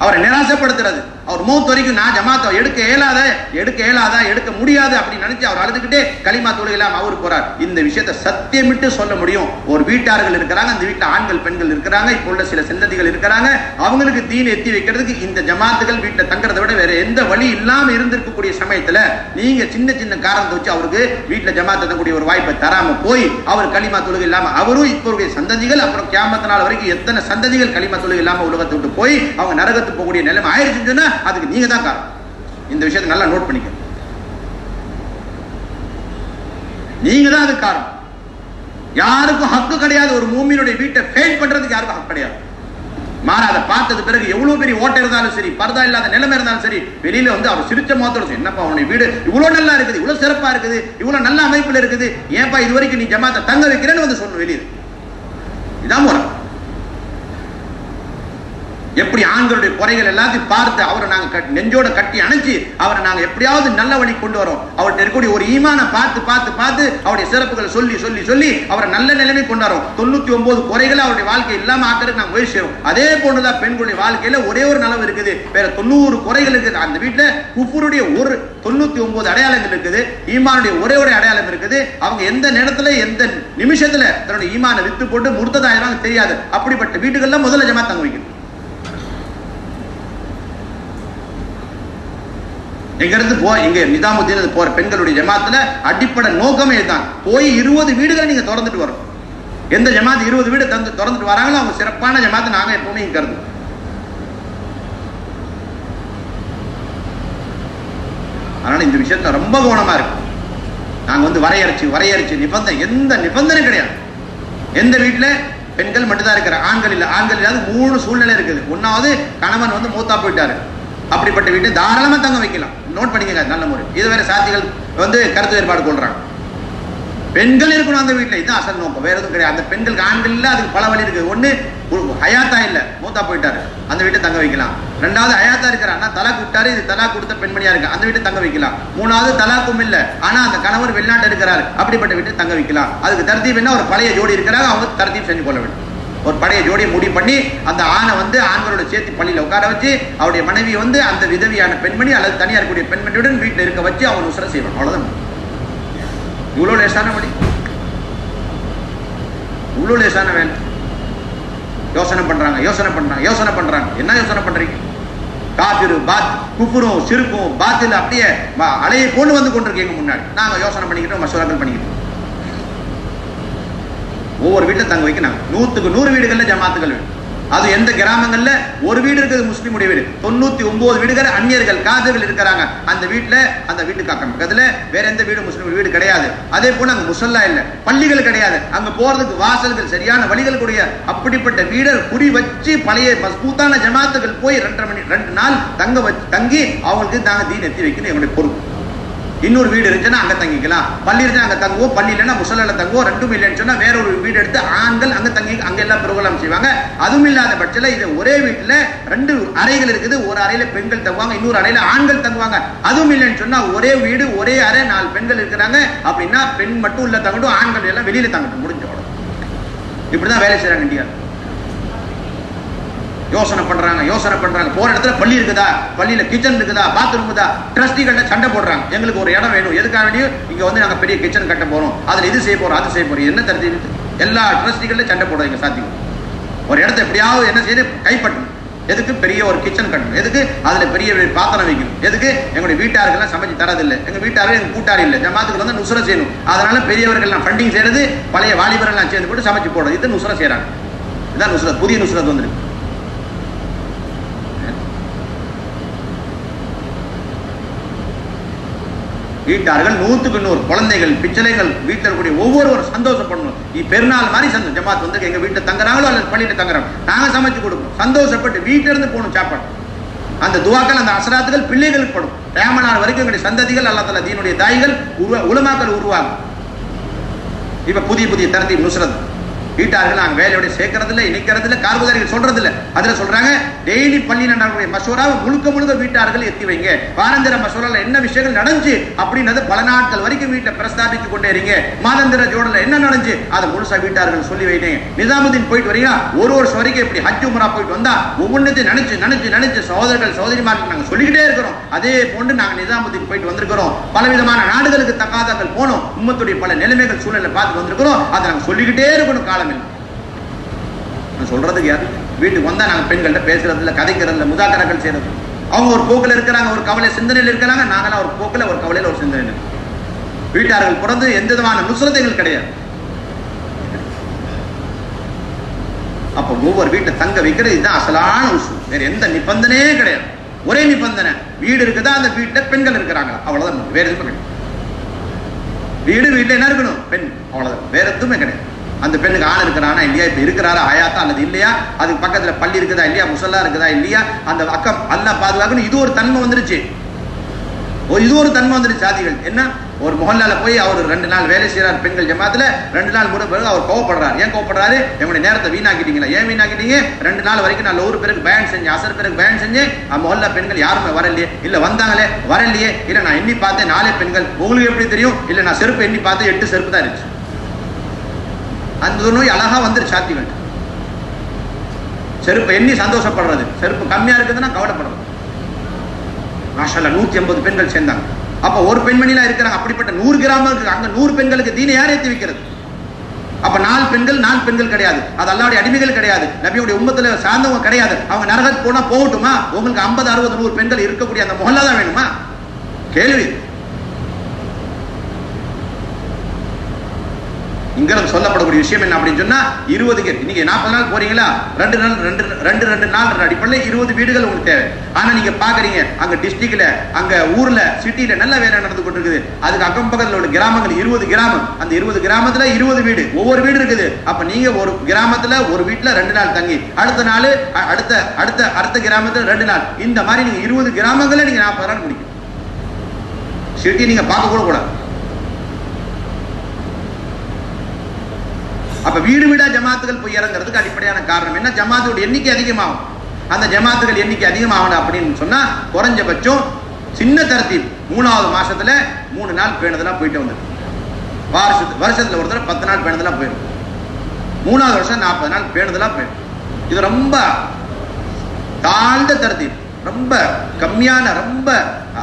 அவரை நிராசப்படுத்துறது. அவர் மௌத் வரைக்கும் நான் ஜமாத்தை எடுக்க இயலாத எடுக்க முடியாது அப்படின்னு நினைச்சு அவர் அழுதுகிட்டே களிமா தொழுகலாம் அவரு போறார். இந்த விஷயத்தை சத்தியமிட்டு சொல்ல முடியும். ஒரு வீட்டார்கள் இருக்கிறாங்க, அந்த வீட்டில் ஆண்கள் பெண்கள் இருக்கிறாங்க, இப்போ உள்ள சில சந்ததிகள் இருக்கிறாங்க, அவங்களுக்கு தீன் எத்தி வைக்கிறதுக்கு இந்த ஜமாத்துகள் வீட்டில் தங்குறதை விட வேற எந்த வழி இல்லாம இருந்திருக்கக்கூடிய சமயத்துல நீங்க சின்ன சின்ன காரணத்தை வச்சு அவருக்கு வீட்டில் ஜமாத் தரக்கூடிய ஒரு வாய்ப்பை தராம போய் அவர் களிமா தொழுகை இல்லாம அவரும் இப்போ சந்ததிகள் அப்புறம் கியாமத் நாள் வரைக்கும் எத்தனை சந்ததிகள் களிமா தொழுகை இல்லாம உலகத்தை விட்டு போய் அவங்க நரகத்துக்கு போகக்கூடிய நிலைமை ஆயிடுச்சுன்னு சொன்னா அதுக்கு நீங்க தான் காரணம். இந்த விஷயத்தை நல்லா நோட் பண்ணிக்க, நீங்க தான் அது காரணம். யாருக்கும் ஹக்கு கிடையாது. ஒரு மூமினுடைய வீட்டை ஃபெயில் பண்றதுக்கு யாருக்கும் ஹக்கு கிடையாது. மாறா அதை பார்த்தது பிறகு எவ்வளவு பெரிய ஓட்டை இருந்தாலும் சரி, பரதா இல்லாத நிலைமை இருந்தாலும் சரி, வெளியில வந்து அவர் சிரிச்ச மாத்திரம் என்னப்பா அவனுடைய வீடு இவ்வளவு நல்லா இருக்குது, இவ்வளவு சிறப்பா இருக்குது, இவ்வளவு நல்ல அமைப்புல இருக்குது, ஏன்பா இது வரைக்கும் நீ ஜமாத்தை தங்க வைக்கிறேன்னு வந்து சொல்லணும் வெளியே. இதான் முறை. எப்படி ஆண்களுடைய குறைகள் எல்லாத்தையும் பார்த்து அவரை நாங்க நெஞ்சோட கட்டி அணைச்சு அவரை நாங்க எப்படியாவது நல்ல வழி கொண்டு வரோம். அவர்கிட்ட இருக்கக்கூடிய ஒரு ஈமான பார்த்து பார்த்து பார்த்து அவருடைய சிறப்புகளை சொல்லி சொல்லி சொல்லி அவரை நல்ல நிலைமை கொண்டு வரோம். 99 குறைகளை அவருடைய வாழ்க்கை இல்லாம ஆக்கிறதுக்கு நாங்க முயற்சி செய்யறோம். அதே போன்றுதான் பெண்களுடைய வாழ்க்கையில ஒரே ஒரு நலவு இருக்குது, வேற 90 குறைகள் இருக்குது. அந்த வீட்டுல குஃபருடைய ஒரு 99 அடையாளங்கள் இருக்குது, ஈமானுடைய ஒரே ஒரு அடையாளம் இருக்குது. அவங்க எந்த நேரத்துல எந்த நிமிஷத்துல தன்னுடைய ஈமான வித்து போட்டு முர்த்ததாயிரம் தெரியாது. அப்படிப்பட்ட வீட்டுகள்ல முதல்ல ஜமாத் தங்க வைக்கணும். எங்க இருந்து இங்க நிஜாமுத்தீன் போற பெண்களுடைய ஜமாத்துல அடிப்படை நோக்கமே தான், போய் 20 வீடுகளை நீங்க திறந்துட்டு வரும். எந்த ஜமாத் 20 வீடு திறந்துட்டு வராங்களோ அவங்க சிறப்பான ஜமாத்து நாங்க எப்பவுமே இங்க கருது. அதனால இந்த விஷயத்துல ரொம்ப கவனமா இருக்கு. நாங்க வந்து வரையறைச்சு நிபந்தனை எந்த நிபந்தனை கிடையாது. எந்த வீட்டுல பெண்கள் மட்டும்தான் இருக்கிறார், ஆண்கள் இல்ல. ஆண்கள் இல்லாத 3 சூழ்நிலை இருக்குது. ஒன்னாவது கணவன் வந்து மூத்தா போயிட்டாரு, அப்படிப்பட்ட வீட்டை தாராளமா தங்க வைக்கலாம். நோட் பண்ணிக்கங்க, நல்ல முறை. இது வேற சாத்திகள் வந்து கருத்து வேறுபாடு கொள்றாங்க. பெண்கள் இருக்கணும் அந்த வீட்டுல, இதுதான் அசல் நோக்கம், வேற எதுவும் கிடையாது. அந்த பெண்களுக்கு ஆண்கள் இல்ல, அதுக்கு பல வழி இருக்கு. ஒண்ணு ஹயாத்தா இல்ல, மூத்தா போயிட்டாரு, அந்த வீட்டை தங்க வைக்கலாம். ரெண்டாவது ஹயாத்தா இருக்கிற ஆனா தலாக் விட்டாரு, இது தலாக் கொடுத்த பெண்மணியா இருக்கு, அந்த வீட்டை தங்க வைக்கலாம். மூணாவது தலாக்கும் இல்ல, ஆனா அந்த கணவர் வெளிநாட்டு இருக்கிறாரு, அப்படிப்பட்ட வீட்டை தங்க வைக்கலாம். அதுக்கு தர்த்தீப் என்ன, ஒரு பழைய ஜோடி இருக்கிறாங்க, அவங்க தர்த்தீப் செஞ்சு கொள்ள வேண்டும். ஒரு பழைய ஜோடியை முடிவு பண்ணி அந்த ஆணை வந்து ஆண்களோட சேர்த்து பள்ளியில உட்கார வச்சு அவருடைய மனைவி வந்து அந்த விதவியான பெண்மணி அல்லது தனியார் கூடிய பெண்மணியுடன் வீட்டில் இருக்க வச்சு அவன் உசர செய்வான். அவ்வளவுதான். இவ்வளவு லேசான வழி, இவ்வளவு லேசான வேலை. யோசனை பண்றாங்க. என்ன யோசனை பண்றீங்க? காபிரு குஃபுரும் சிறுக்கும் பாத்தில் அப்படியே அலையை கொண்டு வந்து கொண்டிருக்கீங்க முன்னாடி. நாங்க யோசனை பண்ணிக்கிட்டோம், மசோராக்கள் பண்ணிக்கிட்டோம். ஒவ்வொரு வீட்டில் தங்க வைக்கணும். 100க்கு 100 வீடுகள்ல ஜமாத்துகள் வேணும். அது எந்த கிராமங்கள்ல ஒரு வீடு இருக்குது முஸ்லீமுடைய வீடு, 99 வீடுகள் அந்நியர்கள் காதர்கள் இருக்கிறாங்க. அந்த வீட்டுக்கு அக்கம் பக்கத்துல வேற எந்த வீடு முஸ்லீம் வீடு கிடையாது. அதே போல அங்க முசல்லா இல்ல, பள்ளிகள் கிடையாது, அங்க போறதுக்கு வாசல்கள் சரியான வழிகள் கூடிய அப்படிப்பட்ட வீடு குறி வச்சு பழைய மஸ்பூத்தான ஜமாத்துகள் போய் 2 நாள் தங்கி அவங்களுக்கு தாங்க தீன் எத்தி வைக்கணும் எங்களுடைய பொறுப்பு. இன்னொரு வீடு இருந்துச்சுன்னா அங்க தங்கிக்கலாம், பள்ளி இருந்தா அங்க தங்குவோம், பள்ளி இல்லைன்னா முசல்ல தங்குவோம். 2ம் இல்லைன்னு சொன்னா வேற ஒரு வீடு எடுத்து ஆண்கள் அங்க தங்கி அங்க எல்லாம் ப்ரோக்ராம் செய்வாங்க. அதுவும் இல்லாத பட்சத்துல இது ஒரே வீட்டுல 2 அறைகள் இருக்குது, ஒரு அறையில பெண்கள் தங்குவாங்க, இன்னொரு அறையில ஆண்கள் தங்குவாங்க. அதுவும் இல்லைன்னு சொன்னா ஒரே வீடு ஒரே அறை 4 பெண்கள் இருக்கிறாங்க அப்படின்னா பெண் மட்டும் உள்ள தங்கட்டும், ஆண்கள் எல்லாம் வெளியில தங்கட்டும், முடிஞ்சோட. இப்படிதான் வேலை செய்யறாங்க இந்தியாவில். யோசனை பண்றாங்க. போற இடத்துல பள்ளி இருக்குதா, பள்ளியில கிச்சன் இருக்குதா, பாத்ரூம் இருக்குதா, ட்ரஸ்டிகள்ட்ட சண்டை போடுறாங்க. எங்களுக்கு ஒரு இடம் வேணும், எதுக்காக வேண்டியும் இங்க வந்து நாங்க பெரிய கிச்சன் கட்ட போறோம், அதுல இது செய்ய போறோம், அது செய்ய போறோம். என்ன தருது? எல்லா ட்ரஸ்டிகள்ல சண்டை போடுறீங்க. சாத்தியம் ஒரு இடத்த எப்படியாவது என்ன செய்ய கைப்பற்றணும். எதுக்கு? பெரிய ஒரு கிச்சன் கட்டணும். எதுக்கு? அதுல பெரிய பாத்திரம் வைக்கணும். எதுக்கு? எங்களுடைய வீட்டார்கள் சமைச்சு தரதில்லை, எங்க வீட்டார்கள் எங்க கூட்டாளி இல்லை, ஜமாத்துக்கு வந்து நுசுர செய்யணும். அதனால பெரியவர்கள் ஃபண்டிங் செய்யறது, பழைய வாலிபர்கள் சேர்ந்து போட்டு சமைச்சு போடுறது, இது நுசுர செய்யறாங்க. இதுதான் நுசுரத். புதிய நுசுரத் வந்துருக்கு. வீட்டார்கள் 100க்கு 100 குழந்தைகள் பிச்சளைகள் வீட்டில் இருக்கக்கூடிய ஒவ்வொருவரும் சந்தோஷப்படணும். பெருநாள் மாதிரி சந்தோஷம். ஜமாத் வந்து எங்க வீட்டில் தங்குறாங்களோ அல்லது பள்ளியில தங்குறாங்க, நாங்க சமைச்சு கொடுப்போம். சந்தோஷப்பட்டு வீட்டில இருந்து போகணும் சாப்பாடு. அந்த துவாக்கள் அந்த அசராத்துகள் பிள்ளைகளுக்கு படும். கியாமத் வரைக்கும் எங்களுடைய சந்ததிகள் அல்லாஹ் தஆலா தீனுடைய தாய்கள் உலமாக்கள் உருவாகும். இப்ப புதிய தரத்தீப் நுஸ்ரத் வீட்டார்கள் நாங்கள் வேலையோட சேர்க்கறதில்ல, இணைக்கிறதில்ல, கார்குதாரிகள் சொல்றதில்ல. அதுல சொல்றாங்க டெய்லி பள்ளி நடக்கக்கூடிய மசோராவை முழுக்க வீட்டார்கள் எத்தி வைங்க. வாரந்திர மசோரால என்ன விஷயங்கள் நடந்துச்சு அப்படின்றது பல நாட்கள் வரைக்கும் வீட்டை பிரஸ்தாபித்து கொண்டே இருங்க. மாதந்திர ஜோடல என்ன நடந்துச்சு அதை முழுசா வீட்டார்கள் சொல்லி வைங்க. நிசாமுதீன் போயிட்டு வரீங்களா, ஒரு வருஷம் வரைக்கும் எப்படி ஹஜ் உம்ரா போயிட்டு வந்தா ஒவ்வொன்றத்தையும் நினைச்சு சகோதரர்கள் சகோதரிமாருக்கு நாங்கள் சொல்லிக்கிட்டே இருக்கிறோம். அதே போன்று நாங்கள் நிசாமுதீன் போயிட்டு வந்திருக்கிறோம். பலவிதமான நாடுகளுக்கு தக்காதாக்கள் போனோம். உம்மத்துடைய பல நிலைமைகள் சூழலை பார்த்து வந்திருக்கிறோம். அதை நாங்கள் சொல்லிக்கிட்டே இருக்கணும். காலம் சொல்றதுக்கு யாரு வீட்டுக்கு வந்தா நாங்க பெண்கள்ட்ட பேசுறதுல, கதைக்கிறதுல, முதாக்கரங்கள் செய்யறது. அவங்க ஒரு போக்கில் இருக்கிறாங்க, ஒரு கவலை சிந்தனையில் இருக்கிறாங்க. நாங்களாம் ஒரு போக்கில், ஒரு கவலையில், ஒரு சிந்தனையில். வீட்டார்கள் பிறந்து எந்த விதமான நுசுரத்தைகள் கிடையாது. அப்ப ஒவ்வொரு வீட்டை தங்க வைக்கிறது இதுதான் அசலான உசூல். வேற எந்த நிபந்தனையே கிடையாது. ஒரே நிபந்தனை, வீடு இருக்குதா அந்த வீட்டுல பெண்கள் இருக்கிறாங்க, அவ்வளவுதான். வேற எதுவுமே கிடையாது. வீட்டுல என்ன இருக்கணும், பெண், அவ்வளவுதான். வேற எதுவுமே கிடையாது. அந்த பெண்ணுக்கு ஆண் இருக்கிறானா இல்லையா, இப்ப இருக்கிறாரா ஹயாத்தா அல்லது இல்லையா, அதுக்கு பக்கத்துல பள்ளி இருக்குதா இல்லையா, முசல்லா இருக்குதா இல்லையா, அந்த அக்கம் அல்லாஹ் பாதுகாக்கணும். இது ஒரு தன்மை வந்துருச்சு. இது ஒரு தன்மை வந்துருச்சு. சாதிகள் என்ன, ஒரு முஹல்லால போய் அவர் 2 நாள் வேலை செய்யறார் பெண்கள் ஜமாத்துல, 2 நாள் கூட பிறகு அவர் கோவப்படுறாரு. ஏன் கோவப்படுறாரு, என்னுடைய நேரத்தை வீணாக்கிட்டீங்களா, ஏன் வீணாக்கிட்டீங்க, 2 நாள் வரைக்கும் நான் ஒரு பேருக்கு பயன் செஞ்சேன், அசர் பேருக்கு பயன் செஞ்சேன், முஹல்லா பெண்கள் யாருமே வரலையே, இல்ல வந்தாங்களே வரலையே, இல்ல நான் எண்ணி பார்த்தேன் 4 பெண்கள், உங்களுக்கு எப்படி தெரியும், இல்ல நான் செருப்பு எண்ணி பார்த்தேன் 8 செருப்பு தான் இருந்துச்சு. அந்த நோய் அழகா வந்துருச்சு. சாத்திகள் செருப்பு எண்ணி சந்தோஷப்படுறது, செருப்பு கம்மியா இருக்குதுன்னா கவலைப்படுறது. மாஷாஅல்லாஹ் 150 பெண்கள் சேர்ந்தாங்க. அப்ப ஒரு பெண்மணிலாம் இருக்கிறாங்க. அப்படிப்பட்ட 100 கிராமங்களுக்கு அங்க 100 பெண்களுக்கு தீனை யார் ஏற்றி வைக்கிறது? அப்ப 4 பெண்கள் கிடையாது. அது அல்லாஹ்வுடைய அடிமைகள் கிடையாது, நபியுடைய உம்மத்துல சார்ந்தவங்க கிடையாது. அவங்க நரகத்துக்கு போனா போகட்டுமா? உங்களுக்கு 50, 60, 100 பெண்கள் இருக்கக்கூடிய அந்த முஹல்லா தான் வேணுமா? கேள்வி. இங்க சொல்லப்படக்கூடிய விஷயம் என்ன அப்படின்னு சொன்னா, 20 நீங்க 40 நாள் போறீங்களா, 2 நாள் அடிப்படையில் 20 வீடுகள் உங்களுக்கு தேவை. ஆனா நீங்க பாக்குறீங்க அங்க டிஸ்ட்ரிக்ட்ல, அங்க ஊர்ல, சிட்டில நல்ல வேலை நடந்து கொண்டு இருக்குது. அதுக்கு அக்கம் பக்கத்துல உள்ள கிராமங்கள் 20 கிராமம், அந்த 20 கிராமத்துல 20 வீடு, ஒவ்வொரு வீடு இருக்குது. அப்ப நீங்க ஒரு கிராமத்துல ஒரு வீட்டுல 2 நாள் தங்கி, அடுத்த நாள் அடுத்த கிராமத்துல 2 நாள், இந்த மாதிரி நீங்க 20 கிராமங்கள நீங்க 40 நாள் முடிக்கும். சிட்டி நீங்க பார்க்க கூட கூடாது. அப்ப வீடு வீடா ஜமாத்துகள் போய் இறங்குறதுக்கு அடிப்படையான காரணம் என்ன? ஜமாத்தோட எண்ணிக்கை அதிகமாகும். அந்த ஜமாத்துகள் எண்ணிக்கை அதிகமாகணும் அப்படின்னு சொன்னா குறைஞ்சபட்சம் சின்ன தரத்தில் 3வது மாசத்துல 3 நாள் பேணுதெல்லாம் போயிட்டு வந்து, வருஷத்துல ஒரு தடவை 10 நாள் பேணுதெல்லாம் போயிடும். 3வது வருஷம் 40 நாள் பேணுதெல்லாம் போயிடும். இது ரொம்ப தாழ்ந்த தரத்தில், ரொம்ப கம்மியான, ரொம்ப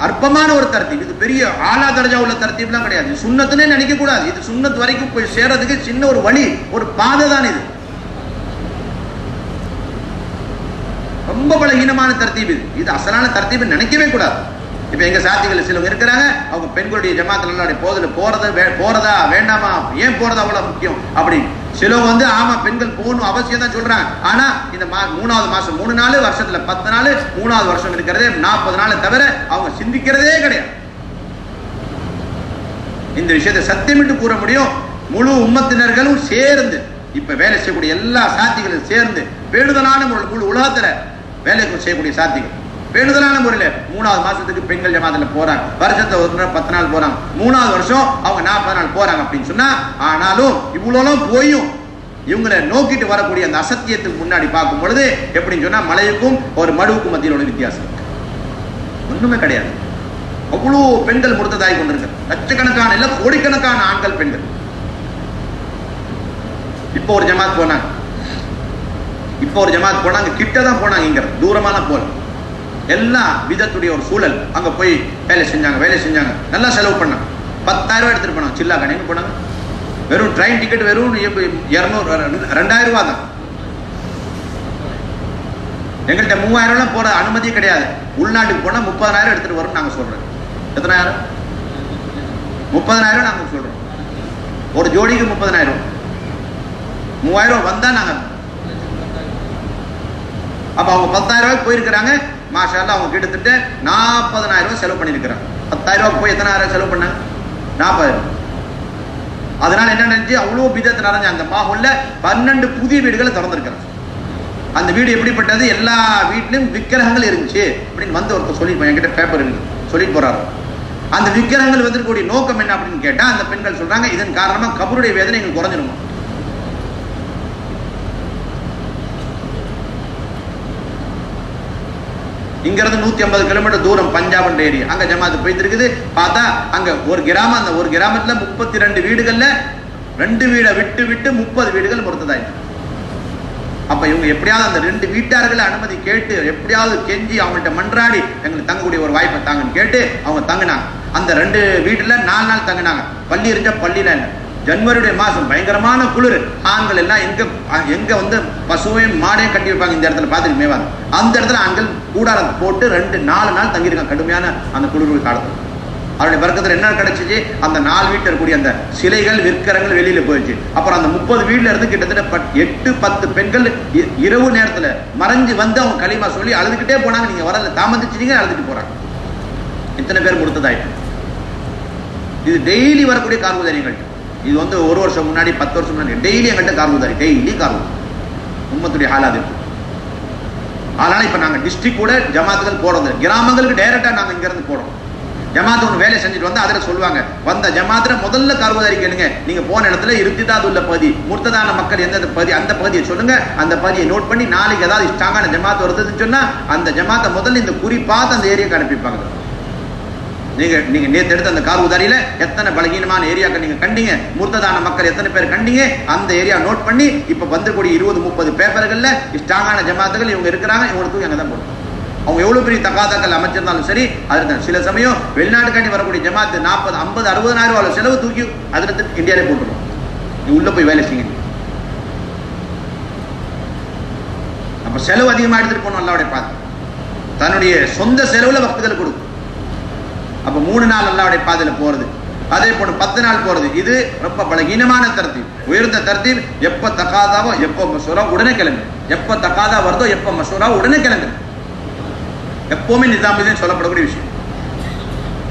அற்பமான ஒரு தரத்தீப். இது பெரிய ஆலா தரஜா உள்ள தரத்தீப்லாம் கிடையாது. சுண்ணத்துன்னே நினைக்க கூடாது. இது சுண்ணத் வரைக்கும் போய் சேர்றதுக்கு சின்ன ஒரு வழி, ஒரு பாதை தான் இது. ரொம்ப பலகீனமான தரத்தீப் இது. இது அசலான தரத்தீப் நினைக்கவே கூடாது. இப்ப எங்க சாத்திகள் சிலவங்க இருக்கிறாங்க, அவங்க பெண்களுடைய ஜமாத்துல போறதா வேண்டாமா, ஏன் போறதா அவ்வளவு முக்கியம் அப்படின்னு. சிலவங்க வந்து ஆமா பெண்கள் போகணும் அவசியம் தான் சொல்றாங்க. ஆனா இந்த 3வது மாசம் 3 நாள், வருஷத்துல 10 நாள், 3வது வருஷம் இருக்கிறதே 40 நாளை தவிர அவங்க சிந்திக்கிறதே கிடையாது. இந்த விஷயத்தை சத்தியமிட்டு கூற முடியும். முழு உம்மத்தினர்களும் சேர்ந்து, இப்ப வேலை செய்யக்கூடிய எல்லா சாத்திகளும் சேர்ந்து பேணுதலான முழு உலகத்துல வேலை செய்யக்கூடிய சாத்திகள் பேணுதலான முறையில் 3வது மாசத்துக்கு பெண்கள் ஜமாத்துல போறாங்க. வருஷத்துல ஒரு 10 நாள் போறாங்க. 3வது வருஷம் அவங்க 40 நாள் போறாங்க அப்படின்னு சொன்னா, ஆனாலும் இவ்வளவு போயும் இவங்களை நோக்கிட்டு வரக்கூடிய அந்த அசத்தியத்துக்கு முன்னாடி பார்க்கும் பொழுது எப்படின்னு சொன்னா, மலையுக்கும் ஒரு மடுவுக்கும் மத்தியில் உள்ள வித்தியாசம் ஒண்ணுமே கிடையாது. அவ்வளோ பெண்கள் முடுத்ததாகி கொண்டிருக்க, லட்சக்கணக்கான இல்ல கோடிக்கணக்கான ஆண்கள் பெண்கள். இப்போ ஒரு ஜமாத் போனாங்க, கிட்டதான் போனாங்க, இங்க தூரமாலாம் போல. எல்லா விதத்துடைய ஒரு சூழல். அங்க போய் வேலை செஞ்சாங்க, நல்லா செலவு பண்ணாங்க. 10,000 ரூபாய் எடுத்துட்டு போனாங்க. சில்லா கடைக்கு போனாங்க. வெறும் ட்ரெயின் டிக்கெட் வெறும் 200 2000 ரூபாய் தான். எங்கள்கிட்ட 3000 ரூபாய் போற அனுமதியே கிடையாது. உள்நாட்டுக்கு போனா 30,000 எடுத்துட்டு வரும் நாங்க சொல்றோம். எத்தனாயிரம்? 30,000 நாங்க சொல்றோம். ஒரு ஜோடிக்கு 30,000. 3000 வந்தா நாங்க. அப்ப அவங்க 10,000 ரூபாய்க்கு போயிருக்கிறாங்க. மாஷா அல்லாஹ் அவங்க கிட்டத்தட்ட 40,000 ரூபாய் செலவு பண்ணிருக்கிறாங்க. 10,000 ரூபாய் போய் எத்தனை ஆயிரம் செலவு பண்ணாங்க? 40,000. அதனால என்ன நினைச்சு அவ்வளவு பிதத்து நிறைஞ்ச அந்த மாஹோல்ல 12 புதிய வீடுகளை திறந்திருக்கிறாங்க. அந்த வீடு எப்படிப்பட்டது? எல்லா வீட்லயும் விக்கிரகங்கள் இருந்துச்சு அப்படின்னு வந்து ஒருத்தர் சொல்லிட்டு என்கிட்ட பேப்பர் இருக்கு சொல்லிட்டு போறாரு. அந்த விக்கிரகங்கள் வந்துக்கூடிய நோக்கம் என்ன அப்படின்னு கேட்டா, அந்த பெண்கள் சொல்றாங்க, இதன் காரணமா கபருடைய வேதனை எங்களுக்கு குறைஞ்சிருமா. இங்கிருந்து 150 கிலோமீட்டர் தூரம் பஞ்சாப் ஏரியா, அங்க ஜமாத்து போயிட்டு இருக்குது. பார்த்தா அங்க ஒரு கிராமம், அந்த ஒரு கிராமத்துல 32 வீடுகள்ல 2 வீடை விட்டு விட்டு 30 வீடுகள் முர்த்ததாயிட்டு. அப்ப இவங்க எப்படியாவது அந்த 2 வீட்டார்களை அனுமதி கேட்டு எப்படியாவது கெஞ்சி அவங்கள்ட்ட மன்றாடி எங்களுக்கு தங்கக்கூடிய ஒரு வாய்ப்பை தாங்கன்னு கேட்டு அவங்க தங்கினாங்க. அந்த 2 வீட்டுல 4 நாள் தங்கினாங்க. பள்ளி இருந்தா பள்ளியில இல்லை. ஜனவரியுடைய மாசம் பயங்கரமான குளிர். ஆண்கள் எல்லாம் எங்க வந்து பசுவையும் மாடையும் கட்டி வைப்பாங்க இந்த இடத்துல பார்த்துட்டு மேவாது, அந்த இடத்துல ஆண்கள் கூடாரம் போட்டு 4 நாள் தங்கியிருக்காங்க கடுமையான அந்த குளிர் காலத்துல. அவருடைய வர்க்கத்தில் என்ன கிடைச்சிச்சு, அந்த 4 வீட்டில் இருக்கக்கூடிய அந்த சிலைகள் விற்கரங்கள் வெளியில போயிடுச்சு. அப்புறம் அந்த 30 வீட்டுல இருந்து கிட்டத்தட்ட 8-10 பெண்கள் இரவு நேரத்துல மறைஞ்சு வந்து அவங்க களிமா சொல்லி அழுதுகிட்டே போனாங்க. நீங்க வரல, தாமதிச்சிட்டீங்க, அழுதுட்டு போறாங்க. இத்தனை பேர் முர்த்ததாயிட்டு. இது டெய்லி வரக்கூடிய கார்குதாரிகள். இது வந்து 1 வருஷம் முன்னாடி 10 வருஷம் முன்னாடி டெய்லி எங்கள்கிட்ட கார்குதாரி, டெய்லி கார்குதாரி உம்மத்துடைய ஹாலாது. அதனால இப்ப நாங்க டிஸ்ட்ரிக்ட் கூட ஜமாத்துகள் போடுறது, கிராமங்களுக்கு டைரக்டா நாங்க இங்க இருந்து போடுறோம். ஜமாத் ஒன்று வேலை செஞ்சுட்டு வந்து அதில் சொல்லுவாங்க, வந்த ஜமாத்துல முதல்ல கார்குதாரி கேளுங்க, நீங்க போன இடத்துல இருத்திதாது உள்ள பகுதி, முர்த்ததான மக்கள் எந்த பகுதி, அந்த பகுதியை சொல்லுங்க. அந்த பகுதியை நோட் பண்ணி நாளைக்கு ஏதாவது ஸ்ட்ராங்கான ஜமாத் வருதுன்னு சொன்னா அந்த ஜமாத்தை முதல்ல இந்த குறி பார்த்து அந்த ஏரியாவுக்கு அனுப்பிப்பாங்க. நீங்க நேற்று எடுத்த அந்த கார்குதாரியில எத்தனை பலகீனமான ஏரியாக்கள் நீங்க கண்டீங்க, முர்த்ததான மக்கள் எத்தனை பேர் கண்டீங்க, அந்த ஏரியா நோட் பண்ணி இப்ப வந்துக்கூடிய 20-30 பேப்பர்கள்ல ஸ்ட்ராங்கான ஜமாத்துகள் இவங்க இருக்கிறாங்க, இவங்களுக்கு அங்கதான் போடும். அவங்க எவ்வளவு பெரிய தகாதாக்கள் அமைச்சிருந்தாலும் சரி, அதுல சில சமயம் வெளிநாட்டுக்காண்டி வரக்கூடிய ஜமாத்து 40, 50, 60,000 ரூபாய் செலவு தூக்கி அதுல இந்தியாவிலே போட்டுருவோம். நீ உள்ள போய் வேலை செய்யுங்க. அப்ப செலவு அதிகமா எடுத்துட்டு போனோம். அல்லாஹ்வுடைய பாதை தன்னுடைய சொந்த செலவுல வக்துகள் கொடுக்கும். அப்ப 3 நாள் அல்லாஹ்வுடைய பாதையில போறது, அதே போல 10 நாள் போறது, இது ரொம்ப பலகீனமான தர்த்தீப். உயர்ந்த தர்த்தீப் எப்ப தகாதாவோ எப்ப மசூரா உடனே கிளம்பு, எப்ப தகாதா வருதோ எப்ப மசூரா உடனே கிளம்பு. எப்பவுமே நிசாமுதீன் சொல்லப்படக்கூடிய விஷயம்.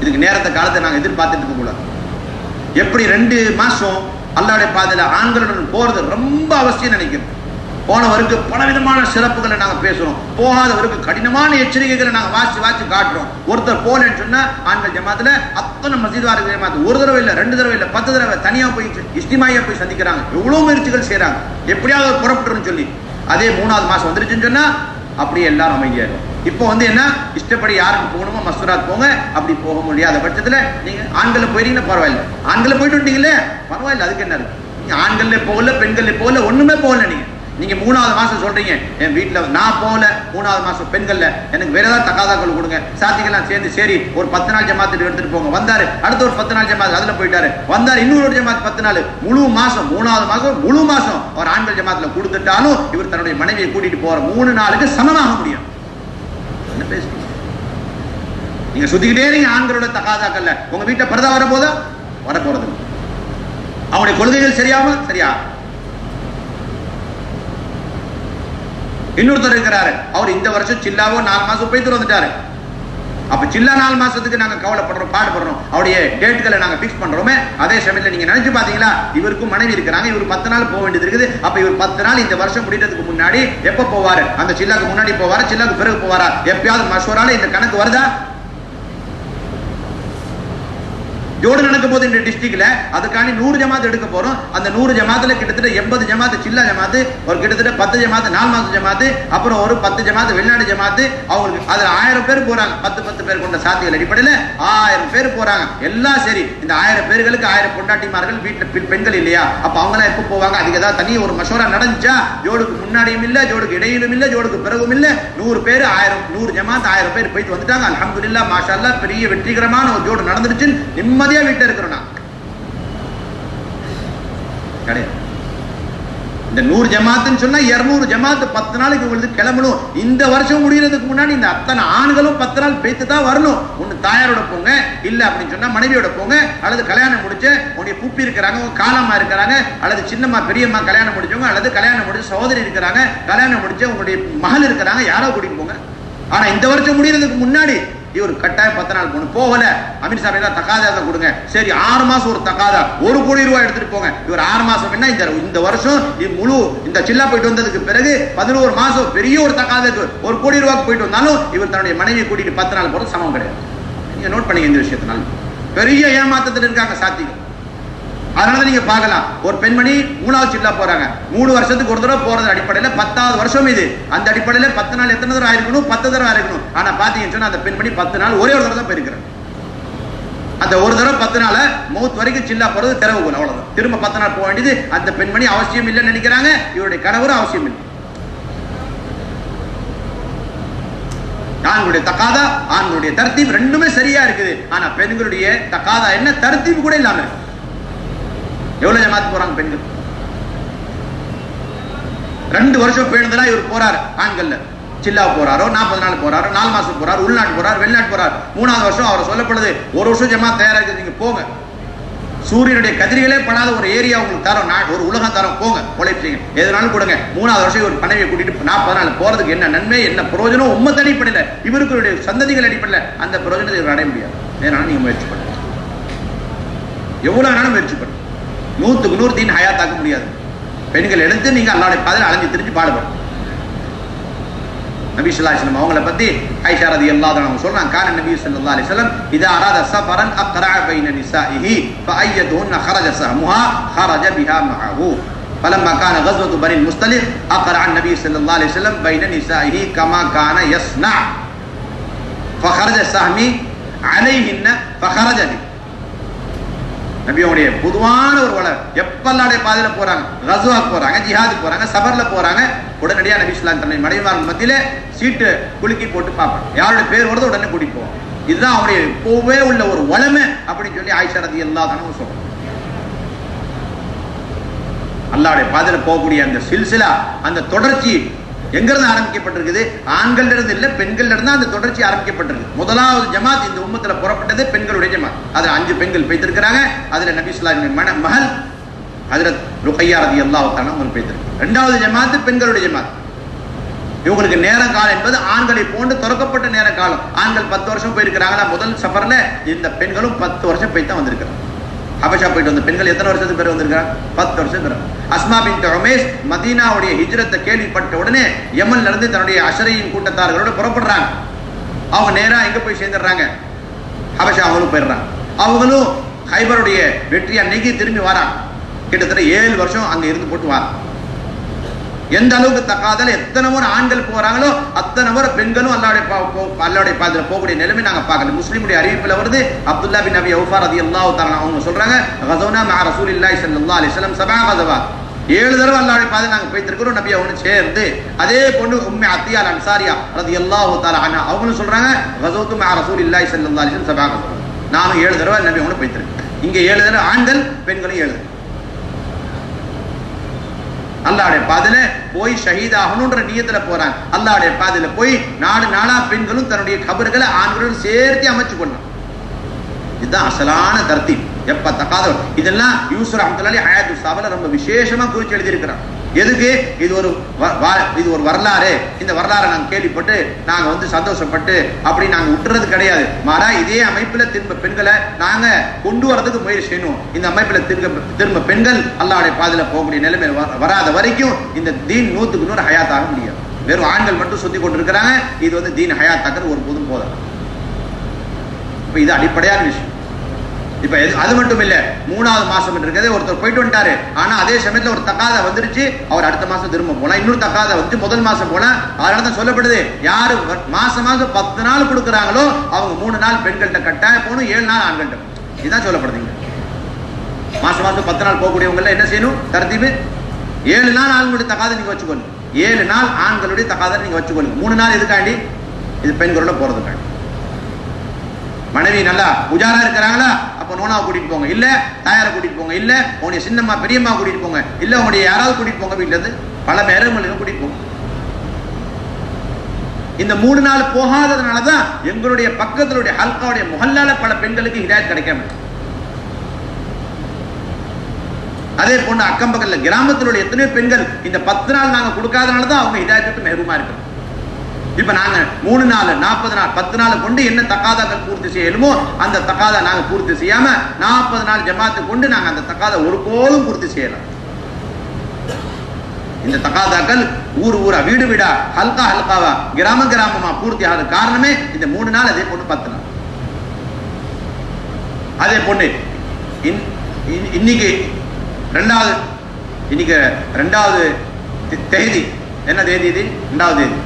இதுக்கு நேரத்தை காலத்தை நாங்கள் எதிர்பார்த்துட்டு இருக்க கூடாது. எப்படி 2 மாசம் அல்லாஹ்வுடைய பாதையில ஆண்களுடன் போறது ரொம்ப அவசியம் நினைக்கிறோம். போனவருக்கு பலவிதமான சிறப்புகளை நாங்க பேசுறோம், போகாதவருக்கு கடினமான எச்சரிக்கைகளை நாங்க வாசி காட்டுறோம். ஒருத்தர் போலன்னு சொன்னா ஆண்கள் ஜமாத்துல அத்தனை மசீத்வார ஜமாத் 1 தடவை இல்லை 2 தடவை இல்லை 10 தடவை தனியா போய் இஸ்திமாயா போய் சந்திக்கிறாங்க. எவ்வளவு முயற்சிகள் செய்யறாங்க, எப்படியாவது புறப்பட்டுருன்னு சொல்லி. அதே 3வது மாசம் வந்துருச்சுன்னு சொன்னா அப்படியே எல்லாரும் அமைதியாகும். இப்போ வந்து என்ன, இஷ்டப்படி யாருக்கு போகணுமோ மசூராத் போங்க. அப்படி போக முடியாத பட்சத்துல நீங்க ஆண்களை போயிட்டீங்கன்னா பரவாயில்ல, ஆண்களை போயிட்டு விட்டீங்களே பரவாயில்ல, அதுக்கு என்ன இருக்கு. நீங்க ஆண்கள்ல போகல பெண்கள்ல போகல ஒண்ணுமே போகல. நீங்க 3வது மாசம் சொல்றீங்க என் வீட்டுல நான் போகல, 3வது மாசம் பெண்கள்ல எனக்கு வேற ஏதாவது தகாதாக்கள் கொடுங்க. சாத்திகெல்லாம் சேர்ந்து சரி ஒரு 10 நாள் ஜமாத்து எடுத்துட்டு போங்க. வந்தாரு, அடுத்த ஒரு 10 நாள் ஜமாத் அதுல போயிட்டாரு, வந்தாரு இன்னொரு ஜமாத் 10 நாள், முழு மாசம் 3வது மாசம் முழு மாசம் அவர் ஆண்கள் ஜமாத்துல கொடுத்துட்டாலும் இவர் தன்னுடைய மனைவியை கூட்டிட்டு போற 3 நாளுக்கு சமமாக முடியும். என்ன பேசுறீங்க நீங்க? சுத்திக்கிட்டே நீங்க ஆண்களோட தகாதாக்கல்ல உங்க வீட்டை பரதா வர போதா வர போறது, அவனுடைய கொள்கைகள் சரியாம சரியா. இன்னொருத்தர் இருக்கிறாரு, அவர் இந்த வருஷம் சில்லாவோ 4 மாசம் போயிட்டு வந்துட்டாரு. அப்ப சில்லா 4 மாசத்துக்கு நாங்க கவலைப்படுறோம், பாடுபடுறோம், அவருடைய டேட்களை நாங்க பிக்ஸ் பண்றோமே. அதே சமயத்துல நீங்க நினைச்சு பாத்தீங்களா, இவருக்கும் மனைவி இருக்கிறாங்க, இவர் 10 நாள் போக வேண்டியது இருக்குது. அப்ப இவர் 10 நாள் இந்த வருஷம் முடிக்கிறதுக்கு முன்னாடி எப்ப போவாரு, அந்த சில்லாக்கு முன்னாடி போவாரா சில்லாக்கு பிறகு போவாரா, எப்பயாவது மசூரால இந்த கணக்கு வருதா? ஜோடு நடக்கும் போது இந்த டிஸ்ட்ரிக்ட்ல அதுக்காண்டி 100 ஜமாத் எடுக்க போறோம். அந்த 100 ஜமாத்துல கிட்டத்தட்ட 80 ஜமாத் சில்லா ஜமாத்து, ஒரு கிட்டத்தட்ட 10 ஜமாத் 4 மாசம் ஜமாத்து, அப்புறம் ஒரு 10 ஜமாத் வெளிநாடு ஜமாத்து. அவங்களுக்கு அதுல 1000 பேர் போறாங்க. 10 பேர் கொண்ட சாத்திகள் அடிப்படையில் 1000 பேர் போறாங்க. எல்லாம் சரி, இந்த 1000 பேர்களுக்கு 1000 பொண்டாட்டிமார்கள், வீட்டுல பெண்கள் இல்லையா? அப்ப அவங்க எல்லாம் எப்ப போவாங்க? அதுக்கு ஏதாவது தனி ஒரு மசோரா நடந்துச்சா? ஜோடுக்கு முன்னாடியும் இல்ல, ஜோடுக்கு இடையிலும் இல்ல, ஜோடுக்கு பிறகும் இல்ல. 100 பேர் 100 ஜமாத் 1000 பேர் போயிட்டு வந்துட்டாங்க. அல்ஹம்துலில்லாஹ் மாஷா அல்லாஹ், பெரிய வெற்றிகரமான ஒரு ஜோடு நடந்துருச்சு. நிம்மதியா வீட்டுல இருக்கிறோம். இந்த 100 ஜமாத்துன்னு சொன்னா 200 ஜமாத்து 10 நாளைக்கு உங்களுக்கு கிளம்பணும். இந்த வருஷம் முடிகிறதுக்கு முன்னாடி இந்த அத்தனை ஆண்களும் 10 நாள் பேத்து தான் வரணும். ஒண்ணு தாயாரோட போங்க, இல்ல அப்படின்னு சொன்னா மனைவியோட போங்க, அல்லது கல்யாணம் முடிச்சு உங்களுடைய புப்பி இருக்கிறாங்க, உங்க காலமா இருக்கிறாங்க, அல்லது சின்னம்மா பெரியம்மா கல்யாணம் முடிச்சவங்க, அல்லது கல்யாணம் முடிச்ச சகோதரி இருக்கிறாங்க, கல்யாணம் முடிச்ச உங்களுடைய மகள் இருக்கிறாங்க, யாரோ கூட்டிட்டு போங்க. ஆனா இந்த வருஷம் முடிகிறதுக்கு முன்னாடி இவர் கட்டாயம் 10 நாள் போகணும். போகல அமீர் சாமி தான் தகாதா கொடுங்க. சரி 6 மாசம் ஒரு தகாதா 1 கோடி ரூபாய் எடுத்துட்டு போங்க. இவர் 6 மாசம் என்ன, இந்த வருஷம் முழு இந்த சில்லா போயிட்டு வந்ததுக்கு பிறகு 11 மாசம் பெரிய ஒரு தகாதாக்கு 1 கோடி ரூபாய்க்கு போயிட்டு வந்தாலும் இவர் தன்னுடைய மனைவியை கூட்டிட்டு 10 நாள் போறது சமம் கிடையாது. நீங்க நோட் பண்ணீங்க இந்த விஷயத்தினால பெரிய ஏமாத்தத்தில் இருக்காங்க சாத்திகள். அதனால நீங்க பார்க்கலாம், ஒரு பெண்மணி 3வது சில்லா போறாங்க, 3 வருஷத்துக்கு ஒரு தடவை போறது அடிப்படையில் 10வது வருஷம் இது. அந்த அடிப்படையில் 10 நாள் எத்தனை தடவை ஆயிருக்கணும்? 10 தடவை ஆயிருக்கணும். ஆனா பாத்தீங்கன்னு சொன்னா அந்த பெண்மணி 10 நாள் ஒரே ஒரு தடவை தான் போயிருக்கிறாங்க. அந்த ஒரு தடவை 10 நாள் மௌத் வரைக்கும் சில்லா போறது திறவுகோல், அவ்வளவுதான். திரும்ப 10 நாள் போக வேண்டியது அந்த பெண்மணி அவசியம் இல்லைன்னு நினைக்கிறாங்க, இவருடைய கணவரும் அவசியம் இல்லை. ஆண்களுடைய தக்காதா, ஆண்களுடைய தர்த்தீப் ரெண்டுமே சரியா இருக்குது. ஆனா பெண்களுடைய தக்காதா என்ன, தர்த்தீப் கூட இல்லாம. எவ்வளவு ஜமாத் போறாங்க பெண்கள்? 2 வருஷம் பேணுதலா இவர் போறாரு. ஆண்கள்ல சில்லா போறாரோ, 40 நாள் போறாரோ, 4 மாசம் போறாரு, உள்நாட்டு போறாரு, வெளிநாட்டு போறாரு. 3வது வருஷம் அவர் சொல்லப்படுது, ஒரு வருஷம் ஜமாத் தயாரா இருக்குது, நீங்க போங்க. சூரியனுடைய கதிரிகளே படாத ஒரு ஏரியா உங்களுக்கு தரோம், ஒரு உலகம் தரோம், போங்க உழைப்பீங்க, எதுனாலும் கொடுங்க. 3வது வருஷம் ஒரு மனைவியை கூட்டிட்டு 40 நாள் போறதுக்கு என்ன நன்மை, என்ன பிரயோஜனம்? உம்மத் அடிப்படையில், இவருடைய சந்ததிகள் அடிப்படையில் அந்த பிரயோஜனத்தை இவர் அடைய முடியாது. வேணாலும் நீங்க முயற்சி பண்ணுங்க, எவ்வளவு வேணாலும் முயற்சி பண்ணுங்க. 100க்கு 100 தீன் ஹயாத்தாக்க முடியாது. பெண்கள் எடுத்து நீங்க அல்லாஹ்வுடைய பாதையில் அலைஞ்சு திரிஞ்சு பாடுபடும். நபி ஸல்லல்லாஹு அலைஹி வஸல்லம் அவங்களை பத்தி ஆயிஷா ரலியல்லாஹு அன்ஹா சொல்றாங்க, கான நபி ஸல்லல்லாஹு அலைஹி வஸல்லம் இதா அராத சஃபரன் அக்ரா பைன நிசாஇஹி ஃபஅய்யதுஹுன்ன خرج سهمها خرج بها معه فلما كان غزوة بني المصطلق أقرع النبي صلى الله عليه وسلم بين نسائه كما كان يصنع فخرج سهمي عليهن فخرج بي. நபியோடைய பொதுவான ஒரு வளர், எப்பல்லாடைய பாதையில போறாங்க, கஸ்வாக்கு போறாங்க, ஜிஹாதுக்கு போறாங்க, சபர்ல போறாங்க, உடனடியா நபி ஸல்லல்லாஹு அலைஹி வஸல்லம் மனைவிமார்கள் மத்தியில சீட்டு குலுக்கி போட்டு பார்ப்பாங்க, யாருடைய பேர் வருதோ உடனே கூட்டிட்டு போவாங்க. இதுதான் அவருடைய எப்பவே உள்ள ஒரு வளமை அப்படின்னு சொல்லி ஆயிஷா ரலியல்லாஹு அன்ஹா சொல்றாங்க. அல்லாஹ்வுடைய பாதையில போகக்கூடிய அந்த சில்சிலா, அந்த தொடர்ச்சி எங்கிருந்து ஆரம்பிக்கப்பட்டிருக்குது? ஆண்கள் இருந்து இல்ல, பெண்கள் இருந்து அந்த தொடர்ச்சி ஆரம்பிக்கப்பட்டிருக்கு. முதலாவது ஜமாத் இந்த உம்மத்துல புறப்பட்டது பெண்களுடைய ஜமாத். அதுல 5 பெண்கள் பேய்த்திருக்கிறாங்க. அதுல நபி ஸல்லல்லாஹு அலைஹி வஸல்லம் மகள் ஹஜ்ரத் ருக்கையா ரலியல்லாஹு தஆலா அவங்க பேய்த்திருக்காங்க. 2வது ஜமாத் பெண்களுடைய ஜமாத். இவங்களுக்கு நேர காலம் என்பது ஆண்களை போன்று திறக்கப்பட்ட நேர காலம். ஆண்கள் 10 வருஷம் போயிருக்கிறாங்களா முதல் சஃபர்ல, இந்த பெண்களும் 10 வருஷம் போய் தான் வந்திருக்கிறாங்க. ஹபஷா போயிட்டு வந்த பெண்கள் எத்தனை வருஷத்துக்கு பிறகு வந்திருக்காங்க? 10 வருஷம் பிறகு. அஸ்மா பின்த் உமைஸ் மதீனாவுடைய ஹிஜ்ரத்தை கேள்விப்பட்ட உடனே யமன்ல இருந்து தன்னுடைய அஷரையின் கூட்டத்தார்களோட புறப்படுறாங்க. அவங்க நேரா எங்க போய் சேர்ந்துடுறாங்க? ஹபஷா அவங்களும் போயிடுறாங்க. அவங்களும் ஹைபருடைய வெற்றி அன்னைக்கு திரும்பி வராங்க. கிட்டத்தட்ட 7 வருஷம் அங்க இருந்து போட்டு வராங்க. எந்த அளவுக்கு தக்காதல எத்தனை முறை ஆண்கள் போறாங்களோ அத்தனை முறை பெண்களும் அல்லாஹ்வுடைய பாதையில போகக்கூடிய நிலைமை நாங்க பார்க்கல. முஸ்லிமுடைய அறிவிப்புல வருது, அப்துல்லா பின் அபி அவுஃபா ரலியல்லாஹு தஆலா அவங்க சொல்றாங்க, கஸௌனா மஅ ரசூலில்லாஹி ஸல்லல்லாஹு அலைஹி வஸல்லம் 7 கஸவா, 7 தடவை அல்லாஹ்வுடைய பாதையில நாங்க போயிட்டிருக்கிறோம் நபி அவனு சேர்ந்து. அதே பொண்ணு உம்மு அத்தியா அல் அன்சாரியா ரலியல்லாஹு தஆலா அன்ஹா அவங்களும் சொல்றாங்க, கஸௌது மஅ ரசூலில்லாஹி ஸல்லல்லாஹு அலைஹி வஸல்லம் 7 கஸவா, நானும் 7 தடவை நபி அவனு போயிட்டிருக்கேன். இங்க 7 தடவை ஆண்கள், பெண்களும் 7 தடவை அல்லாஹ்வுடைய பாதையில போய் ஷஹீத் ஆகணும்ன்ற நியத்துல போறாங்க. அல்லாஹ்வுடைய பாதையில போய் நாளா பெண்களும் தன்னுடைய கபர்களை ஆண்களுடன் சேர்த்து அமைச்சு கொண்டாங்க. இதுதான் அசலான தர்த்தீப். எப்ப தக்காத இதெல்லாம் யூசுப் ரஹ்மத்துல்லாஹி அலைஹி ஹயாத்து ஸஹாபால ரொம்ப விசேஷமா குறிச்சு எழுதி இருக்கிறாங்க. எதுக்கு? இது ஒரு வரலாறு. இந்த வரலாறை நாங்க கேள்விப்பட்டு நாங்க சந்தோஷப்பட்டு அப்படி நாங்க விட்டுறது கிடையாது. மாறா இதே அமைப்புல திரும்ப பெண்களை நாங்க கொண்டு வரதுக்கு முயற்சி செய்யணும். இந்த அமைப்புல திரும்ப பெண்கள் அல்லாஹ்வுடைய பாதையில போகக்கூடிய நிலைமை வராத வரைக்கும் இந்த தீன் 100க்கு 100 ஹயாத்தாக முடியாது. வெறும் ஆண்கள் மட்டும் சுத்தி கொண்டு இருக்கிறாங்க. இது தீன் ஹயாத்தாக்குறது ஒரு போதும் போதாது. இப்ப இது அடிப்படையான விஷயம். இப்ப அது மட்டும் இல்ல, 3வது மாசம் இருக்கிறதே ஒருத்தர் போயிட்டு வந்துட்டாரு. ஆனா அதே சமயத்துல ஒரு தக்காத வந்துருச்சு, அவர் அடுத்த மாசம் திரும்ப போலாம். இன்னொரு தக்காத வந்து முதல் மாசம் போல. அதனாலதான் சொல்லப்படுது, யாரு மாசம் 10 நாள் கொடுக்குறாங்களோ அவங்க 3 நாள் பெண்கள்கிட்ட கட்டாயம் போகணும், 7 நாள் ஆண்கள்கிட்ட. இதுதான் சொல்லப்படுதுங்க. மாசம் 10 நாள் போகக்கூடியவங்க என்ன செய்யணும்? தர்த்தீபு 7 நாள் ஆண்களுடைய தக்காத நீங்க வச்சுக்கொள்ளுங்க. 7 நாள் ஆண்களுடைய தக்காத நீங்க வச்சுக்கொள்ளுங்க. 3 நாள் எதுக்காண்டி? இது பெண்களோட போறதுக்காண்டி. மனைவி நல்லா உஜாரா இருக்கிறாங்களா, அப்ப நோனாவை கூட்டிட்டு போங்க, இல்ல தாயாரை கூட்டிட்டு போங்க, இல்ல உங்களுடைய சின்னம்மா பெரியம்மா கூட்டிட்டு போங்க, இல்ல உங்களுடைய யாராவது கூட்டிட்டு போங்க, வீட்டுல இருந்து பல பேரும் கூட்டிட்டு போங்க. இந்த 3 நாள் போகாததுனாலதான் எங்களுடைய பக்கத்தினுடைய ஹல்காவுடைய முஹல்லால பல பெண்களுக்கு ஹிதாயத் கிடைக்காம. அதே போன்று அக்கம் பக்கத்துல கிராமத்தினுடைய எத்தனையோ பெண்கள் இந்த 10 நாள் நாங்க கொடுக்காதனாலதான் அவங்க ஹிதாயத்துக்கு மெஹரூமா இருக்கிறோம். இப்ப நாங்க 3 நாள் 40 நாள் 10 நாள் கொண்டு என்ன தக்காதாக்கள் பூர்த்தி செய்யணுமோ அந்த தக்காதா நாங்க பூர்த்தி செய்யாம 40 நாள் ஜமாத்து கொண்டு நாங்க அந்த தக்காதா ஒரு போதும் பூர்த்தி செய்யலாம். இந்த தக்காதாக்கள் ஊரா வீடு வீடா ஹல்காவா கிராமமா பூர்த்தி ஆகிற காரணமே இந்த 3 நாள். அதே போன்று 10 நாள். அதே போன்று இன்னைக்கு ரெண்டாவது தேதி, என்ன தேதி இது? 2ஆம் தேதி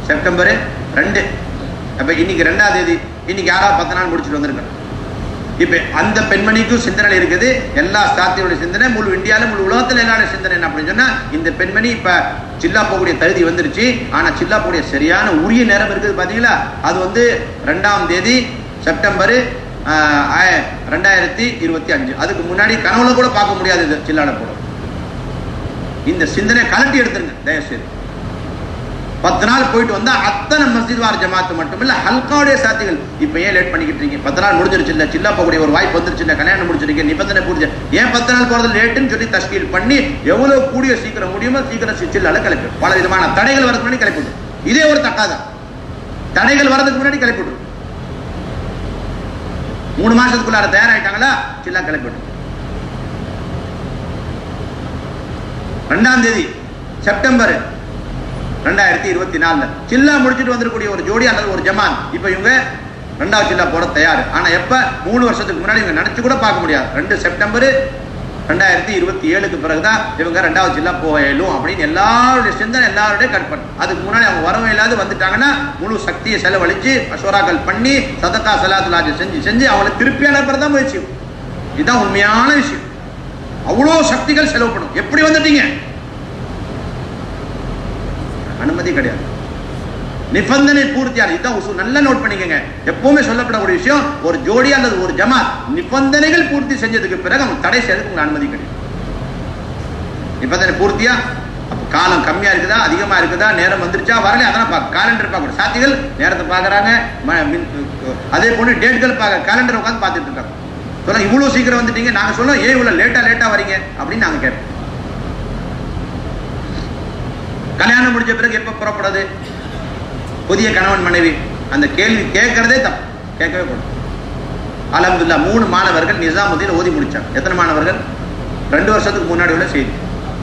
செப்டம்பர் 2. அப்ப இன்னைக்கு 2ஆம் தேதி. இன்னைக்கு யாராவது 10 நாள் முடிச்சுட்டு வந்திருக்காங்க. இப்ப அந்த பெண்மணிக்கும் சிந்தனை இருக்குது. எல்லா ஸ்தாத்தியோட சிந்தனை, முழு இந்தியாவில முழு உலகத்தில் எல்லாரோட சிந்தனை என்ன அப்படின்னு சொன்னா, இந்த பெண்மணி இப்ப சில்லா போகக்கூடிய தகுதி வந்துருச்சு. ஆனா சில்லா போகக்கூடிய சரியான உரிய நேரம் இருக்குது பாத்தீங்களா? அது 2ஆம் தேதி செப்டம்பர் 2025. அதுக்கு முன்னாடி கனவுல கூட பார்க்க முடியாது சில்லாட போட. இந்த சிந்தனை கலட்டி எடுத்துருங்க தயவுசெய்து. 10 நாள் போயிட்டு வந்தா அத்தனை மஸ்ஜித்வார் ஜமாத்து மட்டும் இல்ல ஹல்காவுடைய சாத்திகள். இப்ப ஏன் லேட் பண்ணிக்கிட்டு இருக்கீங்க? 10 நாள் முடிஞ்சிருச்சு இல்ல, சில்லா போகக்கூடிய ஒரு வாய்ப்பு வந்துருச்சு இல்ல, கல்யாணம் முடிச்சிருக்கீங்க, நிபந்தனை பூர்த்தி. ஏன் 10 நாள் போறது லேட்டுன்னு சொல்லி தஷ்கீல் பண்ணி எவ்வளவு கூடிய சீக்கிரம் முடியுமோ சீக்கிரம் சில்லால கிளப்பி பல விதமான தடைகள் வரதுக்கு முன்னாடி கிளப்பிட்டு. இதே ஒரு தக்காதான், தடைகள் வரதுக்கு முன்னாடி கிளப்பிட்டு 3 மாசத்துக்குள்ளார தயாராயிட்டாங்களா சில்லா கிளப்பிட்டு. 2ஆம் தேதி செப்டம்பர் 2024 சில்லா முடிச்சுட்டு வந்திருக்கூடிய ஒரு ஜோடி அல்லது ஒரு ஜமான் இப்ப இவங்க 2வது சில்லா போட தயார். ஆனா எப்ப 3 வருஷத்துக்கு முன்னாடி இவங்க நினைச்சு கூட பார்க்க முடியாது. 2 செப்டம்பர் 2027க்கு பிறகுதான் இவங்க 2வது சில்லா போயிடும் அப்படின்னு எல்லாருடைய சிந்தனை, எல்லாருடைய கற்பனை. அதுக்கு முன்னாடி அவங்க வரவும் இல்லாத வந்துட்டாங்கன்னா முழு சக்தியை செலவழிச்சு மஷோராக்கள் பண்ணி சதக்கா சலாத்துலாஜ் செஞ்சு அவங்களை திருப்பி அனுப்புறதான் முயற்சி. இதுதான் உண்மையான விஷயம். அவ்வளோ சக்திகள் செலவு பண்ணும். எப்படி வந்துட்டீங்க? அனுமதி கிடையாது, நிபந்தனை பூர்த்தியான. இதுதான் உசூல். நல்லா நோட் பண்ணிக்கங்க. எப்பவுமே சொல்லப்படக்கூடிய விஷயம், ஒரு ஜோடி அல்லது ஒரு ஜமாத் நிபந்தனைகள் பூர்த்தி செஞ்சதுக்கு பிறகு அவங்க தடை செய்யறதுக்கு உங்களுக்கு அனுமதி கிடையாது. நிபந்தனை பூர்த்தியா, அப்ப காலம் கம்மியா இருக்குதா அதிகமா இருக்குதா, நேரம் வந்துருச்சா வரல, அதெல்லாம் காலண்டர் பார்க்க. சாத்திகள் நேரத்தை பாக்குறாங்க, அதே போல டேட்கள் பார்க்க, காலண்டர் உட்காந்து பார்த்துட்டு இருக்காங்க. சொல்ல இவ்வளவு சீக்கிரம் வந்துட்டீங்க, நாங்க சொல்ல ஏன் இவ்வளவு லேட்டா வரீங்க அப்படின்னு நாங்க கேட்போம். கல்யாணம் முடிஞ்ச பிறகு எப்ப புறப்படுறது? புதிய கணவன் மனைவி அந்த கேள்வி கேட்கறதே தப்பு, கேட்கவே கூடாது. அல்ஹம்துலில்லாஹ் 3 மாணவர்கள் நிசாமுதீன் ஓதி முடிச்சாங்க. எத்தனை மாணவர்கள்? 2 வருஷத்துக்கு முன்னாடி உள்ள செய்தி.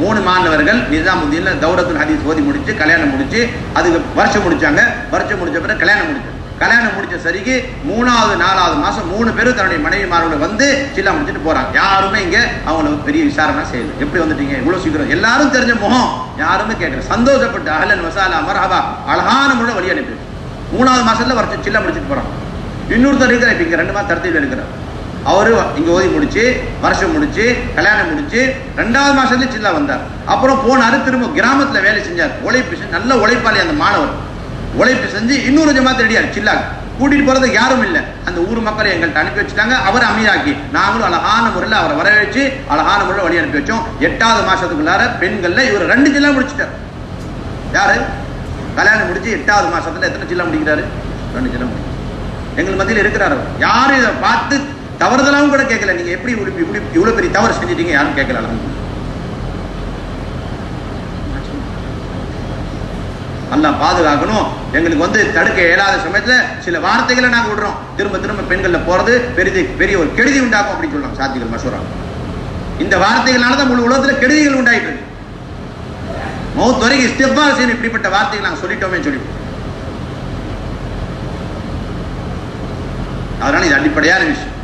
3 மாணவர்கள் நிசாமுதீன்ல தௌரத்துல் ஹதீஸ் ஓதி முடிச்சு கல்யாணம் முடிச்சு அதுக்கு வருஷம் முடிச்சாங்க. வருஷம் முடிச்ச பிறகு கல்யாணம் முடிச்சாங்க. கல்யாணம் முடிச்ச சரிக்கு 3வது 4வது மாசம் 3 பேரும் தன்னுடைய மனைவிமாரோட வந்து சில்லா முடிச்சுட்டு போறாங்க. யாருமே இங்க அவங்கள பெரிய விசாரணை செய்யல. எப்படி வந்துட்டீங்க இவ்வளவு சீக்கிரம்? எல்லாரும் தெரிஞ்ச முகம், யாருமே கேட்கல. சந்தோஷப்பட்டு அஹ்லன் வஸாலா மர்ஹபா அழகான முறையில் வழி அனுப்பி 3வது மாசத்துல வருஷம் சில்லா முடிச்சுட்டு போறாங்க. இன்னொருத்தர் இருக்கிற இப்ப இங்க 2 மாசம் தரத்தில் இருக்கிறார். அவரு இங்க ஓதி முடிச்சு வருஷம் முடிச்சு கல்யாணம் முடிச்சு 2வது மாசத்துல சில்லா வந்தார். அப்புறம் போனாரு, திரும்ப கிராமத்துல வேலை செஞ்சார். உழைப்பு நல்ல உழைப்பாளி அந்த மாணவர். உழைப்பு செஞ்சு இன்னொரு ஜமாத் ரெடியா சில்லா கூட்டிட்டு போறதுக்கு யாரும் இல்லை. அந்த ஊர் மக்களை எங்கள்கிட்ட அனுப்பி வச்சுட்டாங்க. அவர் அமீராக்கி நாங்களும் அழகான முறையில் அவரை வரவேற்று அழகான முறையில் வழி அனுப்பி வச்சோம். 8வது மாசத்துக்குள்ளார பெண்கள்ல இவர் 2 சில்லா முடிச்சுட்டார். யாரு? கல்யாணம் முடிச்சு 8வது மாசத்துல எத்தனை சில்லா முடிக்கிறாரு? 2 சில்லா முடிக்கிறார். எங்கள் மத்தியில் இருக்கிறார். யாரும் இதை பார்த்து தவறுதலாவும் கூட கேட்கல. நீங்க எப்படி இவ்வளவு பெரிய தவறு செஞ்சிட்டீங்க யாரும் கேட்கல. அல்லாஹ் பாதுகாக்கணும். எங்களுக்கு தடுக்க இயலாத சமயத்துல சில வார்த்தைகளை நாங்க விடுறோம். திரும்ப திரும்ப பெண்கள்ல போறது பெரிய ஒரு கெடுதி உண்டாக்கும் அப்படின்னு சொல்லலாம் சாத்திகள் மசூரா. இந்த வார்த்தைகளாலதான் முழு உலகத்துல கெடுதிகள் உண்டாயிட்டு இருக்கு. மௌத் வரைக்கும் இஸ்திக்பார் செய்யணும். இப்படிப்பட்ட வார்த்தைகள் நாங்க சொல்லிட்டோமே சொல்லிட்டோம். அதனால இது அடிப்படையான விஷயம்.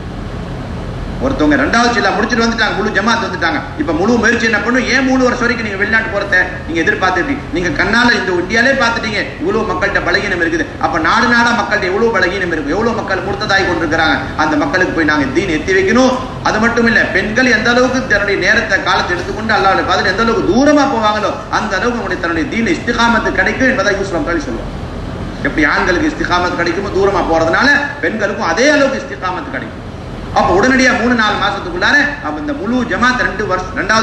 ஒருத்தவங்க 2வது சில்லா முடிச்சுட்டு வந்துட்டாங்க, முழு ஜமாத் வந்துட்டாங்க. இப்ப முழு முயற்சி என்ன பண்ணும்? ஏன் 3 வருஷம் வரைக்கும் நீங்க வெளிநாட்டு போறத நீங்க எதிர்பார்த்துட்டீங்க? நீங்க கண்ணால இந்த இந்தியாலே பார்த்துட்டீங்க இவ்வளவு மக்கள்கிட்ட பலகீனம் இருக்குது. அப்ப நாடு நாடா மக்கள்கிட்ட எவ்வளவு பலகீனம் இருக்கு, எவ்வளவு மக்கள் முர்த்ததாகி கொண்டிருக்கிறாங்க. அந்த மக்களுக்கு போய் நாங்க தீன் எத்தி வைக்கணும். அது மட்டும் இல்ல, பெண்கள் எந்த அளவுக்கு தன்னுடைய நேரத்தை காலத்தை எடுத்துக்கொண்டு அல்லாஹ்வுடைய பாதையில் எந்த அளவுக்கு தூரமா போவாங்களோ அந்த அளவுக்கு அவங்களுடைய தன்னுடைய தீன் இஸ்திகாமத்து கிடைக்கும் என்பதை யூசுப் அலி சொல்லுவாங்க. எப்படி ஆண்களுக்கு இஸ்திகாமத்து கிடைக்குமோ தூரமா போறதுனால பெண்களுக்கும் அதே அளவுக்கு இஸ்திகாமத்து கிடைக்கும். அப்ப உடனடியா 3-4 மாசத்துக்குள்ளார இந்த முழு ஜமாத் 2வது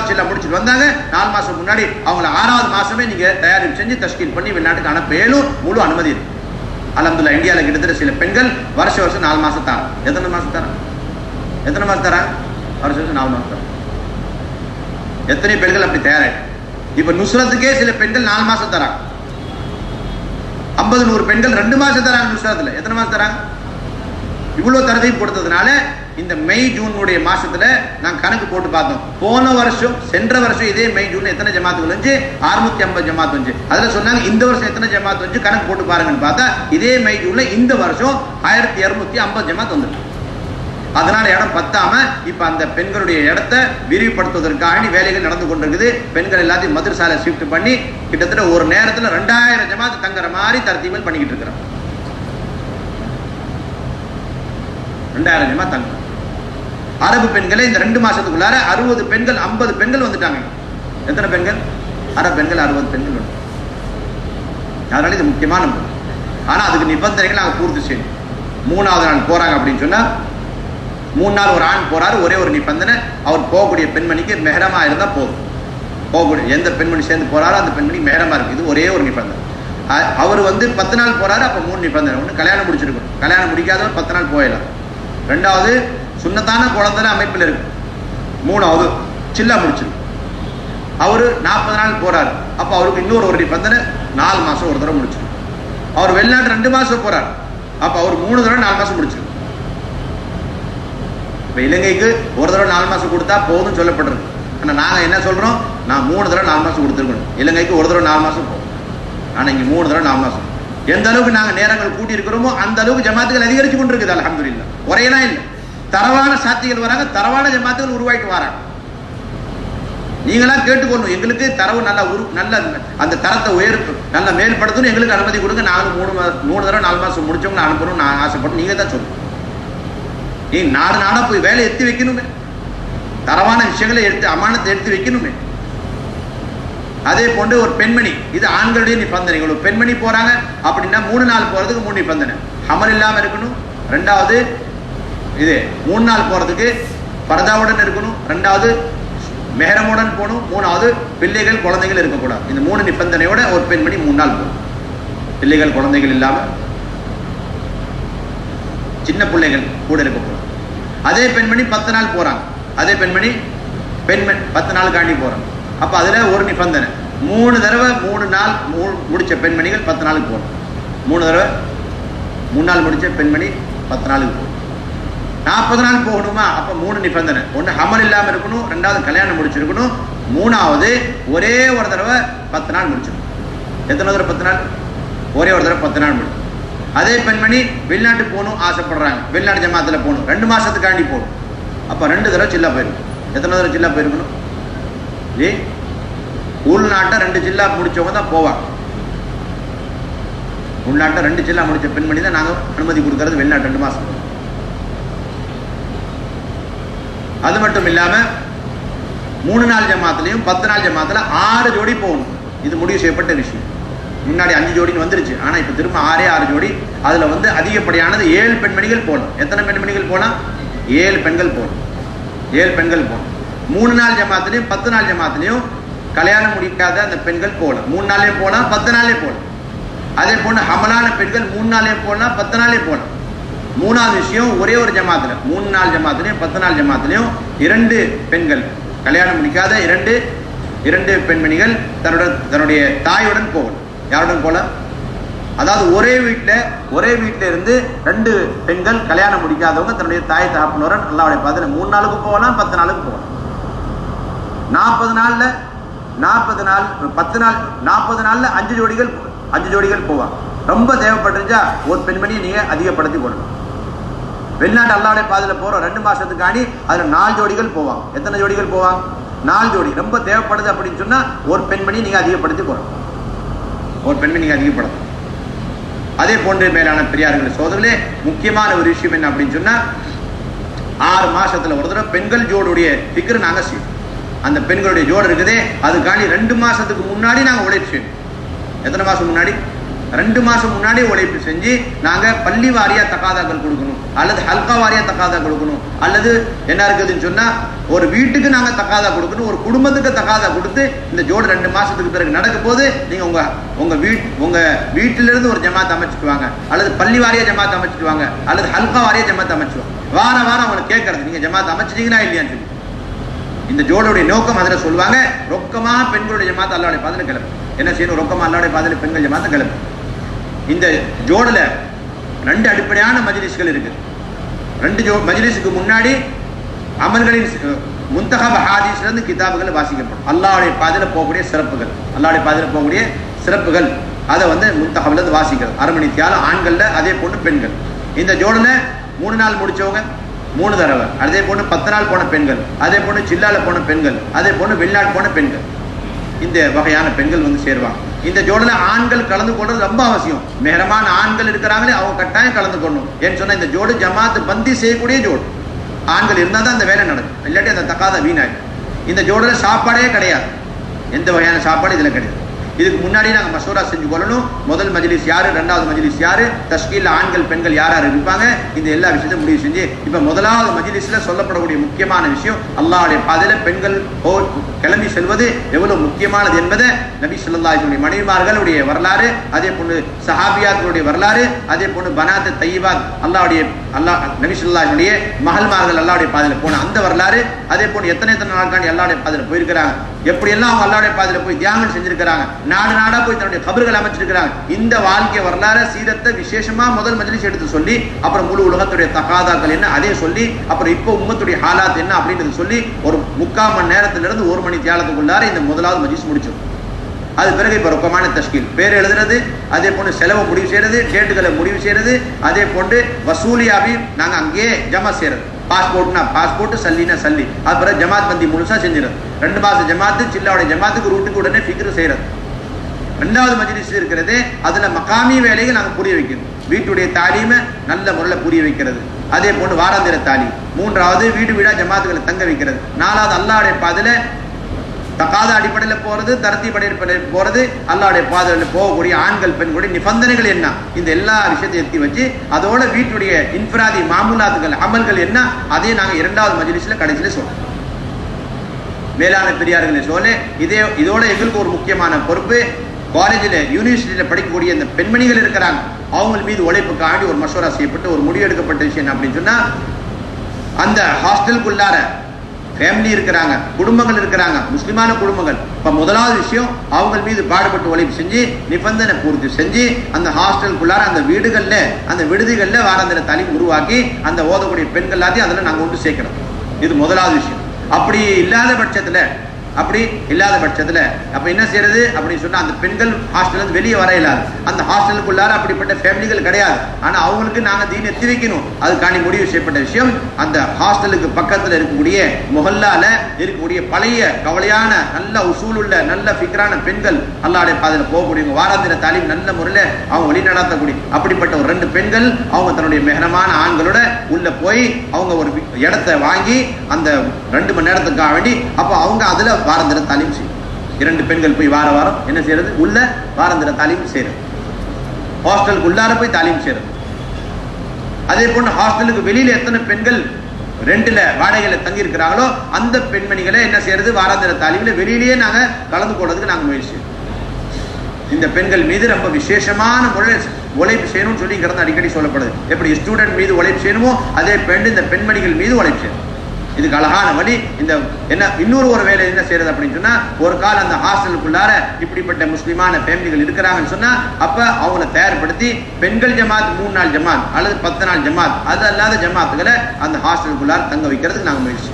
சில்லா முடிச்சுட்டு வந்தாங்க. 4 மாசம் முன்னாடி அவங்கள 6வது மாசமே நீங்க தயாரிப்பு செஞ்சு தஷ்கீல் பண்ணி வெளிநாட்டுக்கு அனுப்ப இயலும். முழு அனுமதி இருக்கு. அல்ஹம்துலில்லாஹ் இந்தியாவில் கிட்டத்தட்ட சில பெண்கள் வருஷம் 4 மாசம் தராங்க. எத்தனை மாசம் தராங்க? வருஷம் 4 மாசம் தராங்க. எத்தனை பெண்கள் அப்படி தயாராயிட்டு? இப்ப நுஸ்ரத்துக்கே சில பெண்கள் 4 மாசம் தராங்க. 50-100 பெண்கள் 2 மாசம் தராங்க நுஸ்ரத்துல. எத்தனை மாசம் தராங்க? இவ்வளவு தரதையும் கொடுத்ததுனால இந்த மே ஜூன் மாசத்துல நாங்க கணக்கு போட்டு பார்த்தோம். போன வருஷம் சென்ற வருஷம் இதே மே ஜூன் எத்தனை ஜமாத்துகள் வந்து 650 ஜமாத் வந்து. அதுல சொன்னாங்க இந்த வருஷம் எத்தனை ஜமாத் வந்து கணக்கு போட்டு பாருங்கன்னு பார்த்தா இதே மே ஜூன்ல இந்த வருஷம் 1250 ஜமாத் வந்துருக்கு. அதனால இடம் பத்தாம இப்ப அந்த பெண்களுடைய இடத்தை விரிவுபடுத்துவதற்காக வேலைகள் நடந்து கொண்டிருக்குது. பெண்கள் எல்லாத்தையும் மதரசால ஷிஃப்ட் பண்ணி கிட்டத்தட்ட ஒரு நேரத்துல 2000 ஜமாத் தங்குற மாதிரி தர்த்தீபல் பண்ணிக்கிட்டு இருக்கிறோம். 2000 ஜமாத் தங்க. அரபு பெண்களை இந்த 2 மாசத்துக்குள்ளார 60 பெண்கள் 50 பெண்கள் வந்துட்டாங்க. எத்தனை பெண்கள்? அரபு பெண்கள் 60 பெண்கள் வந்து. அதனால இது முக்கியமான. ஆனா அதுக்கு நிபந்தனைகள் நாங்கள் பூர்த்தி செய்யணும். 3வது நாள் போறாங்க அப்படின்னு சொன்னா 3 நாள் ஒரு ஆண் போறாரு. ஒரே ஒரு நிபந்தனை, அவர் போகக்கூடிய பெண்மணிக்கு மெஹரமா இருந்தா போதும். போகக்கூடிய எந்த பெண்மணி சேர்ந்து போறாரோ அந்த பெண்மணி மெஹரமா இருக்கு. இது ஒரே ஒரு நிபந்தனை. அவர் வந்து 10 நாள் போறாரு, அப்ப 3 நிபந்தனை. ஒன்று கல்யாணம் முடிச்சிருக்கணும். கல்யாணம் முடிக்காதவர் 10 நாள் போயிடலாம். 2வது சுன்னத்தான குழந்தை அமைப்பில் இருக்கு. 3வது சில்லா முடிச்சிருக்கு. அவரு 40 நாள் போறாரு, அப்ப அவருக்கு இன்னொரு ஒரு நிபந்தனை, 4 மாசம் ஒரு தடவை முடிச்சிருக்கு. அவர் வெளிநாட்டு 2 மாசம் போறாரு, அப்ப அவர் 3 தடவை 4 மாசம் முடிச்சிருக்கு. இப்ப இலங்கைக்கு ஒரு தடவை 4 மாசம் கொடுத்தா போதும் சொல்லப்பட்டிருக்கு. ஆனா நாங்க என்ன சொல்றோம், நான் 3 தடவை 4 மாசம் கொடுத்துருக்கணும். இலங்கைக்கு ஒரு தடவை 4 மாசம் போகும். ஆனா இங்க 3 தடவை 4 மாசம். எந்த அளவுக்கு நாங்க நேரங்கள் கூட்டி இருக்கிறோமோ அந்த அளவுக்கு ஜமாத்துகள் அதிகரிச்சு கொண்டு இருக்குது. அல்ஹம்துலில்லாஹ். ஒரேலாம் இல்லை, தரவான சாத்திகள் வராங்க, தரவான ஜமாத்துகள் உருவாயிட்டு வராங்க. நீங்களா கேட்டுக்கொள்ளணும். எங்களுக்கு தரவு நல்ல அந்த தரத்தை உயர்த்து நல்ல மேல்படுத்தணும், எங்களுக்கு அனுமதி கொடுங்க. நாங்களும் 3 தடவை 4 மாசம் முடிச்சவங்க அனுப்பணும் நான் ஆசைப்பட்டு நீங்க தான் சொல்லணும். நீ நாடா போய் வேலை எடுத்து வைக்கணுமே, தரவான விஷயங்களை எடுத்து அமானத்தை எடுத்து வைக்கணுமே. அதே போன்று ஒரு பெண்மணி, இது ஆண்களுடைய நிபந்தனைகள். ஒரு பெண்மணி போறாங்க அப்படின்னா 3 நாள் போறதுக்கு 3 நிபந்தனை. ஹமல் இல்லாம இருக்கணும். 2வது இது 3 நாள் போறதுக்கு பர்தாவுடன் இருக்கணும். 2வது மெஹரமுடன் போகணும். 3வது பிள்ளைகள் குழந்தைகள் இருக்கக்கூடாது. இந்த 3 நிபந்தனையோட ஒரு பெண்மணி 3 நாள் போகும். பிள்ளைகள் குழந்தைகள் இல்லாம சின்ன பிள்ளைகள் கூட இருக்கக்கூடாது. அதே பெண்மணி 10 நாள் போறாங்க. அதே பெண்மணி 10 நாள் காண்டி போறாங்க. அப்ப அதுல ஒரு நிபந்தனை, 3 தடவை 3 நாள் முடிச்ச பெண்மணிகள் 10 நாளுக்கு போகணும். 3 தடவை 3 நாள் முடிச்ச பெண்மணி 10 நாளுக்கு போகணும். 40 நாள் போகணுமா? அப்ப 3 நிபந்தனை. ஒன்று ஹமல் இல்லாம இருக்கணும், 2வது கல்யாணம் முடிச்சிருக்கணும், 3வது ஒரே ஒரு தடவை 10 நாள் முடிச்சிருக்கணும். எத்தனை தடவை 10 நாள்? ஒரே ஒரு தடவை 10 நாள் முடிச்சு. அதே பெண்மணி வெளிநாட்டுக்கு போகணும் ஆசைப்படுறாங்க, வெளிநாட்டு ஜமாத்துல போகணும், 2 மாசத்துக்காண்டி போகணும். அப்ப 2 தடவை சில்லா போயிருக்கும். எத்தனை தடவை சில்லா போயிருக்கணும்? உள்நாட்டை 2 ஜில்லா முடிச்சவங்க தான் போவாங்க. உள்நாட்டை 2 ஜில்லா முடிச்ச பெண்மணி தான் நாங்க அனுமதி கொடுக்கறது வெளிநாட்டு 2 மாசம். அது மட்டும் இல்லாம 3 நாள் ஜமாத்துலையும் 10 நாள் ஜமாத்துல 6 ஜோடி போகணும். இது முடிவு செய்யப்பட்ட விஷயம். முன்னாடி 5 ஜோடின்னு வந்துருச்சு, ஆனா இப்ப திரும்ப 6 ஜோடி. அதுல வந்து அதிகப்படியானது 7 பெண்மணிகள் போகணும். எத்தனை பெண்மணிகள் போகலாம்? 7 பெண்கள் போகணும். 7 பெண்கள் போகணும். 3 நாள் ஜமாத்துலையும் 10 நாள் ஜமாத்துலையும் கல்யாணம் முடிக்காத அந்த பெண்கள் போகலாம். 3 நாளே போகலாம், 10 நாளே போகலாம். அதே போன்று ஹமலான பெண்கள் 3 நாளே போகலாம், 10 நாளே போகலாம். 3வது விஷயம், ஒரே ஒரு ஜமாத்துல 3 நாள் ஜமாத்துலையும் 10 நாள் ஜமாத்துலையும் 2 பெண்கள் கல்யாணம் முடிக்காத 2 பெண்மணிகள் தன்னுடைய தாயுடன் போகணும். யாருடன் போகலாம்? அதாவது ஒரே வீட்டில இருந்து 2 பெண்கள் கல்யாணம் முடிக்காதவங்க தன்னுடைய தாய் தகப்பனுடன் அல்லாஹ்வுடைய பாதையில 3 நாளுக்கு போகலாம், 10 நாளுக்கு போகலாம். 40 நாள்ல 10 நாள் 40 நாள்ல 5 ஜோடிகள் போவாங்க. ரொம்ப தேவைப்பட்டுச்சா ஒரு பெண்மணியை நீங்க அதிகப்படுத்தி போடணும். வெளிநாட்டு அல்லாஹ்வுடைய பாதையில போறோம் 2 மாசத்துக்காண்டி அதுல 4 ஜோடிகள் போவாங்க. எத்தனை ஜோடிகள் போவாங்க? 4 ஜோடி. ரொம்ப தேவைப்படுது அப்படின்னு சொன்னா ஒரு பெண்மணியை நீங்க அதிகப்படுத்தி போடணும். ஒரு பெண்மணி நீங்க அதிகப்படுத்தணும். அதே போன்று மேலான பெரியார்கள் சோதரர்களே, முக்கியமான ஒரு விஷயம் என்ன அப்படின்னு சொன்னா, 6 மாசத்துல ஒரு தடவை பெண்கள் ஜோடுடைய பிக்கர் நாங்க செய்வோம். அந்த பெண்களுடைய ஜோடு இருக்குதே அதுக்காண்டி 2 மாசத்துக்கு முன்னாடி நாங்க உழைப்பு செய்யணும். எத்தனை மாசம் முன்னாடி? 2 மாசம் முன்னாடி உழைப்பு செஞ்சு நாங்க பள்ளி வாரியா தகாதாக்கள் கொடுக்கணும், அல்லது ஹல்கா வாரியா தகாதா கொடுக்கணும், அல்லது என்ன இருக்குதுன்னு சொன்னா ஒரு வீட்டுக்கு நாங்க தகாதா கொடுக்கணும், ஒரு குடும்பத்துக்கு தகாதா கொடுத்து இந்த ஜோடு 2 மாசத்துக்கு பிறகு நடக்கும் போது நீங்க உங்க வீட்டில இருந்து ஒரு ஜமாத் அமைச்சிட்டு வாங்க, அல்லது பள்ளி வாரியா ஜமாத் அமைச்சிட்டு வாங்க, அல்லது ஹல்கா வாரியா ஜமாத் அமைச்சுவாங்க. வாரம் அவங்களை கேட்கறது நீங்க ஜமாத் அமைச்சிட்டீங்களா இல்லையான்னு சொல்லி. இந்த ஜோடுடைய நோக்கம் அதுல சொல்லுவாங்க, ரொக்கமா பெண்களுடைய ஜமாத் அல்லாஹ்வுடைய பாதையில கிளம்பு. என்ன செய்யணும்? ரொக்கமா அல்லாஹ்வுடைய பாதையில பெண்கள் ஜமாத் கிளம்பு. இந்த ஜோடுல 2 அடிப்படையான மஜ்லிஸ்கள் இருக்கு. 2 மஜ்லிஸுக்கு முன்னாடி அமல்களின் முன்தகப் ஹதீஸ்ல இருந்து கிதாபுகள் வாசிக்கப்படும். அல்லாஹ்வுடைய பாதையில போகக்கூடிய சிறப்புகள் அதை வந்து முன்தகப்ல இருந்து வாசிக்கிறது. 1/2 மணி தியாலம் ஆண்கள்ல, அதே போன்று பெண்கள். இந்த ஜோடுல 3 நாள் முடிச்சவங்க 3 தடவை. அதே போன்று 10 நாள் போன பெண்கள், அதே போன்று சில்லால போன பெண்கள், அதே போன்று வெளிநாடு போன பெண்கள், இந்த வகையான பெண்கள் வந்து சேருவாங்க. இந்த ஜோடில் ஆண்கள் கலந்து கொள்றது ரொம்ப அவசியம். மெஹரமான ஆண்கள் இருக்கிறாங்களே அவங்க கட்டாயம் கலந்து கொள்ளணும். ஏன்னு சொன்னா இந்த ஜோடு ஜமாத் பந்தி செய்யக்கூடிய ஜோடு. ஆண்கள் இருந்தால் தான் அந்த வேலை நடக்கும், இல்லாட்டி அந்த தக்காத வீணாயிடும். இந்த ஜோடில் சாப்பாடே கிடையாது, எந்த வகையான சாப்பாடு இதில் கிடையாது. இதுக்கு முன்னாடி நாங்கள் மசூரா செஞ்சு கொள்ளணும். முதல் மஜ்லிஸ் யாரு, 2வது மஜ்லிஸ் யாரு, தஷ்கீல் ஆண்கள் பெண்கள் யார் யார் இருப்பாங்க, இந்த எல்லா விஷயத்தையும் முடிவு செஞ்சு இப்போ முதலாவது மஜ்லிஸ்ல சொல்லப்படக்கூடிய முக்கியமான விஷயம் அல்லாஹ்வுடைய பாதையில பெண்கள் கிளம்பி செல்வது எவ்வளவு முக்கியமானது என்பதை நபி ஸல்லல்லாஹு அலைஹி வஸல்லம் மனைவிமார்களுடைய வரலாறு, அதே போன்று சஹாபியாக்களுடைய வரலாறு, அதே போன்று பனாத் தய்யிபாத் நபி ஸல்லல்லாஹு அலைஹி வஸல்லம் மகள்மார்கள் அல்லாஹ்வுடைய பாதையில போன அந்த வரலாறு, அதே போன்று எத்தனை நாட்கள் அல்லாஹ்வுடைய பாதையில போயிருக்கிறாங்க, எப்படியெல்லாம் அவங்க அல்லாஹ்வுடைய பாதையில போய் தியாகம் செஞ்சிருக்கிறாங்க, நாடு நாடா போய் தன்னுடைய கபர்கள் அமைச்சிருக்கிறாங்க. இந்த வாழ்க்கை வரலாறு சீரத்தை விசேஷமா முதல் மஜ்லிஸ் எடுத்து சொல்லி, அப்புறம் முழு உலகத்துடைய தகாதாக்கள் என்ன அதே சொல்லி, அப்புறம் இப்போ உம்மத்துடைய ஹாலாத் என்ன அப்படின்றது சொல்லி ஒரு 3/4 மணி நேரத்திலிருந்து 1 மணி தியாலத்துக்குள்ளார இந்த முதலாவது மஜ்லிஸ் முடிச்சோம். அது பிறகு இப்போ ரொக்கமான தஷ்கீல் பேர் எழுதுறது, அதே போன்று செலவு முடிவு செய்யறது, டேட்டுகளை முடிவு செய்யறது, அதே போன்று வசூலியாவி நாங்கள் அங்கேயே ஜமா செய்யறது. பாஸ்போர்ட்னா பாஸ்போர்ட், சல்லினா சல்லி. அது பிறகு ஜமாத் பந்தி முழுசா செஞ்சிடறது. 2 மாசம் ஜமாத்து, சில்லாவுடைய ஜமாத்துக்கு ரூட்டுக்கு உடனே ஃபிக்ர் செய்யறது. 2வது மஜ்லிஸ் இருக்கிறது, அதுல மகாமி வேலையை நாங்கள் புரிய வைக்கணும். வீட்டுடைய தாலீமை நல்ல முறையில் புரிய வைக்கிறது, அதே போன்று வாராந்திர தாலீம். 3வது வீடு வீடா ஜமாத்துகளை தங்க வைக்கிறது. 4வது அல்லாஹ்வுடைய பாதையில தகாத அடிப்படையில் போறது, தரத்தீப் அடிப்படையில் போறது, அல்லாஹ்வுடைய பாதையில் போகக்கூடிய ஆண்கள் பெண்களுடைய நிபந்தனைகள் என்ன, இந்த எல்லா விஷயத்தையும் எத்தி வச்சு அதோட வீட்டுடைய இன்ஃபிராதி மாமூலாத்துகள் அமல்கள் என்ன, அதையும் நாங்கள் 2வது மஜ்லிஸ்ல கடைசியில் சொல்றோம். மேலான பெரியார்களை சொல்ல இதோட எங்களுக்கு ஒரு முக்கியமான பொறுப்பு, காலேஜில் யூனிவர்சிட்டியில் படிக்கக்கூடிய இந்த பெண்மணிகள் இருக்கிறாங்க, அவங்க மீது உழைப்புக்கு ஆடி ஒரு மசோரா செய்யப்பட்டு ஒரு முடிவு எடுக்கப்பட்ட விஷயம் அப்படின்னு சொன்னா, அந்த ஹாஸ்டலுக்குள்ளார ஃபேமிலி இருக்கிறாங்க, குடும்பங்கள் இருக்கிறாங்க, முஸ்லிமான குடும்பங்கள். இப்போ முதலாவது விஷயம் அவங்க மீது பாடுபட்டு உழைப்பு செஞ்சு நிபந்தனை பூர்த்தி செஞ்சு அந்த ஹாஸ்டலுக்குள்ளார அந்த வீடுகளில் அந்த விடுதிகளில் வாராந்திர தாலீம் உருவாக்கி அந்த ஓதக்கூடிய பெண்கள் எல்லாத்தையும் அதில் நாங்கள் கொண்டு சேர்க்கிறோம். இது முதலாவது விஷயம். அப்படி இல்லாத பட்சத்தில் அப்ப என்ன செய்யறது அப்படின்னு சொன்னா, அந்த பெண்கள் ஹாஸ்டல் வெளியே வர இல்லாது, அந்த ஹாஸ்டலுக்குள்ளார அப்படிப்பட்ட ஃபேமிலிகள் கிடையாது. ஆனா அவங்களுக்கு நாங்க தீன் எத்தி வைக்கணும். அதுக்காண்டி முடிவு செய்யப்பட்ட விஷயம், அந்த ஹாஸ்டலுக்கு பக்கத்தில் இருக்கக்கூடிய முஹல்லால இருக்கக்கூடிய பழைய கவலையான நல்ல உசூல் உள்ள நல்ல ஃபிக்ரான பெண்கள் அல்லாஹ்வுடைய பாதையில போகக்கூடியவங்க, வாராந்திர தாலீம் நல்ல முறையில் அவங்க வழி நடத்தக்கூடிய அப்படிப்பட்ட ஒரு 2 பெண்கள் அவங்க தன்னுடைய மெஹரமான ஆண்களோட உள்ள போய் அவங்க ஒரு இடத்தை வாங்கி அந்த 2 மணி நேரத்துக்காக வேண்டி அப்போ அவங்க அதுல வாராந்திர தாலீம் செய்யும். 2 பெண்கள் போய் வாரம் என்ன செய்யறது, உள்ள வாராந்திர தாலீம் செய்யறது, ஹாஸ்டலுக்கு உள்ளார போய் தாலீம் செய்யறது. அதே போன்று ஹாஸ்டலுக்கு வெளியில எத்தனை பெண்கள் ரெண்டுல வாடகையில தங்கி இருக்கிறாங்களோ அந்த பெண்மணிகளை என்ன செய்யறது, வாராந்திர தாலீம்ல வெளியிலேயே நாங்க கலந்து கொள்றதுக்கு நாங்க முயற்சி. இந்த பெண்கள் மீது ரொம்ப விசேஷமான முறையில் உழைப்பு செய்யணும்னு சொல்லி இங்கிருந்து அடிக்கடி சொல்லப்படுது. எப்படி ஸ்டூடெண்ட் மீது உழைப்பு செய்யணுமோ அதே இந்த பெண்மணிகள் மீது உழைப்பு செய்யணும். இதுக்கு அழகான வழி. இந்த என்ன இன்னொரு வேலை என்ன செய்யறது அப்படின்னு சொன்னா, ஒரு கால அந்த ஹாஸ்டலுக்குள்ளார இப்படிப்பட்ட முஸ்லிமான ஃபேமிலிகள் இருக்கிறாங்கன்னு சொன்னா அப்ப அவங்களை தயார்படுத்தி பெண்கள் ஜமாத் 3 நாள் ஜமாத் அல்லது 10 நாள் ஜமாத் அது அல்லாத ஜமாத்துகளை அந்த ஹாஸ்டலுக்குள்ளார தங்க வைக்கிறதுக்கு நாங்கள் முயற்சி.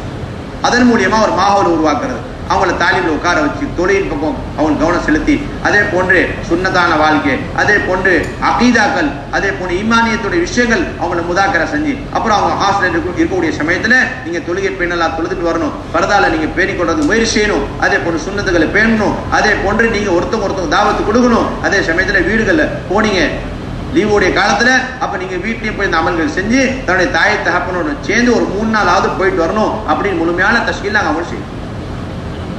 அதன் மூலியமா ஒரு மாஹோல் உருவாக்குறது, அவங்கள தாலீம்ல உட்கார வச்சு தொழில் பக்கம் அவங்க கவனம் செலுத்தி, அதே போன்று சுன்னதான வாழ்க்கை, அதே போன்று அகீதாக்கள், அதே போன்று ஈமானியத்துடைய விஷயங்கள் அவங்கள முதாக்கரை செஞ்சு, அப்புறம் அவங்க ஹாஸ்டல் இருக்கக்கூடிய சமயத்துல நீங்க தொழுகை பேணலாம் தொழுதுட்டு வரணும், பரதால நீங்க பேணிக்கொள்றது முயற்சி செய்யணும், அதே போன்று சுன்னத்துகளை பேணணும், அதே போன்று நீங்க ஒருத்தவங்க தாவத்து கொடுக்கணும். அதே சமயத்துல வீடுகள்ல போனீங்க லீவுடைய காலத்துல அப்ப நீங்க வீட்லயும் போய் இந்த அமல்கள் செஞ்சு தன்னுடைய தாயை தகப்பனோட சேர்ந்து ஒரு 3 நாளாவது போயிட்டு வரணும் அப்படின்னு முழுமையான தஷ்கீல் நாங்கள் அமல் செய்யும்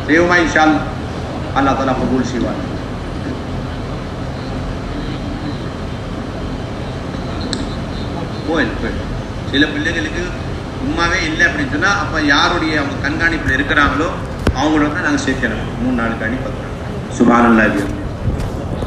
செய்வோமா இன்ஷா அல்லாஹ். அல்லாஹ் தஆலா கபூல் செய்வார். சில பிள்ளைகளுக்கு உண்மாவே இல்லை அப்படின்னு சொன்னா அப்ப யாருடைய அவங்க கண்காணிப்புல இருக்கிறாங்களோ அவங்களோட நாங்கள் சேர்க்கிறோம் 3 நாளுக்கு 10 நாள். சுப்ஹானல்லாஹ்.